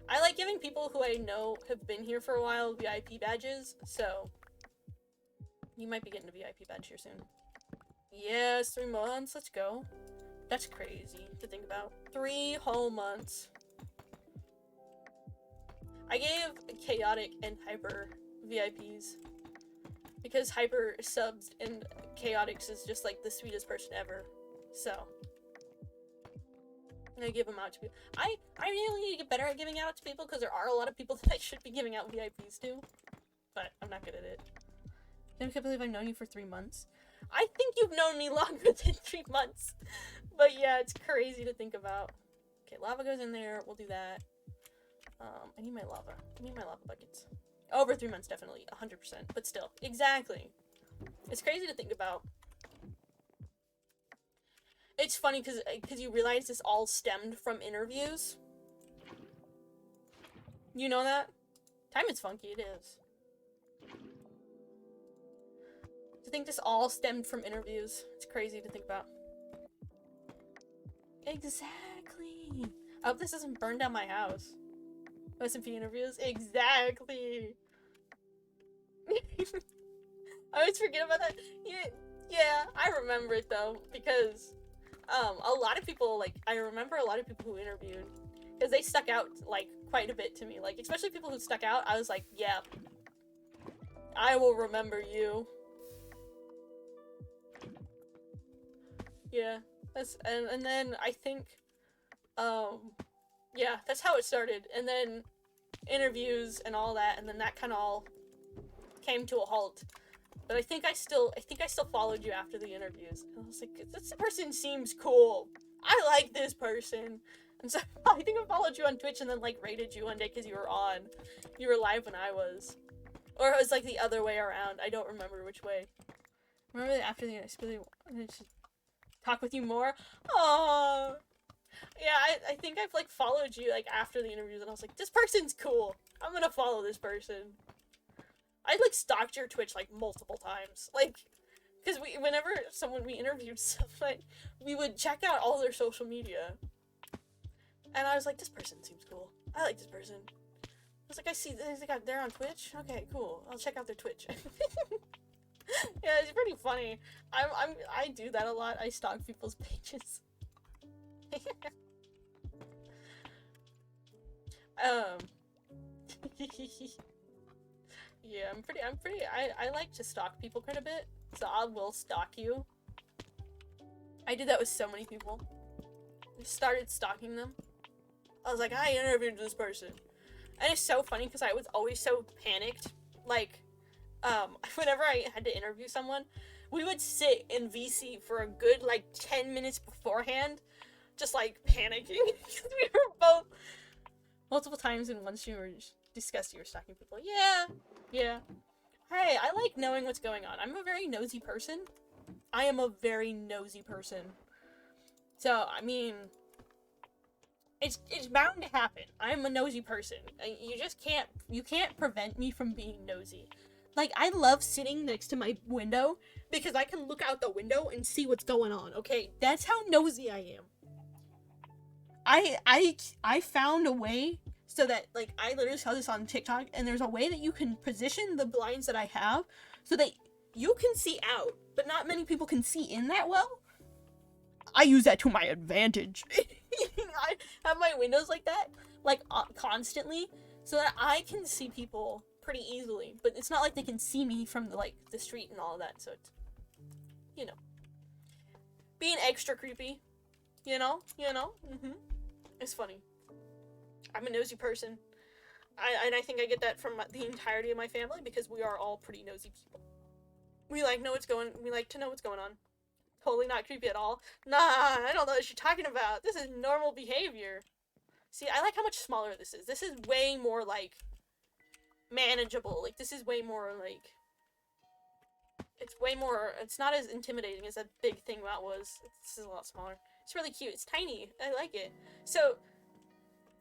I like giving people who I know have been here for a while VIP badges, so you might be getting a VIP badge here soon. Yes, 3 months. Let's go. That's crazy to think about. 3 whole months. I gave Chaotic and Hyper VIPs because Hyper subs and Chaotix is just like the sweetest person ever. So I give them out to people. I really need to get better at giving out to people because there are a lot of people that I should be giving out VIPs to, but I'm not good at it. I can't believe I've known you for 3 months. I think you've known me longer than 3 months, but yeah, it's crazy to think about. Okay, lava goes in there. We'll do that. I need my lava. I need my lava buckets. Over 3 months, definitely. 100%. But still. Exactly. It's crazy to think about. It's funny because you realize this all stemmed from interviews. You know that? Time is funky. It is. To think this all stemmed from interviews. It's crazy to think about. Exactly. I hope this doesn't burn down my house. SMP interviews? Exactly! I always forget about that. Yeah, I remember it though, because a lot of people, like, I remember a lot of people who interviewed, because they stuck out, like, quite a bit to me. Like, especially people who stuck out, I was like, yeah, I will remember you. Yeah, that's, and then I think, yeah, that's how it started, and then interviews and all that, and then that kind of all came to a halt. But I think I still followed you after the interviews. And I was like, this person seems cool. I like this person. And so I think I followed you on Twitch and then like raided you one day because you were on. You were live when I was. Or it was like the other way around. I don't remember which way. Remember that after the interviews, I really wanted to talk with you more? Aww. Yeah, I think I've, like, followed you, like, after the interviews, and I was like, this person's cool. I'm gonna follow this person. I, like, stalked your Twitch, like, multiple times. Like, Because whenever we interviewed someone, we would check out all their social media. And I was like, this person seems cool. I like this person. I was like, I see they're on Twitch. Okay, cool. I'll check out their Twitch. Yeah, it's pretty funny. I do that a lot. I stalk people's pages. Yeah, I like to stalk people quite a bit. So I will stalk you. I did that with so many people. I started stalking them. I was like, I interviewed this person. And it's so funny because I was always so panicked. Like, whenever I had to interview someone, we would sit in VC for a good, like, 10 minutes beforehand, just, like, panicking. Because we were both multiple times, and once you were discussing you were stalking people. Yeah. Hey, I like knowing what's going on. I'm a very nosy person. I am a very nosy person. So, I mean, it's bound to happen. I'm a nosy person. You can't prevent me from being nosy. Like, I love sitting next to my window because I can look out the window and see what's going on, okay? That's how nosy I am. I found a way so that, like, I literally saw this on TikTok, and there's a way that you can position the blinds that I have so that you can see out, but not many people can see in that well. I use that to my advantage. I have my windows like that, like, constantly, so that I can see people pretty easily, but it's not like they can see me from the street and all of that, so it's, being extra creepy, it's funny. I'm a nosy person, and I think I get that from the entirety of my family, because we are all pretty nosy people. We like to know what's going on. Totally not creepy at all. Nah, I don't know what you're talking about. This is normal behavior. See, I like how much smaller this is. This is way more, like, manageable. Like, this is way more, like, it's not as intimidating as that big thing that was. This is a lot smaller. It's really cute. It's tiny. I like it. So,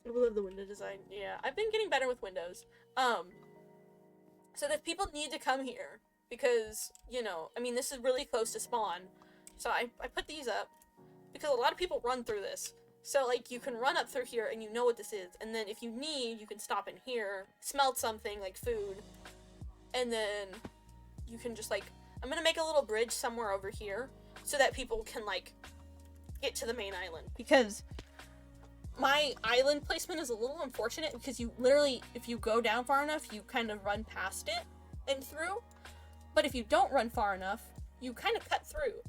I love the window design. Yeah, I've been getting better with windows. So if people need to come here, because, this is really close to spawn, so I put these up, because a lot of people run through this. So, like, you can run up through here, and you know what this is, and then if you need, you can stop in here, smell something, like food, and then you can just, like, I'm gonna make a little bridge somewhere over here, so that people can, like, get to the main island. Because my island placement is a little unfortunate, because you literally, if you go down far enough, you kind of run past it and through, but if you don't run far enough, you kind of cut through.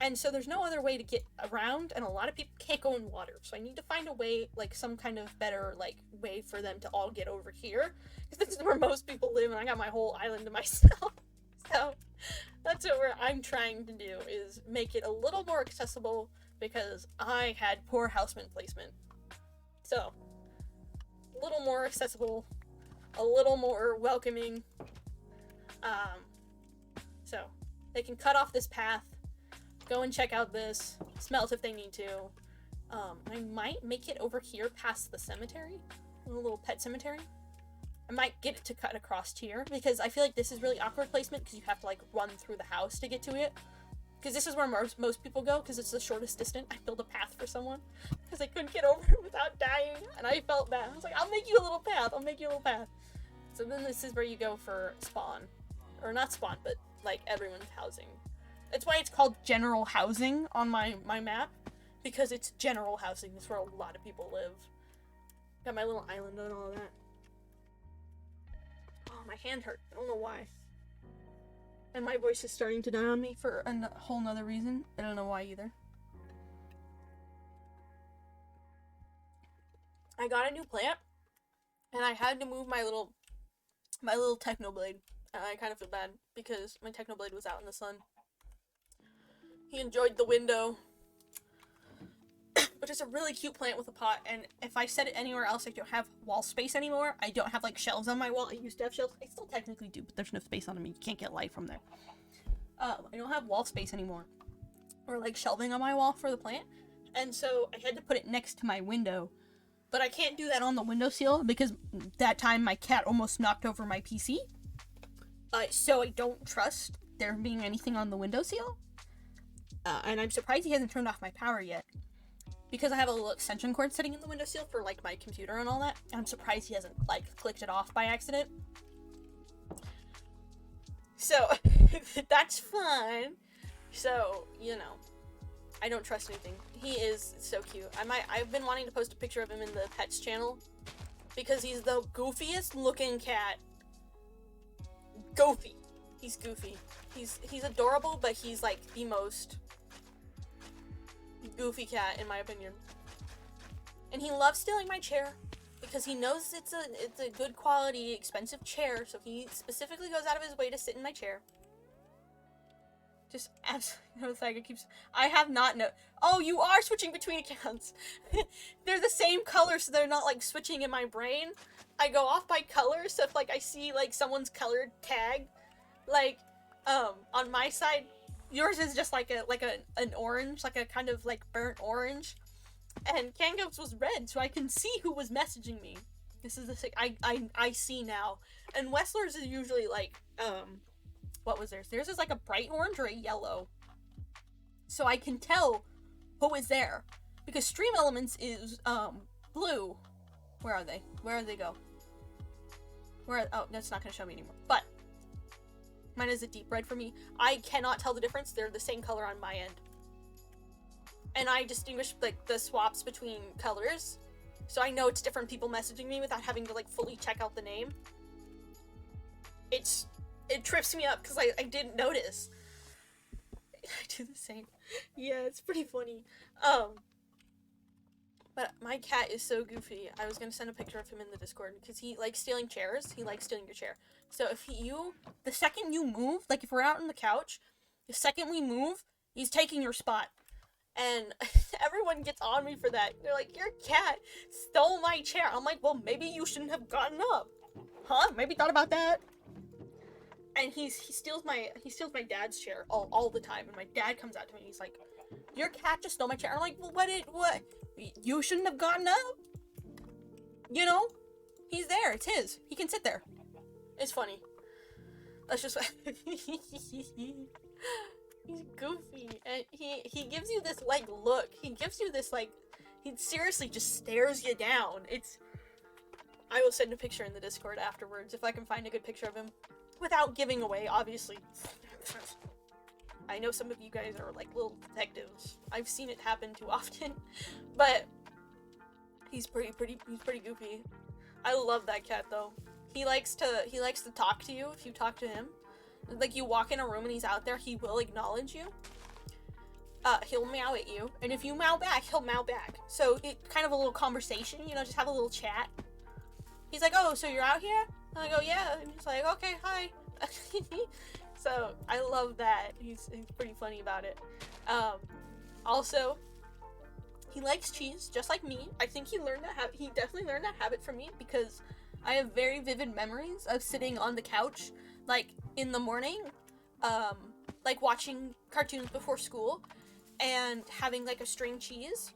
And so there's no other way to get around, and a lot of people can't go in water. So I need to find a way, like, some kind of better, like, way for them to all get over here. Because this is where most people live, and I got my whole island to myself. So that's what I'm trying to do, is make it a little more accessible, because I had poor houseman placement. So, a little more accessible, a little more welcoming. So, they can cut off this path, go and check out this, smelt if they need to. I might make it over here past the cemetery, a little pet cemetery. I might get it to cut across here, because I feel like this is really awkward placement, because you have to, like, run through the house to get to it. Because this is where most people go, because it's the shortest distance. I built a path for someone, because I couldn't get over it without dying, and I felt bad. I was like, I'll make you a little path. So then this is where you go for spawn. Or not spawn, but, like, everyone's housing. That's why it's called general housing on my map, because it's general housing. It's where a lot of people live. Got my little island and all of that. Oh, my hand hurt. I don't know why. And my voice is starting to die on me for a whole nother reason. I don't know why either. I got a new plant, and I had to move my little Technoblade. And I kind of feel bad, because my Technoblade was out in the sun. He enjoyed the window. But it's a really cute plant with a pot, and if I set it anywhere else, I don't have wall space anymore. I don't have, like, shelves on my wall. I used to have shelves. I still technically do, but there's no space on them. You can't get light from there. I don't have wall space anymore. Or, like, shelving on my wall for the plant. And so I had to put it next to my window. But I can't do that on the windowsill, because that time my cat almost knocked over my PC. So I don't trust there being anything on the windowsill. And I'm surprised he hasn't turned off my power yet. Because I have a little extension cord sitting in the windowsill for, like, my computer and all that. I'm surprised he hasn't, like, clicked it off by accident. So, that's fun. So, you know, I don't trust anything. He is so cute. I've been wanting to post a picture of him in the pets channel. Because he's the goofiest looking cat. Goofy. He's goofy. He's adorable, but he's, like, the most goofy cat in my opinion. And he loves stealing my chair because he knows it's a good quality, expensive chair, so he specifically goes out of his way to sit in my chair. Just absolutely, like it keeps. I have not no. Oh, you are switching between accounts. They're the same color, so they're not like switching in my brain. I go off by color, so if like I see like someone's colored tag, like on my side. Yours is just like an orange, like a kind of like burnt orange, and Kango's was red, so I can see who was messaging me. This is the I see now, and Wessler's is usually like what was theirs? Theirs is like a bright orange or a yellow, so I can tell who is there because Stream Elements is blue. Where are they? Where did they go? Oh, that's not gonna show me anymore, but. Mine is a deep red for me. I cannot tell the difference. They're the same color on my end. And I distinguish like the swaps between colors. So I know it's different people messaging me without having to like fully check out the name. It trips me up because I didn't notice. I do the same. Yeah, it's pretty funny. But my cat is so goofy. I was gonna send a picture of him in the Discord because he likes stealing chairs. He likes stealing your chair. So if the second you move, like if we're out on the couch, the second we move, he's taking your spot. And everyone gets on me for that. They're like, your cat stole my chair. I'm like, well, maybe you shouldn't have gotten up. Huh? Maybe thought about that. And he steals my dad's chair all the time. And my dad comes out to me and he's like, your cat just stole my chair. I'm like, well, what? You shouldn't have gotten up. You know? He's there. It's his. He can sit there. It's funny. That's just he's goofy. And he gives you this, like, look. He gives you this, like, he seriously just stares you down. I will send a picture in the Discord afterwards if I can find a good picture of him. Without giving away, obviously. I know some of you guys are, like, little detectives. I've seen it happen too often. But he's pretty goofy. I love that cat, though. He likes to talk to you if you talk to him. Like, you walk in a room and he's out there, he will acknowledge you. He'll meow at you. And if you meow back, he'll meow back. So, it's kind of a little conversation, you know, just have a little chat. He's like, oh, so you're out here? And I go, yeah. And he's like, okay, hi. So, I love that. He's pretty funny about it. Also, he likes cheese, just like me. I think he definitely learned that habit from me because I have very vivid memories of sitting on the couch, like, in the morning, like, watching cartoons before school, and having, like, a string cheese,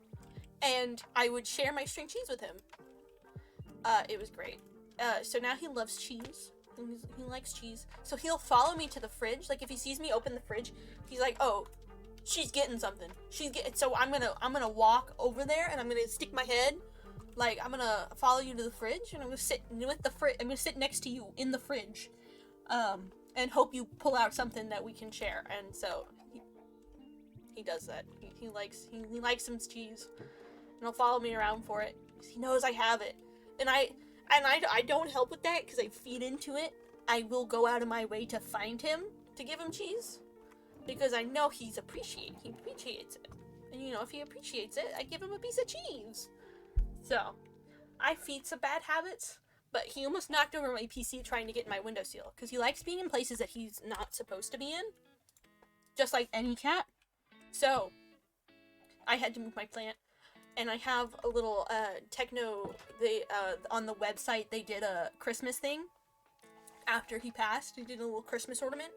and I would share my string cheese with him. It was great. So now he loves cheese. He likes cheese. So he'll follow me to the fridge. Like, if he sees me open the fridge, he's like, oh, she's getting something. So I'm gonna walk over there, and I'm gonna stick my head. Like, I'm gonna follow you to the fridge, and I'm gonna sit with the fridge. I'm gonna sit next to you in the fridge, and hope you pull out something that we can share. And so he does that. He likes some cheese, and he'll follow me around for it. He knows I have it, and I don't help with that because I feed into it. I will go out of my way to find him to give him cheese because I know he appreciates it, and you know, if he appreciates it, I give him a piece of cheese. So, I feed some bad habits, but he almost knocked over my PC trying to get in my windowsill, because he likes being in places that he's not supposed to be in, just like any cat. So, I had to move my plant, and I have a little, on the website, they did a Christmas thing. After he passed, they did a little Christmas ornament,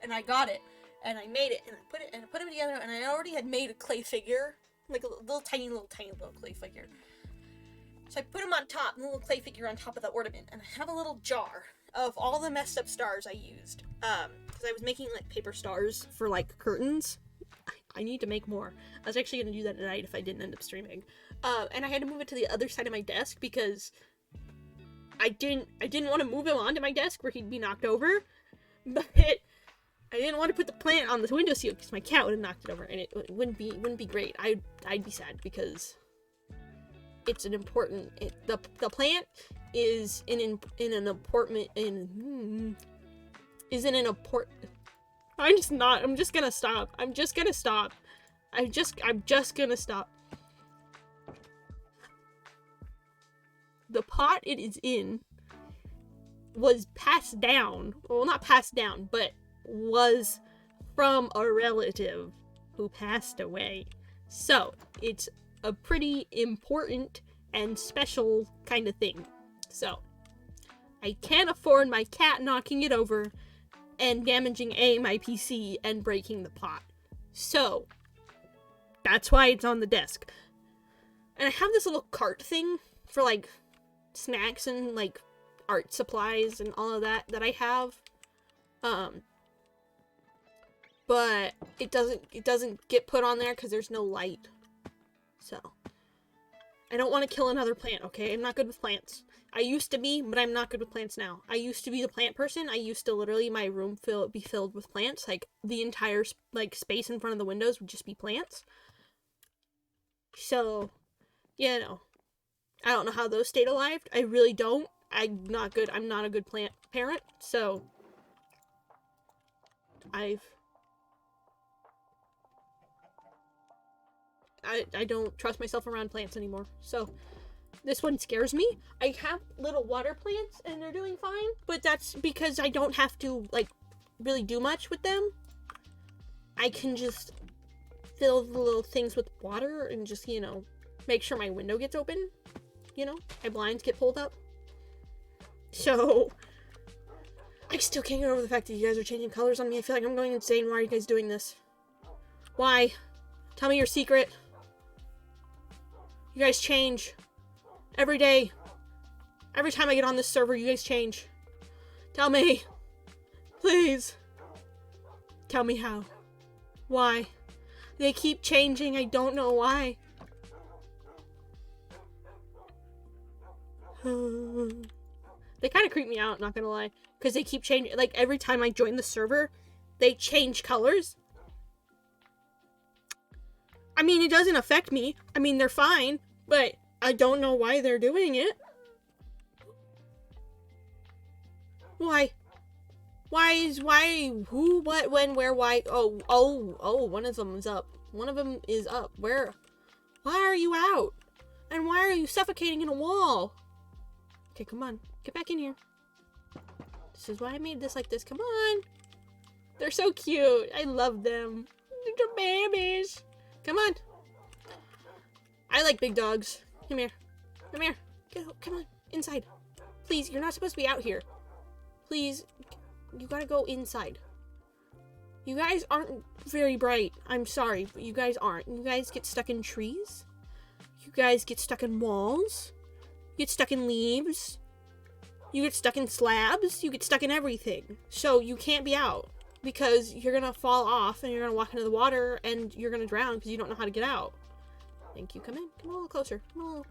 and I got it, and I made it, and I put it together, and I already had made a clay figure, like a little tiny clay figure. So I put him on top, a little clay figure on top of the ornament, and I have a little jar of all the messed up stars I used, because I was making like paper stars for like curtains. I need to make more. I was actually gonna do that tonight if I didn't end up streaming. And I had to move it to the other side of my desk because I didn't want to move him onto my desk where he'd be knocked over, but I didn't want to put the plant on the windowsill because my cat would have knocked it over, and it wouldn't be great. I'd be sad because it's an important. The plant is in an apartment is in an important. I'm just gonna stop. I'm just gonna stop. The pot it is in was passed down. Well, not passed down, but was from a relative who passed away. So, it's a pretty important and special kind of thing. So, I can't afford my cat knocking it over and damaging my PC and breaking the pot. So, that's why it's on the desk. And I have this little cart thing for, like, snacks and, like, art supplies and all of that I have. But it doesn't get put on there because there's no light. So, I don't want to kill another plant, okay? I'm not good with plants. I used to be, but I'm not good with plants now. I used to be the plant person. I used to literally, my room be filled with plants. Like, the entire, like, space in front of the windows would just be plants. So, you know, I don't know how those stayed alive. I really don't. I'm not a good plant parent, so I don't trust myself around plants anymore. So, this one scares me. I have little water plants, and they're doing fine, but that's because I don't have to, like, really do much with them. I can just fill the little things with water and just, you know, make sure my window gets open. You know, my blinds get pulled up. So, I still can't get over the fact that you guys are changing colors on me. I feel like I'm going insane. Why are you guys doing this? Why? Tell me your secret. You guys change. Every day. Every time I get on this server, you guys change. Tell me. Please. Tell me how. Why? They keep changing. I don't know why. They kind of creep me out, not gonna lie. Because they keep changing. Like, every time I join the server, they change colors. I mean, it doesn't affect me. I mean, they're fine. But I don't know why they're doing it. Why? Why? Who, what, when, where, why? Oh, one of them is up. One of them is up. Where? Why are you out? And why are you suffocating in a wall? Okay, come on. Get back in here. This is why I made this like this. Come on. They're so cute. I love them. They're babies. Come on. I like big dogs. Come here. Come here. Come on. Inside. Please, you're not supposed to be out here. Please. You gotta go inside. You guys aren't very bright. I'm sorry, but you guys aren't. You guys get stuck in trees. You guys get stuck in walls. You get stuck in leaves. You get stuck in slabs. You get stuck in everything. So you can't be out. Because you're gonna fall off and you're gonna walk into the water and you're gonna drown because you don't know how to get out. Thank you. Come in. Come a little closer. Come a little.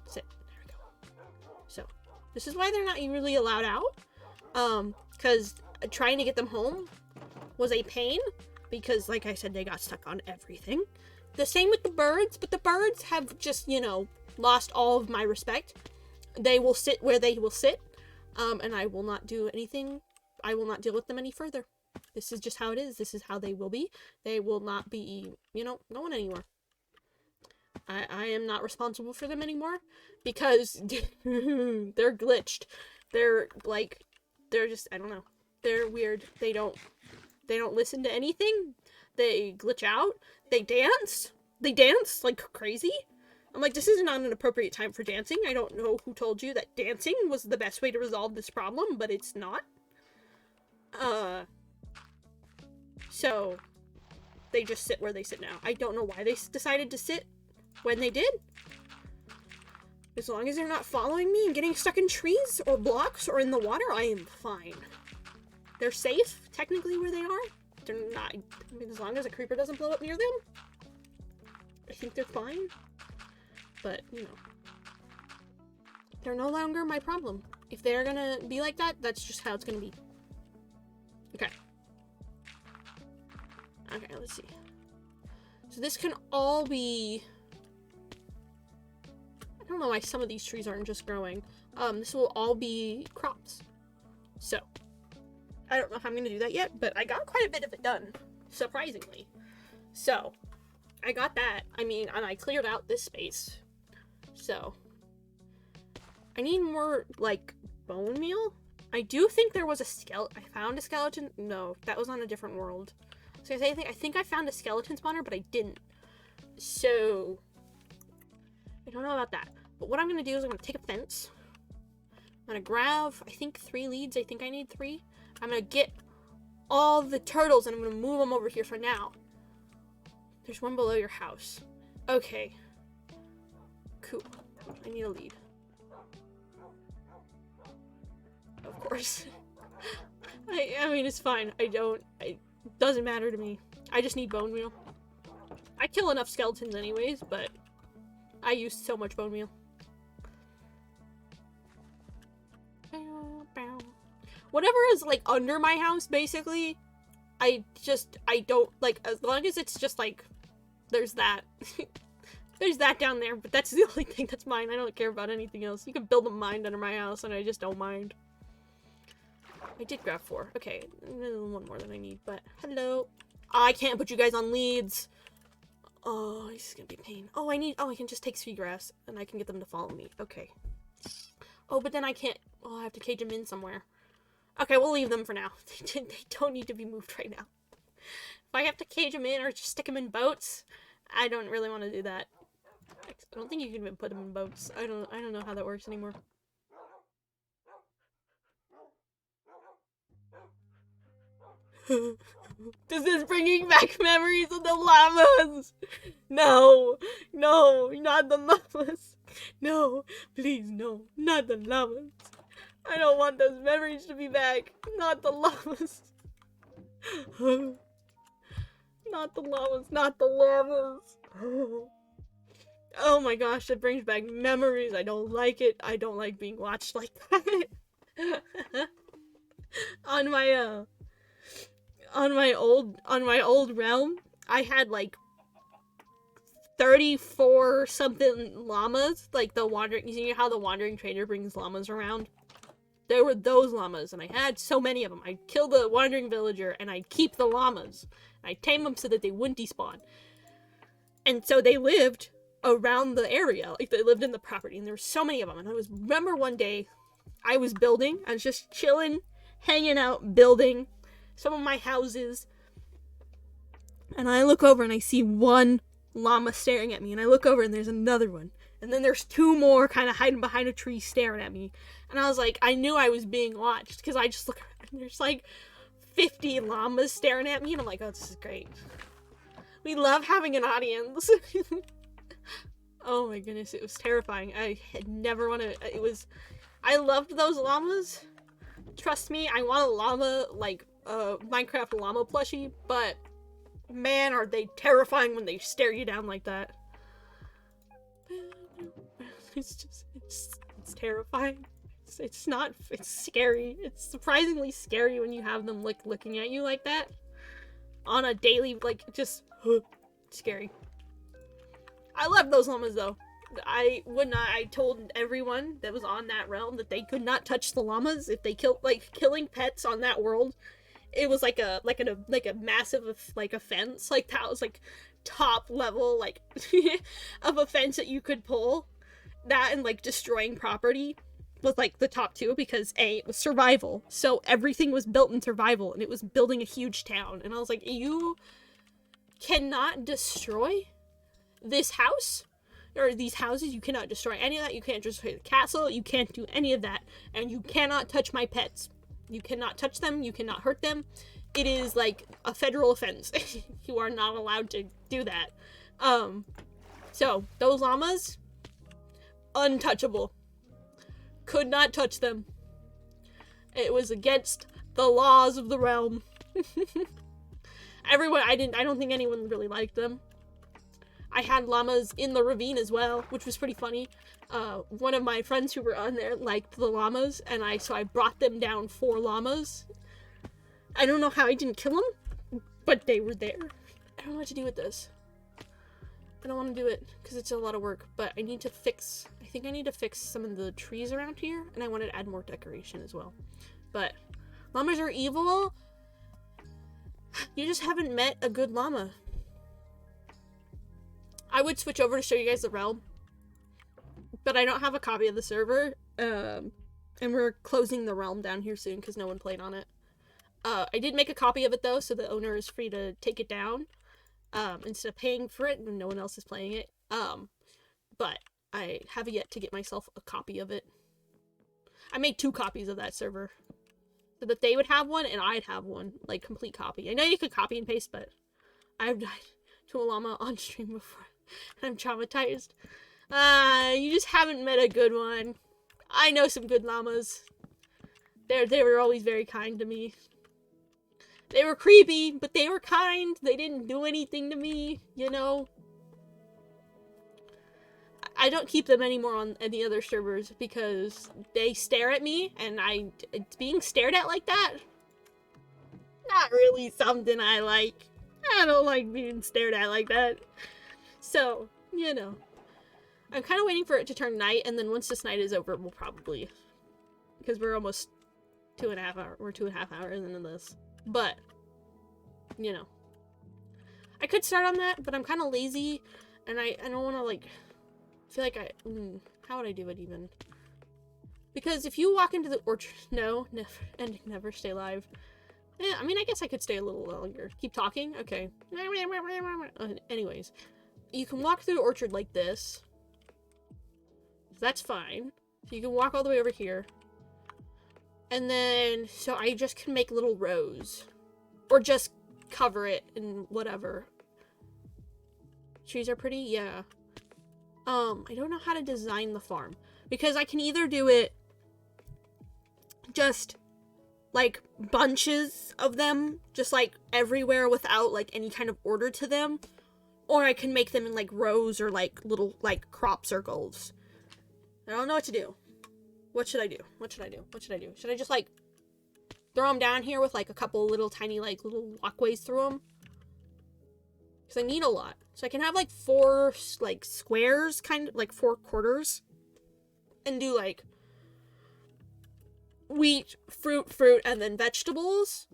Sit. There we go. So, this is why they're not really allowed out. Because trying to get them home was a pain. Because, like I said, they got stuck on everything. The same with the birds, but the birds have just, you know, lost all of my respect. They will sit where they will sit. And I will not do anything. I will not deal with them any further. This is just how it is. This is how they will be. They will not be, you know, no one anymore. I am not responsible for them anymore because they're glitched. They're like, they're just, I don't know. They're weird. They don't listen to anything. They glitch out. They dance. They dance like crazy. I'm like, this is not an appropriate time for dancing. I don't know who told you that dancing was the best way to resolve this problem, but it's not. So, they just sit where they sit now. I don't know why they decided to sit when they did. As long as they're not following me and getting stuck in trees or blocks or in the water, I am fine. They're safe, technically, where they are. They're not, I mean, as long as a creeper doesn't blow up near them, I think they're fine. But, you know, they're no longer my problem. If they're gonna be like that, that's just how it's gonna be. Okay. Okay, let's see. So this can all be... I don't know why some of these trees aren't just growing. This will all be crops. So, I don't know how I'm gonna do that yet, but I got quite a bit of it done, surprisingly. So, I got that. I mean, and I cleared out this space. So, I need more, like, bone meal. I do think there was a skeleton. I found a skeleton. No, that was on a different world. So I think I found a skeleton spawner, but I didn't. So, I don't know about that. But what I'm going to do is I'm going to take a fence. I'm going to grab, I think, 3 leads. I think I need 3. I'm going to get all the turtles and I'm going to move them over here for now. There's one below your house. Okay. Cool. I need a lead. Of course. I mean, it's fine. It doesn't matter to me. I just need bone meal. I kill enough skeletons anyways, but I use so much bone meal. Whatever is, like, under my house, basically, I don't, like, as long as it's just, like, there's that. There's that down there, but that's the only thing that's mine. I don't care about anything else. You can build a mine under my house, and I just don't mind. I did grab 4. Okay, one more than I need, but hello. I can't put you guys on leads. Oh, this is gonna be a pain. Oh, I can just take sea grass, and I can get them to follow me. Okay. Oh, but then I can't. Oh, I have to cage them in somewhere. Okay, we'll leave them for now. They don't need to be moved right now. If I have to cage them in or just stick them in boats, I don't really want to do that. I don't think you can even put them in boats. I don't know how that works anymore. This is bringing back memories of the llamas! No! No! Not the llamas! No! Please, no! Not the llamas! I don't want those memories to be back! Not the llamas! Not the llamas! Not the llamas! Oh my gosh, that brings back memories. I don't like it. I don't like being watched like that. On my old realm, I had like 34 something llamas, like the wandering, you know how the wandering trader brings llamas around? There were those llamas, and I had so many of them. I'd kill the wandering villager, and I'd keep the llamas. I'd tame them so that they wouldn't despawn. And so they lived around the area, like they lived in the property, and there were so many of them. And remember one day, I was just chilling, hanging out, building some of my houses, and I look over and I see one llama staring at me, and I look over and there's another one, and then there's 2 more kind of hiding behind a tree staring at me, and I was like, I knew I was being watched, because I just look around and there's like 50 llamas staring at me, and I'm like, oh, this is great. We love having an audience. Oh my goodness, it was terrifying. I had never wanted, I loved those llamas. Trust me, I want a llama, like, Minecraft llama plushie, but man, are they terrifying when they stare you down like that. It's terrifying. It's scary. It's surprisingly scary when you have them, like, looking at you like that. On a daily, like, just, scary. I love those llamas, though. I told everyone that was on that realm that they could not touch the llamas if they killed, like, killing pets on that world. It was like a massive, like, offense. Like, that was, like, top level, like, of offense that you could pull. That and, like, destroying property was, like, the top 2, because A, it was survival. So everything was built in survival, and it was building a huge town. And I was like, you cannot destroy this house? Or these houses? You cannot destroy any of that. You can't destroy the castle. You can't do any of that. And you cannot touch my pets. You cannot touch them. You cannot hurt them. It is, like, a federal offense. You are not allowed to do that. So, those llamas, untouchable. Could not touch them. It was against the laws of the realm. Everyone, I don't think anyone really liked them. I had llamas in the ravine as well, which was pretty funny. One of my friends who were on there liked the llamas, and so I brought them down 4 llamas. I don't know how I didn't kill them, but they were there. I don't know what to do with this. I don't want to do it because it's a lot of work, but I think I need to fix some of the trees around here, and I want to add more decoration as well. But llamas are evil. You just haven't met a good llama. I would switch over to show you guys the realm, but I don't have a copy of the server, and we're closing the realm down here soon because no one played on it. I did make a copy of it though, so the owner is free to take it down instead of paying for it when no one else is playing it. But I have yet to get myself a copy of it. I made 2 copies of that server so that they would have one and I'd have one, like complete copy. I know you could copy and paste, but I've died to a llama on stream before. I'm traumatized. You just haven't met a good one. I know some good llamas. They were always very kind to me. They were creepy, but they were kind. They didn't do anything to me, you know. I don't keep them anymore on any other servers because they stare at me, and being stared at like that, not really something I like. I don't like being stared at like that. So, you know, I'm kind of waiting for it to turn night, and then once this night is over, we'll probably, because we're almost 2.5 hours, we're 2.5 hours into this. But, you know, I could start on that, but I'm kind of lazy, and I don't want to, like, feel like how would I do it even? Because if you walk into the orchard, no, never, and never stay alive. Yeah, I mean, I guess I could stay a little longer. Keep talking? Okay. Anyways, you can walk through the orchard like this. That's fine. So you can walk all the way over here. And then, so I just can make little rows. Or just cover it in whatever. Trees are pretty? Yeah. I don't know how to design the farm. Because I can either do it just, like, bunches of them. Just, like, everywhere without, like, any kind of order to them. Or I can make them in, like, rows or, like, little, like, crop circles. I don't know what to do. What should I do? What should I do? What should I do? Should I just, like, throw them down here with, like, a couple little tiny, like, little walkways through them? Because I need a lot. So I can have, like, 4, like, squares, kind of, like, 4 quarters. And do, like, wheat, fruit, and then vegetables.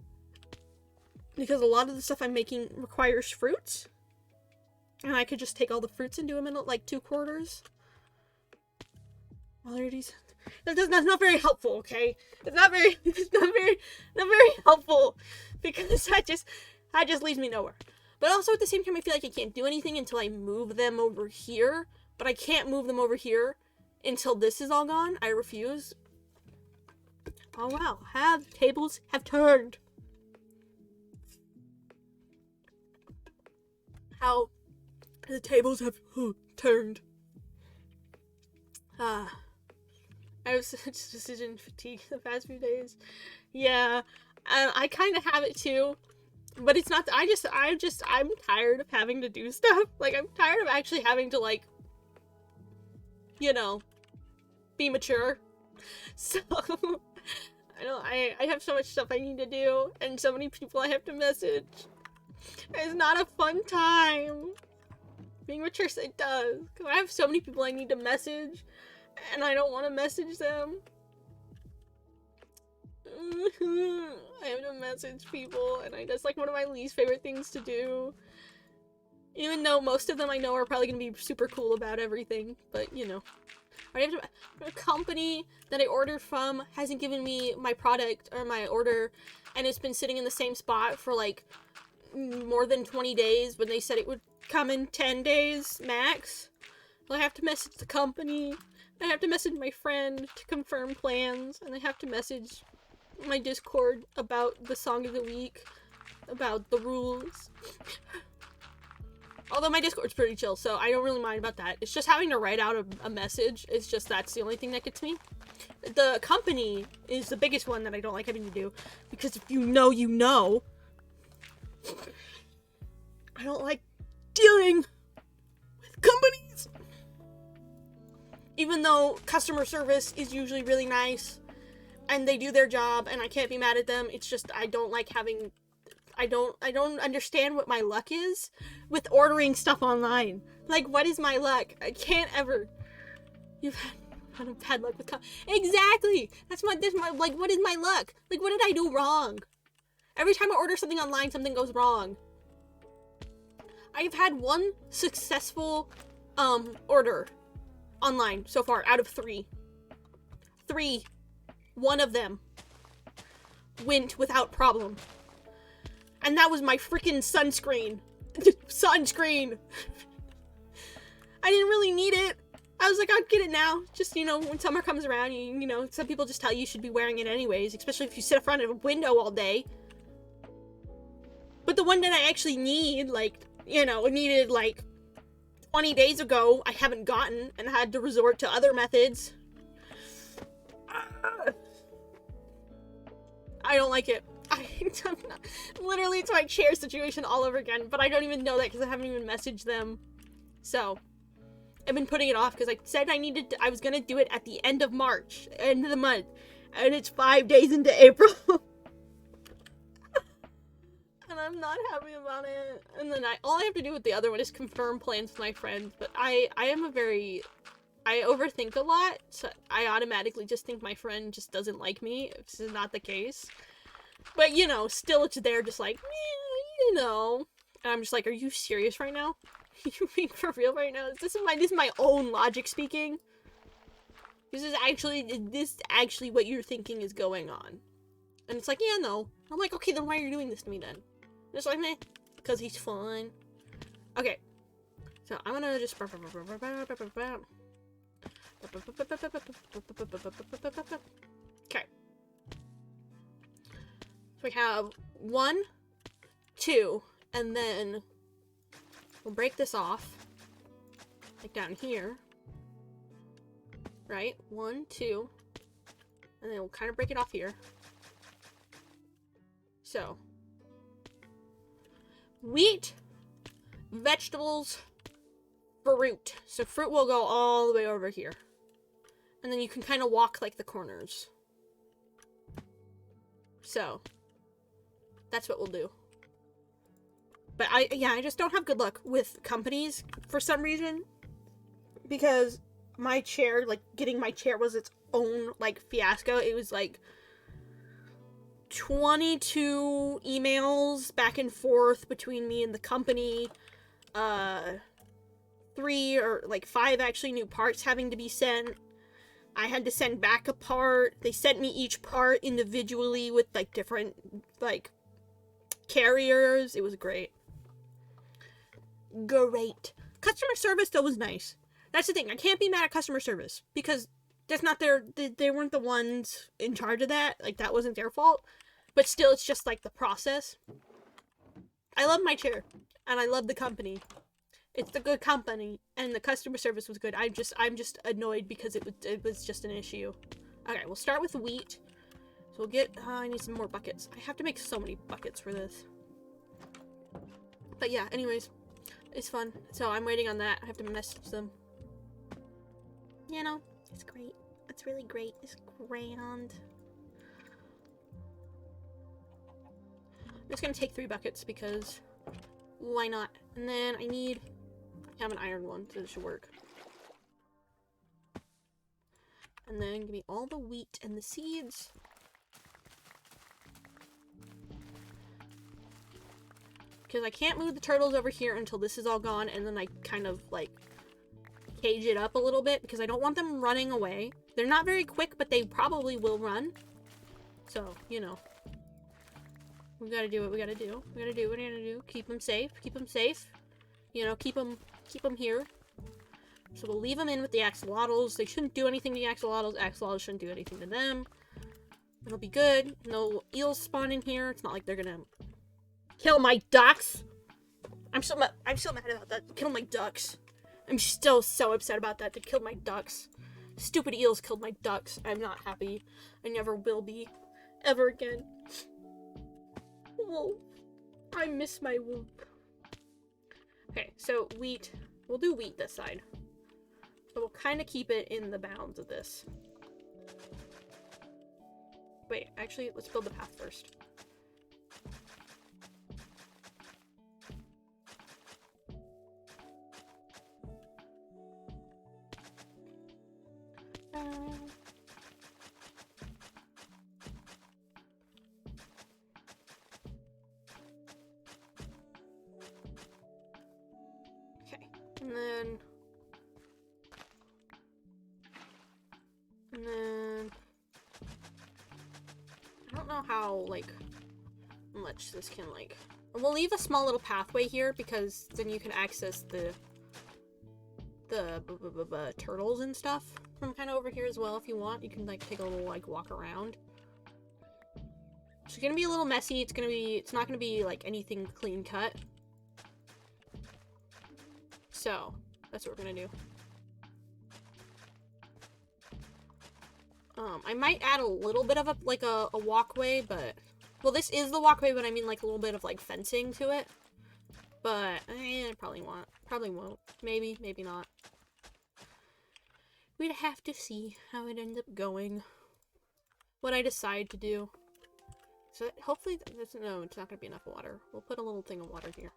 Because a lot of the stuff I'm making requires fruits. And I could just take all the fruits and do them in, like, 2 quarters. Alrighty. That's not very helpful, okay? It's not very helpful because that just leads me nowhere. But also at the same time, I feel like I can't do anything until I move them over here. But I can't move them over here until this is all gone. I refuse. Oh wow, tables have turned. How the tables have turned. I have such decision fatigue the past few days. Yeah, I kind of have it too, but it's not. I'm tired of having to do stuff. Like, I'm tired of actually having to, like, you know, be mature. So, I have so much stuff I need to do, and so many people I have to message. It's not a fun time. Being mature, it does. Because I have so many people I need to message, and I don't want to message them. I have to message people, and that's like one of my least favorite things to do. Even though most of them I know are probably going to be super cool about everything, but you know. I have to, a company that I ordered from hasn't given me my product or my order, and it's been sitting in the same spot for like more than 20 days when they said it would come in 10 days max. So I have to message the company, I have to message my friend to confirm plans, and I have to message my Discord about the song of the week, about the rules. Although my Discord's pretty chill, so I don't really mind about that. It's just having to write out a message. It's just that's the only thing that gets me. The company is the biggest one that I don't like having to do. Because if you know, you know. I don't like dealing with companies. Even though customer service is usually really nice. And they do their job, and I can't be mad at them. It's just I don't like having... I don't understand what my luck is with ordering stuff online. Like, what is my luck? I can't ever... You've had bad luck with... Exactly! This is my... Like, what is my luck? Like, what did I do wrong? Every time I order something online, something goes wrong. I've had one successful, order online so far, out of 3. 3. One of them went without problem. And that was my freaking sunscreen. Sunscreen! I didn't really need it. I was like, I'll get it now. Just, you know, when summer comes around, you know, some people just tell you should be wearing it anyways, especially if you sit in front of a window all day. But the one that I actually need, like, you know, needed, like, 20 days ago, I haven't gotten, and had to resort to other methods. I don't like it. Literally, it's my chair situation all over again, but I don't even know that because I haven't even messaged them. So, I've been putting it off because I said I was gonna do it at the end of March, end of the month, and it's 5 days into April. And I'm not happy about it. And then all I have to do with the other one is confirm plans with my friends, but I overthink a lot, so I automatically just think my friend just doesn't like me. This is not the case. But, you know, still it's there just like, you know. And I'm just like, are you serious right now? Are you being for real right now? This is my own logic speaking. This is actually what you're thinking is going on. And it's like, yeah, no. I'm like, okay, then why are you doing this to me then? Just like, meh. Because he's fun. Okay. So I'm gonna just... Okay. So we have 1, 2, and then we'll break this off, like down here, right? 1, 2, and then we'll kind of break it off here. So, wheat, vegetables, fruit. So fruit will go all the way over here. And then you can kind of walk like the corners. So, that's what we'll do. But I just don't have good luck with companies for some reason. Because my chair, like, getting my chair was its own, like, fiasco. It was, like, 22 emails back and forth between me and the company. 3 or, like, 5 actually new parts having to be sent. I had to send back a part. They sent me each part individually with, like, different, like, carriers. It was great. Great. Customer service, though, was nice. That's the thing. I can't be mad at customer service because that's not they weren't the ones in charge of that. Like, that wasn't their fault. But still, it's just, like, the process. I love my chair. And I love the company. It's the good company, and the customer service was good. I'm just annoyed because it was just an issue. Okay, we'll start with wheat. So we'll get, I need some more buckets. I have to make so many buckets for this. But yeah, anyways, it's fun. So I'm waiting on that. I have to message them. You know, it's great. It's really great. It's grand. I'm just gonna take 3 buckets because why not? And then I have an iron one, so it should work. And then give me all the wheat and the seeds. Because I can't move the turtles over here until this is all gone, and then I kind of, like, cage it up a little bit, because I don't want them running away. They're not very quick, but they probably will run. So, you know. We gotta do what we gotta do. We gotta do what we gotta do. Keep them safe. Keep them safe. You know, keep them here. So we'll leave them in with the axolotls. They shouldn't do anything to the axolotls. Axolotls shouldn't do anything to them. It'll be good. No eels spawn in here. It's not like they're gonna kill my ducks. I'm so mad about that. They killed my ducks. I'm still so upset about that. They killed my ducks. Stupid eels killed my ducks. I'm not happy. I never will be. Ever again. Whoa. I miss my whoop. Okay, so wheat. We'll do wheat this side. So we'll kind of keep it in the bounds of this. Wait, actually, let's build the path first. Okay, and then I don't know how, like, much this can, like... We'll leave a small little pathway here, because then you can access the turtles and stuff from kind of over here as well, if you want. You can, like, take a little, like, walk around. It's gonna be a little messy. It's not gonna be, like, anything clean cut. So, that's what we're gonna do. I might add a little bit of a walkway, but... Well, this is the walkway, but I mean, like, a little bit of, like, fencing to it. But, probably won't. Maybe, maybe not. We'd have to see how it ends up going. What I decide to do. So, hopefully, no, it's not gonna be enough water. We'll put a little thing of water here.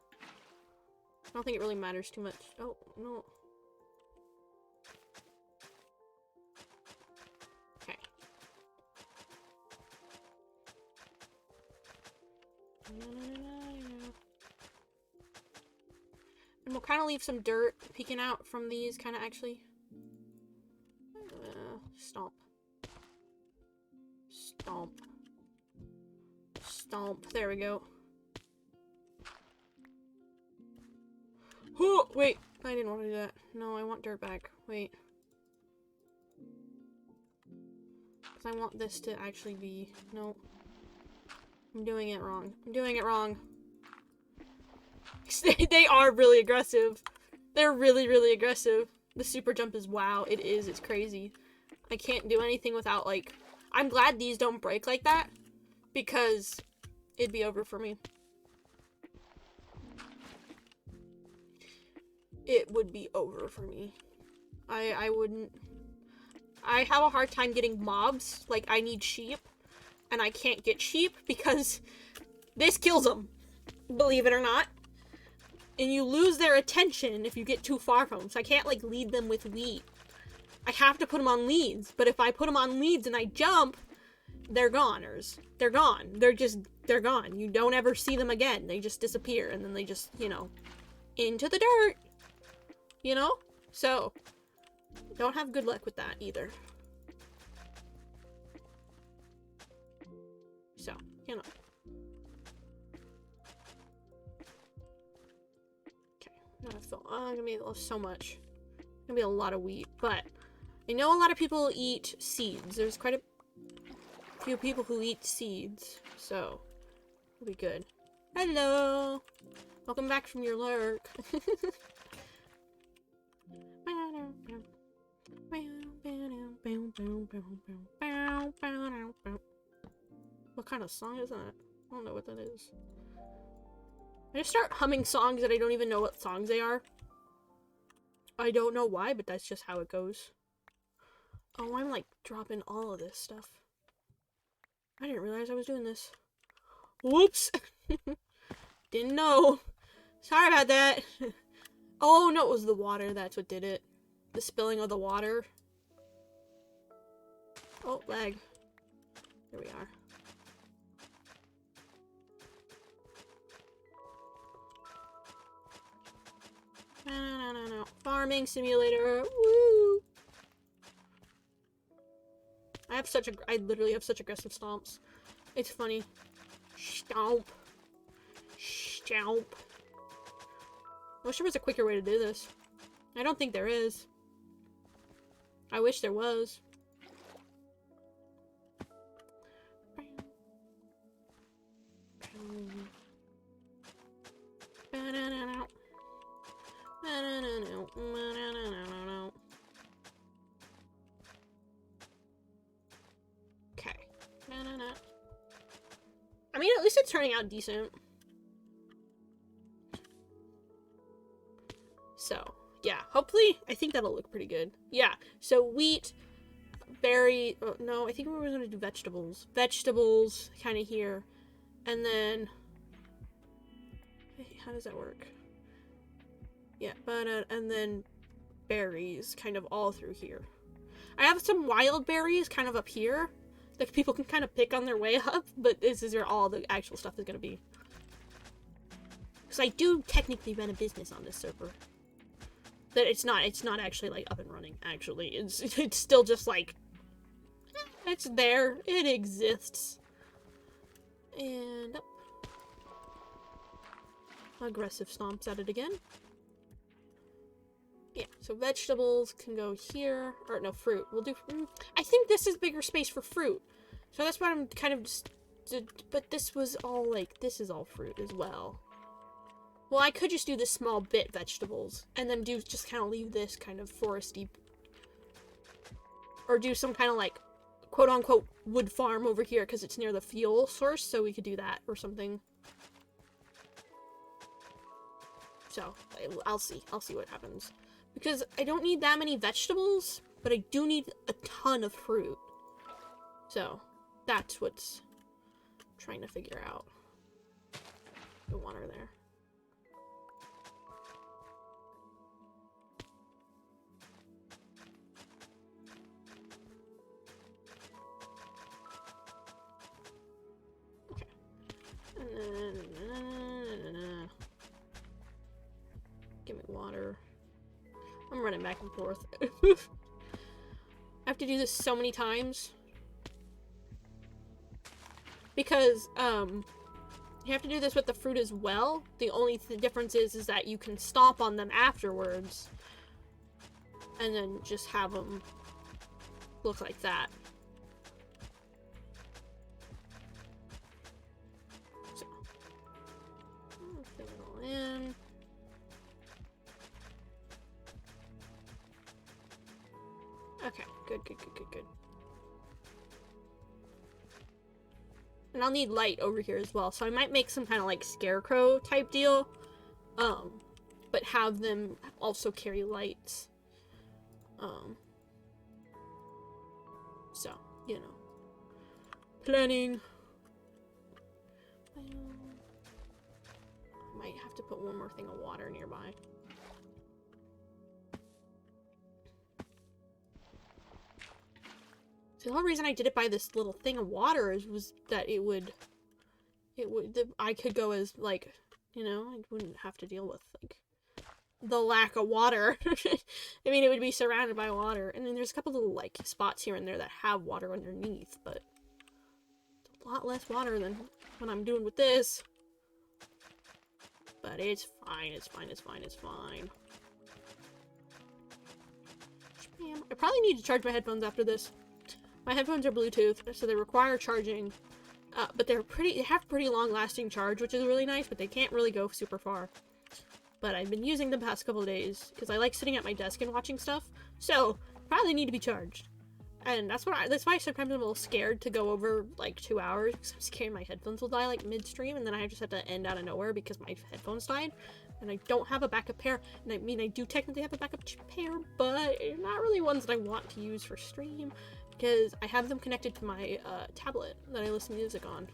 I don't think it really matters too much. Oh, no. Okay. And we'll kind of leave some dirt peeking out from these, kind of, actually. Stomp. Stomp. Stomp. There we go. Oh, wait. I didn't want to do that. No, I want dirt back. Wait. Because I want this to actually be... No. I'm doing it wrong. I'm doing it wrong. They are really aggressive. They're really, really aggressive. The super jump is wow. It is. It's crazy. I can't do anything without, like... I'm glad these don't break like that. Because it'd be over for me. It would be over for me. I wouldn't... I have a hard time getting mobs. Like, I need sheep. And I can't get sheep because this kills them. Believe it or not. And you lose their attention if you get too far from them. So I can't, like, lead them with wheat. I have to put them on leads. But if I put them on leads and I jump, they're goners. They're gone. They're gone. You don't ever see them again. They just disappear. And then they just, you know, into the dirt. You know? So, don't have good luck with that either. So, you know. Okay, now I feel, gonna be so much. Gonna be a lot of wheat, but I know a lot of people eat seeds. There's quite a few people who eat seeds, so it'll be good. Hello! Welcome back from your lurk. What kind of song is that? I don't know what that is. I just start humming songs that I don't even know what songs they are. I don't know why, but that's just how it goes. Oh, I'm like dropping all of this stuff. I didn't realize I was doing this. Whoops! Didn't know. Sorry about that. Oh, no, it was the water. That's what did it. The spilling of the water. Oh, lag. There we are. No. Farming simulator. Woo! I literally have such aggressive stomps. It's funny. Stomp. Stomp. I wish there was a quicker way to do this. I don't think there is. I wish there was. Okay. I mean, at least it's turning out decent. So, yeah. Hopefully, I think that'll look pretty good. Yeah. So, wheat, berry... Oh, no, I think we were going to do vegetables. Vegetables, kind of here. And then... How does that work? Yeah, but, and then berries, kind of all through here. I have some wild berries kind of up here that people can kind of pick on their way up, but this is where all the actual stuff is going to be. Because I do technically run a business on this server. That it's not actually, like, up and running, actually. It's still just, like, it's there. It exists. And up. Aggressive stomps at it again. Yeah, so vegetables can go here. Or, no, fruit. We'll do... I think this is bigger space for fruit. So that's why I'm kind of just... But this was all, like... This is all fruit as well. Well, I could just do this small bit vegetables. And then do... Just kind of leave this kind of foresty... Or do some kind of, like... quote-unquote wood farm over here because it's near the fuel source. So we could do that or something. So, I'll see. I'll see what happens. Because I don't need that many vegetables, but I do need a ton of fruit. So, that's what's I'm trying to figure out. The water there. Okay. And then... Give me water. I'm running back and forth. I have to do this so many times. Because, you have to do this with the fruit as well. The only difference is that you can stomp on them afterwards. And then just have them look like that. So. Fill it all in. Okay, good. And I'll need light over here as well, so I might make some kind of like scarecrow type deal. But have them also carry lights. So, you know. Planning. I might have to put one more thing of water nearby. The whole reason I did it by this little thing of water was that I could go as, like, you know, I wouldn't have to deal with, like, the lack of water. I mean, it would be surrounded by water. And then there's a couple little, like, spots here and there that have water underneath, but it's a lot less water than what I'm doing with this. But it's fine, it's fine. I probably need to charge my headphones after this. My headphones are Bluetooth, so they require charging, but they have pretty long-lasting charge, which is really nice, but they can't really go super far. But I've been using them the past couple of days, because I like sitting at my desk and watching stuff, so probably need to be charged. And that's why sometimes I'm a little scared to go over, like, 2 hours, because I'm scared my headphones will die, like, midstream, and then I just have to end out of nowhere because my headphones died, and I don't have a backup pair. And I mean, I do technically have a backup pair, but not really ones that I want to use for stream, because I have them connected to my tablet that I listen to music on.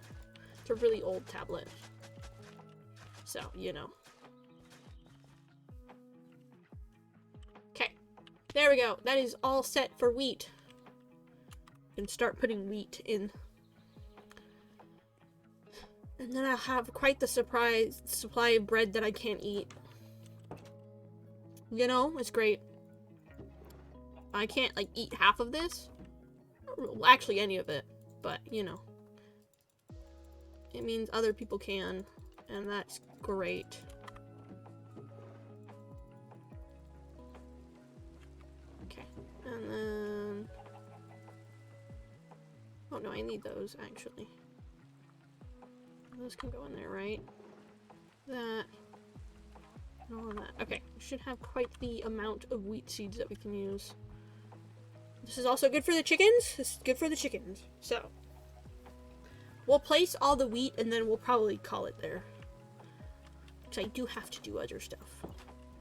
It's a really old tablet. So, you know. Okay. There we go. That is all set for wheat. And start putting wheat in. And then I'll have quite the supply of bread that I can't eat. You know, it's great. I can't, like, eat half of this. Well, actually, any of it. But, you know. It means other people can. And that's great. Okay. And then... Oh, no, I need those, actually. Those can go in there, right? That. And all of that. Okay, We should have quite the amount of wheat seeds that we can use. This is also good for the chickens. This is good for the chickens. So, we'll place all the wheat and then we'll probably call it there. Because I do have to do other stuff.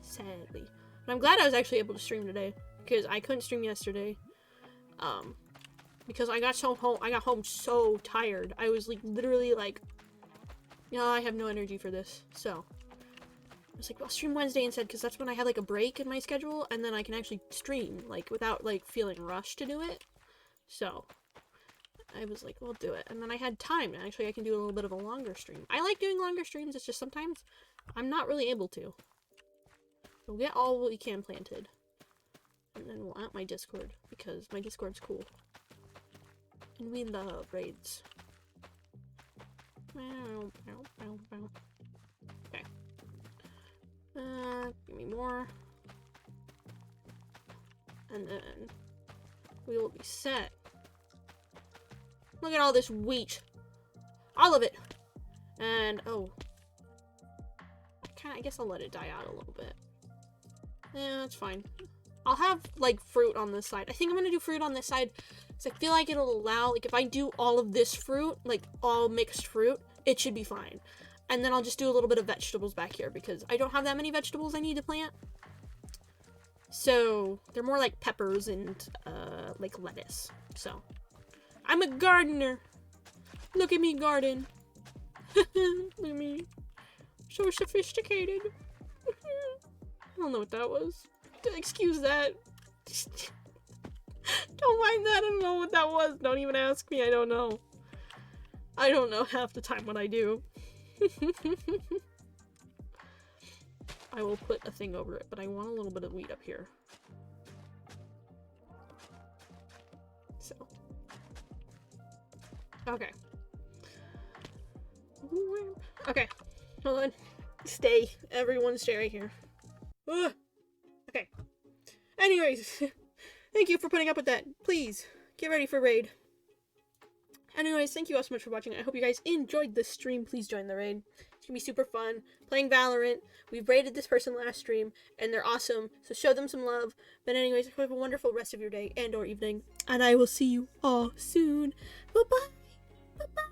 Sadly. But I'm glad I was actually able to stream today. Because I couldn't stream yesterday. Because I got home so tired. I was like literally like, no, I have no energy for this. So I was like, I'll stream Wednesday instead, because that's when I had like a break in my schedule, and then I can actually stream like without like feeling rushed to do it. So I was like, we'll do it. And then I had time, and actually I can do a little bit of a longer stream. I like doing longer streams, it's just sometimes I'm not really able to. So we'll get all what we can planted. And then we'll add my Discord, because my Discord's cool. And we love raids. Okay. Give me more. And then we will be set. Look at all this wheat. All of it. And, oh. I guess I'll let it die out a little bit. Yeah, that's fine. I'll have, like, fruit on this side. I think I'm gonna do fruit on this side, because I feel like it'll allow, like, if I do all of this fruit, like, all mixed fruit, it should be fine. And then I'll just do a little bit of vegetables back here, because I don't have that many vegetables I need to plant. So, they're more like peppers and, like, lettuce. So, I'm a gardener. Look at me garden. Look at me. So sophisticated. I don't know what that was. Excuse that. Don't mind that. I don't know what that was. Don't even ask me. I don't know. I don't know half the time what I do. I will put a thing over it, but I want a little bit of wheat up here. So. Okay. Okay. Hold on. Stay. Everyone stay right here. Ugh. Okay. Anyways, thank you for putting up with that. Please, get ready for raid. Anyways, thank you all so much for watching. I hope you guys enjoyed this stream. Please join the raid. It's gonna be super fun. Playing Valorant. We've raided this person last stream, and they're awesome, so show them some love. But anyways, I hope you have a wonderful rest of your day and or evening, and I will see you all soon. Bye-bye. Bye-bye.